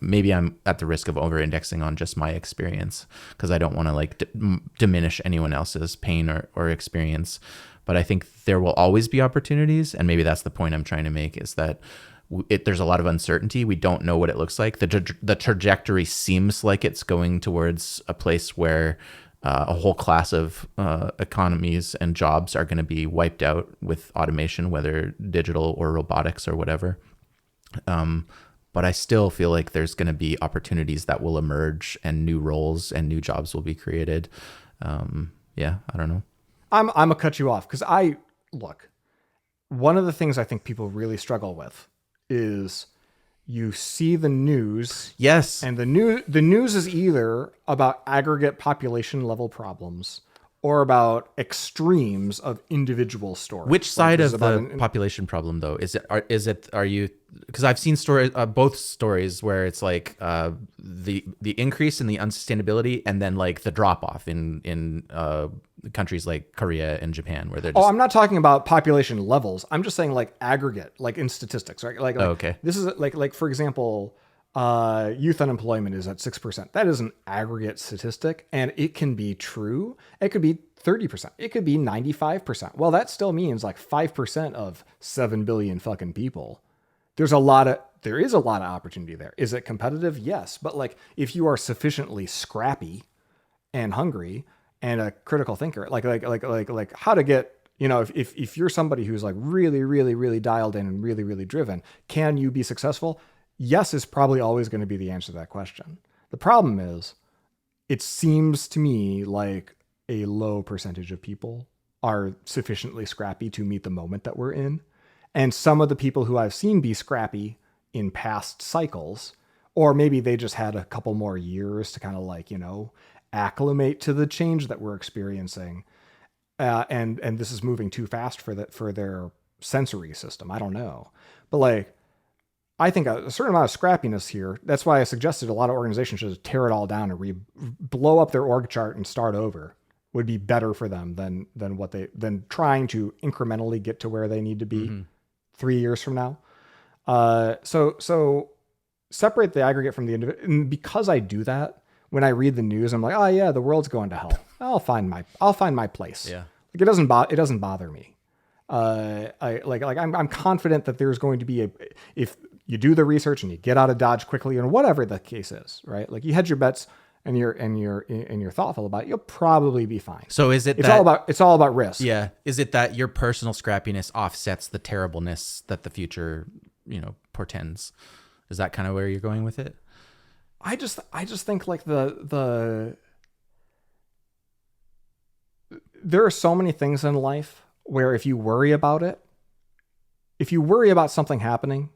at the risk of over-indexing on just my experience, because I don't want to like diminish anyone else's pain or experience. But I think there will always be opportunities, and maybe that's the point I'm trying to make, is that there's a lot of uncertainty. We don't know what it looks like. The trajectory seems like it's going towards a place where a whole class of economies and jobs are going to be wiped out with automation, whether digital or robotics or whatever. But I still feel like there's going to be opportunities that will emerge, and new roles and new jobs will be created. Yeah, I don't know. I'm gonna cut you off because look. One of the things I think people really struggle with is you see the news. Yes. And the news is either about aggregate population level problems or about extremes of individual stories. Which side of the population problem, though? Are you, because I've seen both stories where it's like the increase in the unsustainability and then like the drop off in countries like Korea and Japan, where they're just... I'm not talking about population levels. I'm just saying like aggregate, like in statistics, right? Like okay. This is like for example, youth unemployment is at 6%. That is an aggregate statistic, and it can be true. It could be 30%. It could be 95%. Well, that still means like 5% of 7 billion fucking people. There is a lot of opportunity there. Is it competitive? Yes. But like, if you are sufficiently scrappy and hungry and a critical thinker, like how to get, if you're somebody who's like really, really, really dialed in and really, really driven, can you be successful? Yes is probably always going to be the answer to that question. The problem is, it seems to me like a low percentage of people are sufficiently scrappy to meet the moment that we're in. And some of the people who I've seen be scrappy in past cycles, or maybe they just had a couple more years to kind of like, acclimate to the change that we're experiencing. And this is moving too fast for their sensory system. I don't know. But like, I think a certain amount of scrappiness here. That's why I suggested a lot of organizations should tear it all down and blow up their org chart and start over. Would be better for them than trying to incrementally get to where they need to be 3 years from now. So separate the aggregate from the individual. And because I do that, when I read the news, I'm like, oh yeah, the world's going to hell. I'll find my place. Yeah. Like it doesn't bother me. I'm confident that there's going to be if you do the research and you get out of Dodge quickly, and whatever the case is, right? Like you hedge your bets and you're thoughtful about it, you'll probably be fine. So is it it's all about risk. Yeah. Is it that your personal scrappiness offsets the terribleness that the future, portends? Is that kind of where you're going with it? I just think like there are so many things in life where if you worry about something happening,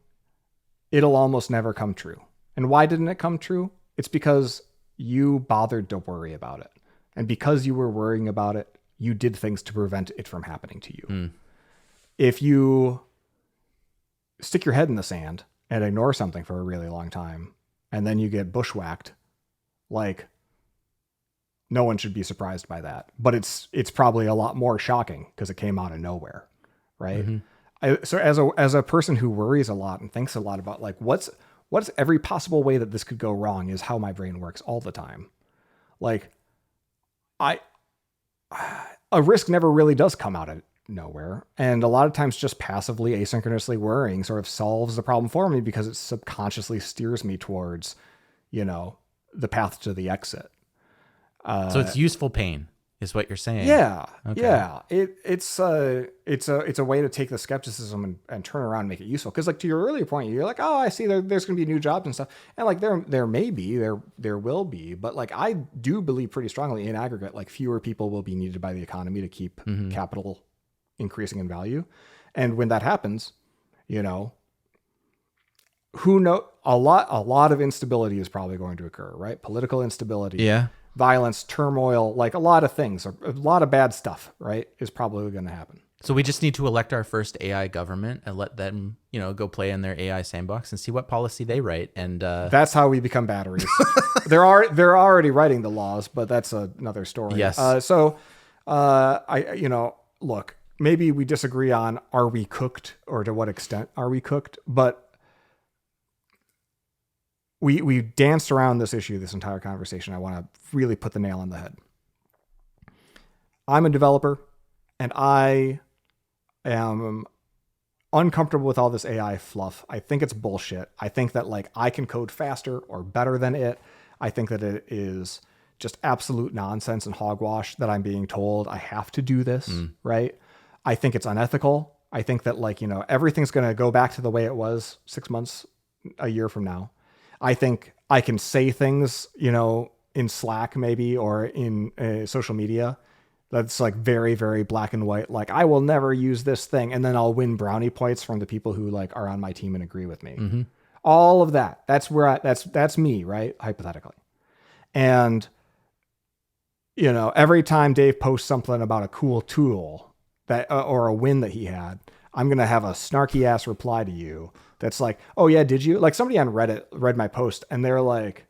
it'll almost never come true. And why didn't it come true? It's because you bothered to worry about it. And because you were worrying about it, you did things to prevent it from happening to you. If you stick your head in the sand and ignore something for a really long time, and then you get bushwhacked, like, no one should be surprised by that. But it's probably a lot more shocking because it came out of nowhere, right? So as a person who worries a lot and thinks a lot about like what's every possible way that this could go wrong is how my brain works all the time. Like, a risk never really does come out of nowhere. And a lot of times just passively, asynchronously worrying sort of solves the problem for me because it subconsciously steers me towards, the path to the exit. So it's useful pain is what you're saying. Yeah. Okay. Yeah. It's a way to take the skepticism and turn around and make it useful. Cause like to your earlier point, you're like, oh, I see there's going to be new jobs and stuff. And like, there may be, there will be, but like, I do believe pretty strongly in aggregate, like fewer people will be needed by the economy to keep capital increasing in value. And when that happens, a lot of instability is probably going to occur, right? Political instability. Yeah. Violence, turmoil, like a lot of things, a lot of bad stuff, right, is probably going to happen. So we just need to elect our first AI government and let them, go play in their AI sandbox and see what policy they write. And that's how we become batteries. They're already writing the laws, but that's another story. Yes. Look, maybe we disagree on are we cooked or to what extent are we cooked, but we danced around this issue, this entire conversation. I want to really put the nail on the head. I'm a developer and I am uncomfortable with all this AI fluff. I think it's bullshit. I think that like I can code faster or better than it. I think that it is just absolute nonsense and hogwash that I'm being told I have to do this, right? I think it's unethical. I think that like, everything's going to go back to the way it was 6 months, a year from now. I think I can say things, in Slack maybe, or in social media that's like very, very black and white. Like I will never use this thing. And then I'll win brownie points from the people who like are on my team and agree with me. All of that. That's where that's me, right? Hypothetically. And, every time Dave posts something about a cool tool that, or a win that he had, I'm going to have a snarky ass reply to you. That's like, oh yeah, did you? Like somebody on Reddit read my post and they're like,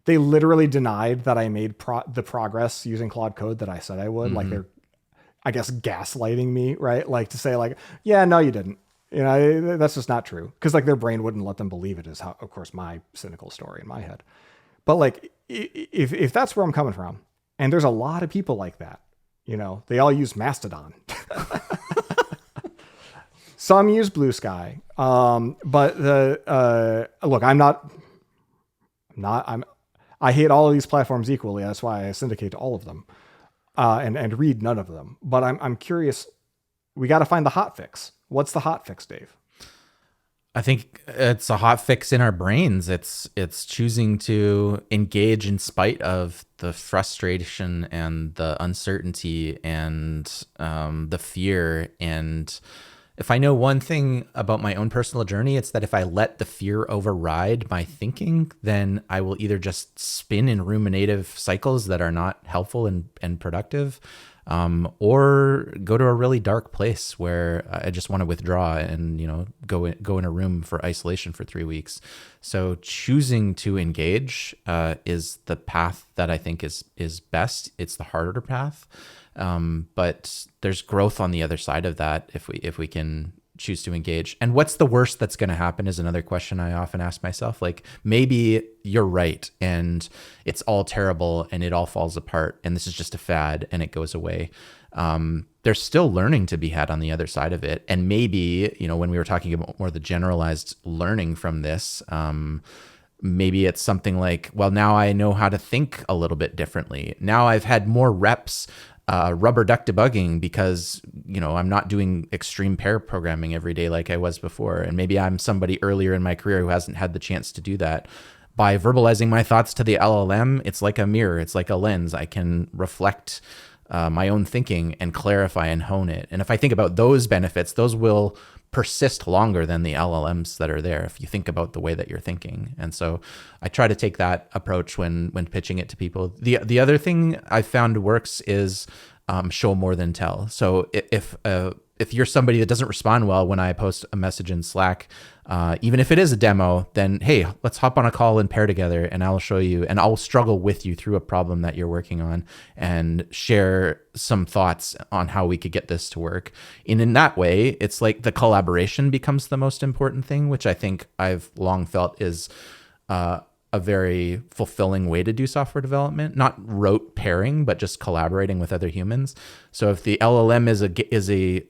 they literally denied that I made the progress using Claude Code that I said I would. Like they're, I guess, gaslighting me, right? Like to say like, yeah, no, you didn't. That's just not true. Cause like their brain wouldn't let them believe it is how, of course, my cynical story in my head. But like, if that's where I'm coming from, and there's a lot of people like that, they all use Mastodon. Some use Blue Sky. But look, I hate all of these platforms equally. That's why I syndicate to all of them, and read none of them. But I'm curious. We got to find the hotfix. What's the hotfix, Dave? I think it's a hot fix in our brains. It's choosing to engage in spite of the frustration and the uncertainty and the fear. And if I know one thing about my own personal journey, it's that if I let the fear override my thinking, then I will either just spin in ruminative cycles that are not helpful and productive, or go to a really dark place where I just want to withdraw and, go in a room for isolation for 3 weeks. So choosing to engage is the path that I think is best. It's the harder path. But there's growth on the other side of that if we can choose to engage. And what's the worst that's going to happen is another question I often ask myself. Like, maybe you're right and it's all terrible and it all falls apart and this is just a fad and it goes away. There's still learning to be had on the other side of it. And maybe, when we were talking about more the generalized learning from this, maybe it's something like, well, now I know how to think a little bit differently. Now I've had more reps rubber duck debugging because, I'm not doing extreme pair programming every day like I was before. And maybe I'm somebody earlier in my career who hasn't had the chance to do that. By verbalizing my thoughts to the LLM, it's like a mirror. It's like a lens. I can reflect my own thinking and clarify and hone it. And if I think about those benefits, those will persist longer than the LLMs that are there if you think about the way that you're thinking. And so I try to take that approach when pitching it to people. The other thing I found works is show more than tell. So if you're somebody that doesn't respond well when I post a message in Slack, even if it is a demo, then hey, let's hop on a call and pair together and I'll show you and I'll struggle with you through a problem that you're working on and share some thoughts on how we could get this to work. And in that way, it's like the collaboration becomes the most important thing, which I think I've long felt is a very fulfilling way to do software development, not rote pairing, but just collaborating with other humans. So if the LLM is a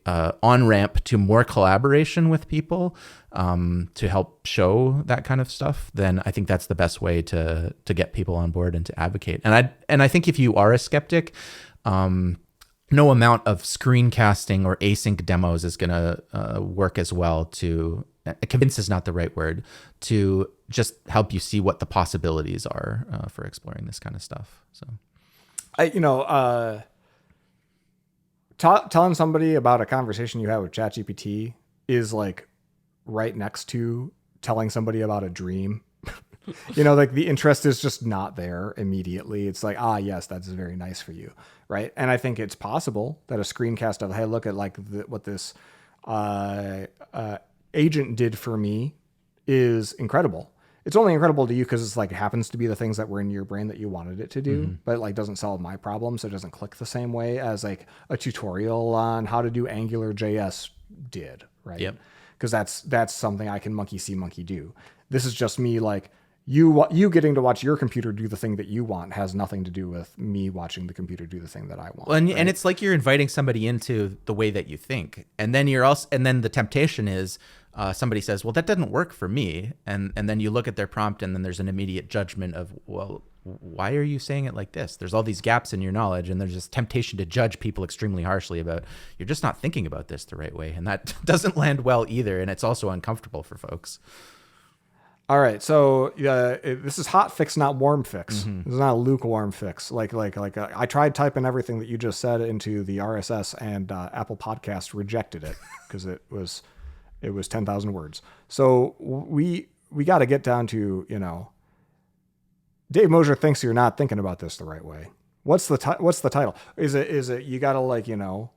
on-ramp to more collaboration with people to help show that kind of stuff, then I think that's the best way to get people on board and to advocate. And I think if you are a skeptic, no amount of screencasting or async demos is going to work as well to convince is not the right word, to just help you see what the possibilities are for exploring this kind of stuff. So, telling somebody about a conversation you had with ChatGPT is like right next to telling somebody about a dream. Like the interest is just not there immediately. It's like, yes, that's very nice for you. Right. And I think it's possible that a screencast of, hey, look at like what this agent did for me is incredible. It's only incredible to you because it's like it happens to be the things that were in your brain that you wanted it to do, but it like doesn't solve my problem. So it doesn't click the same way as like a tutorial on how to do Angular JS did. Right. Yep. Because that's something I can monkey see, monkey do. This is just me like, you getting to watch your computer do the thing that you want has nothing to do with me watching the computer do the thing that I want. Well, and it's like you're inviting somebody into the way that you think, and then the temptation is somebody says, well, that doesn't work for me, and then you look at their prompt, and then there's an immediate judgment of, well, why are you saying it like this? There's all these gaps in your knowledge, and there's this temptation to judge people extremely harshly about, you're just not thinking about this the right way, and that doesn't land well either, and it's also uncomfortable for folks. All right, so this is hot fix, not warm fix. This is not a lukewarm fix. I tried typing everything that you just said into the RSS, and Apple Podcast rejected it because it was 10,000 words. So we got to get down to, Dave Mosher thinks you're not thinking about this the right way. What's the title? Is it you got to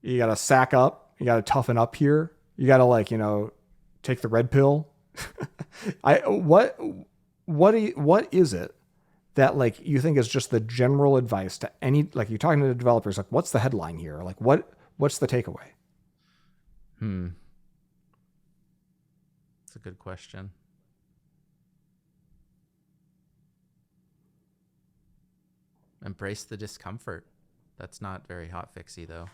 you got to sack up, you got to toughen up here, you got to take the red pill. What is it that you think is just the general advice to any, you're talking to the developers, what's the headline here? What's the takeaway? That's a good question. Embrace the discomfort. That's not very hot fixy though.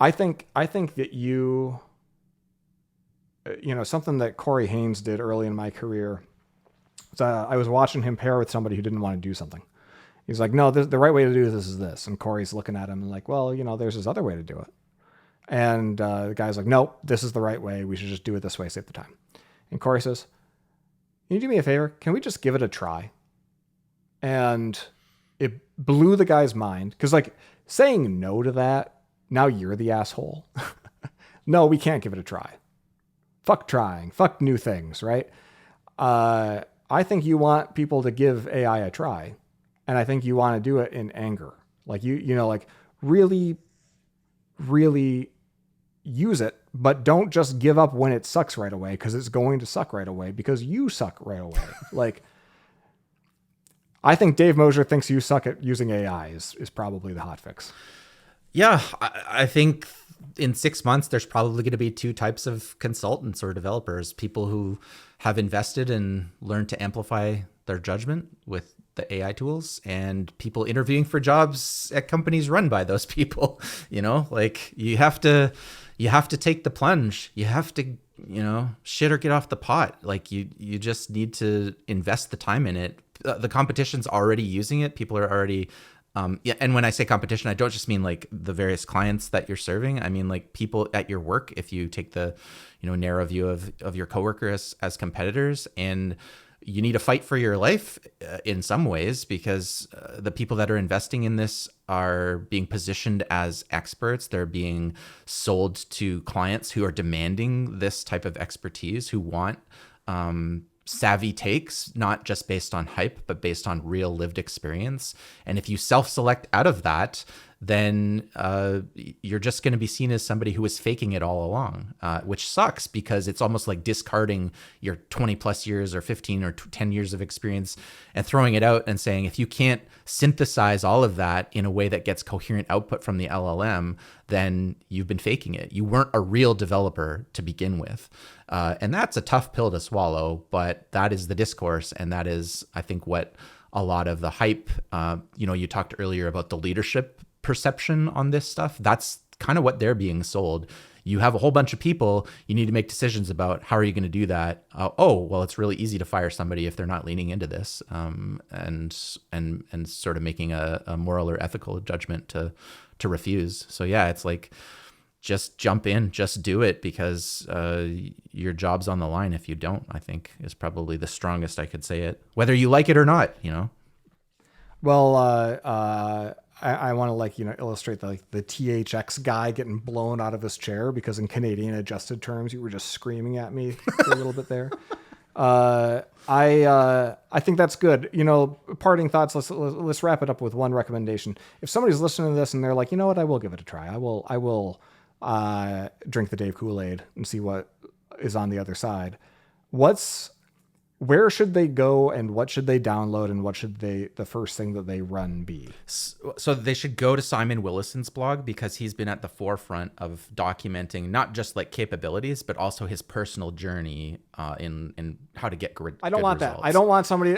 I think that something that Corey Haynes did early in my career. I was watching him pair with somebody who didn't want to do something. He's like, no, the right way to do this is this. And Corey's looking at him and well, there's this other way to do it. And the guy's like, nope, this is the right way. We should just do it this way, save the time. And Corey says, can you do me a favor? Can we just give it a try? And it blew the guy's mind. Because saying no to that, now you're the asshole. No, we can't give it a try. Fuck trying. Fuck new things, right? I think you want people to give AI a try. And I think you want to do it in anger. Really, really use it, but don't just give up when it sucks right away, because it's going to suck right away because you suck right away. I think Dave Mosher thinks you suck at using AI is probably the hot fix. Yeah, I think in 6 months, there's probably going to be two types of consultants or developers: people who have invested and learned to amplify their judgment with the AI tools, and people interviewing for jobs at companies run by those people. You have to take the plunge. You have to, shit or get off the pot. You just need to invest the time in it. The competition's already using it. People are already, and when I say competition, I don't just mean the various clients that you're serving. I mean people at your work. If you take the, narrow view of your coworker as competitors, and you need to fight for your life in some ways, because the people that are investing in this are being positioned as experts. They're being sold to clients who are demanding this type of expertise, who want savvy takes, not just based on hype, but based on real lived experience. And if you self-select out of that, then you're just going to be seen as somebody who was faking it all along, which sucks, because it's almost like discarding your 20 plus years or 15 or 10 years of experience and throwing it out and saying, if you can't synthesize all of that in a way that gets coherent output from the LLM, then you've been faking it. You weren't a real developer to begin with. And that's a tough pill to swallow, but that is the discourse. And that is, I think, what a lot of the hype, you talked earlier about the leadership perception on this stuff. That's kind of what they're being sold. You have a whole bunch of people. You need to make decisions about how are you going to do that. Well, it's really easy to fire somebody if they're not leaning into this, and sort of making a moral or ethical judgment to refuse. So yeah, it's just jump in, just do it, because your job's on the line if you don't, I think, is probably the strongest I could say it, whether you like it or not, Well, I want to illustrate the THX guy getting blown out of his chair because in Canadian adjusted terms, you were just screaming at me for a little bit there. I think that's good. Parting thoughts. Let's wrap it up with one recommendation. If somebody's listening to this and they're like, you know what, I will give it a try. I will drink the Dave Kool-Aid and see what is on the other side. What's where should they go and what should they download and what should the first thing that they run be? So they should go to Simon Willison's blog, because he's been at the forefront of documenting not just like capabilities, but also his personal journey in how to get good I don't want results. that. I don't want somebody,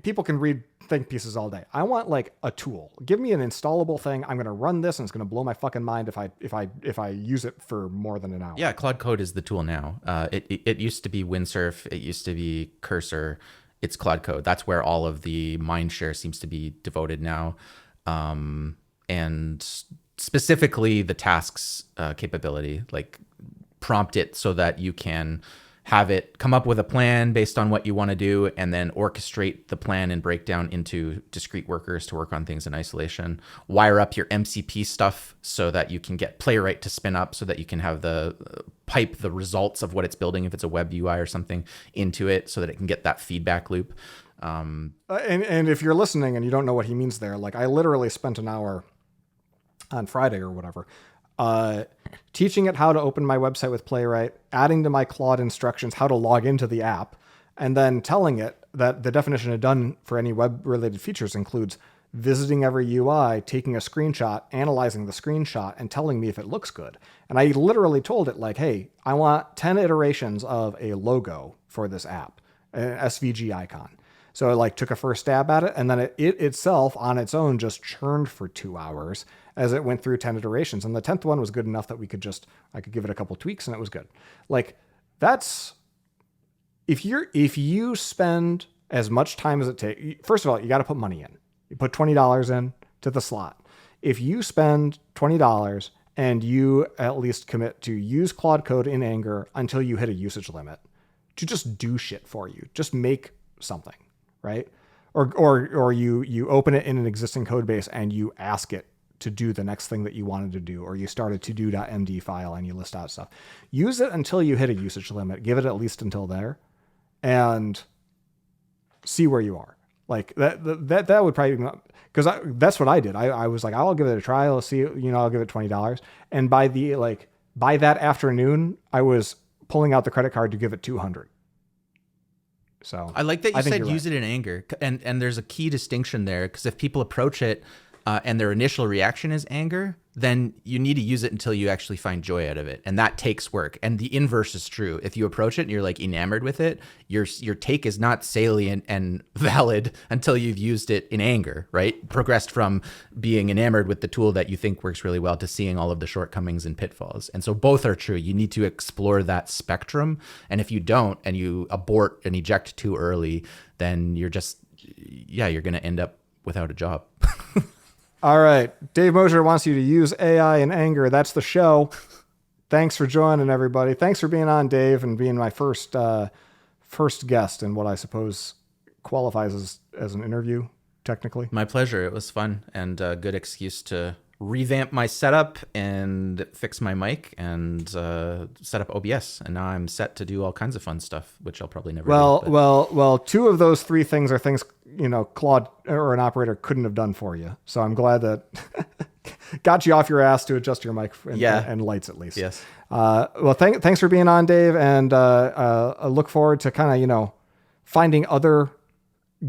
people can read think pieces all day. I want like a tool. Give me an installable thing. I'm going to run this and it's going to blow my fucking mind if I use it for more than an hour. Yeah, Claude Code is the tool now. It used to be Windsurf. It used to be Cursor. It's Claude Code. That's where all of the mind share seems to be devoted now. And specifically the tasks capability, like prompt it so that you can have it come up with a plan based on what you want to do, and then orchestrate the plan and break down into discrete workers to work on things in isolation. Wire up your MCP stuff so that you can get Playwright to spin up, so that you can have the pipe the results of what it's building, if it's a web UI or something, into it, so that it can get that feedback loop. And if you're listening and you don't know what he means there, like I literally spent an hour on Friday or whatever, teaching it how to open my website with Playwright, adding to my Claude instructions how to log into the app, and then telling it that the definition of done for any web-related features includes visiting every UI, taking a screenshot, analyzing the screenshot, and telling me if it looks good. And I literally told it like, hey, I want 10 iterations of a logo for this app, an SVG icon. So it like took a first stab at it, and then it itself on its own just churned for 2 hours as it went through 10 iterations. And the 10th one was good enough that I could give it a couple tweaks and it was good. Like that's, if you spend as much time as it takes, first of all, you got to put money in. You put $20 in to the slot. If you spend $20 and you at least commit to use Claude Code in Anger until you hit a usage limit to just do shit for you, just make something, right? Or you open it in an existing code base and you ask it to do the next thing that you wanted to do, or you start a to-do.md file and you list out stuff. Use it until you hit a usage limit. Give it at least until there, and see where you are. Like that would probably, because that's what I did. I was like, I'll give it a try. I'll see. I'll give it $20. And by that afternoon, I was pulling out the credit card to give it $200. So I like that you said use right. it in anger, and there's a key distinction there, because if people approach it and their initial reaction is anger, then you need to use it until you actually find joy out of it, and that takes work. And the inverse is true. If you approach it and you're like enamored with it, your take is not salient and valid until you've used it in anger, right? Progressed from being enamored with the tool that you think works really well to seeing all of the shortcomings and pitfalls. And so both are true. You need to explore that spectrum, and if you don't and you abort and eject too early, then you're just you're going to end up without a job. All right. Dave Mosher wants you to use AI in Anger. That's the show. Thanks for joining, everybody. Thanks for being on, Dave, and being my first guest in what I suppose qualifies as an interview, technically. My pleasure. It was fun and a good excuse to revamp my setup and fix my mic and set up OBS. And now I'm set to do all kinds of fun stuff, which I'll probably never do. Well, two of those three things are things, Claude or an operator couldn't have done for you. So I'm glad that got you off your ass to adjust your mic and lights at least. Yes. Well, thanks for being on, Dave. And I look forward to kind of, finding other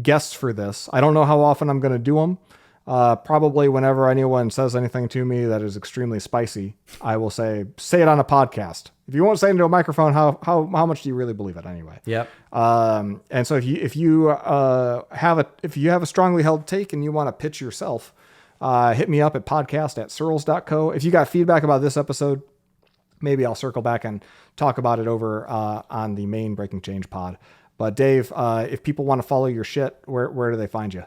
guests for this. I don't know how often I'm going to do them. Probably whenever anyone says anything to me that is extremely spicy, I will say it on a podcast. If you won't say it into a microphone, how much do you really believe it anyway? Yep. And so if you have a strongly held take and you want to pitch yourself, hit me up at podcast@searls.co. If you got feedback about this episode, maybe I'll circle back and talk about it over on the main Breaking Change pod. But Dave, if people want to follow your shit, where do they find you?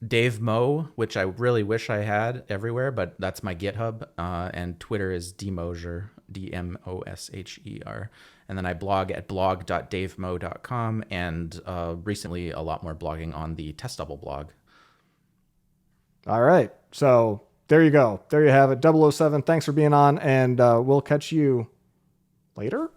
Dave Mo, which I really wish I had everywhere, but that's my GitHub. And Twitter is dmosher, DMOSHER. And then I blog at blog.davemo.com, and recently a lot more blogging on the Test Double blog. All right. So there you go. There you have it. 007. Thanks for being on, and we'll catch you later.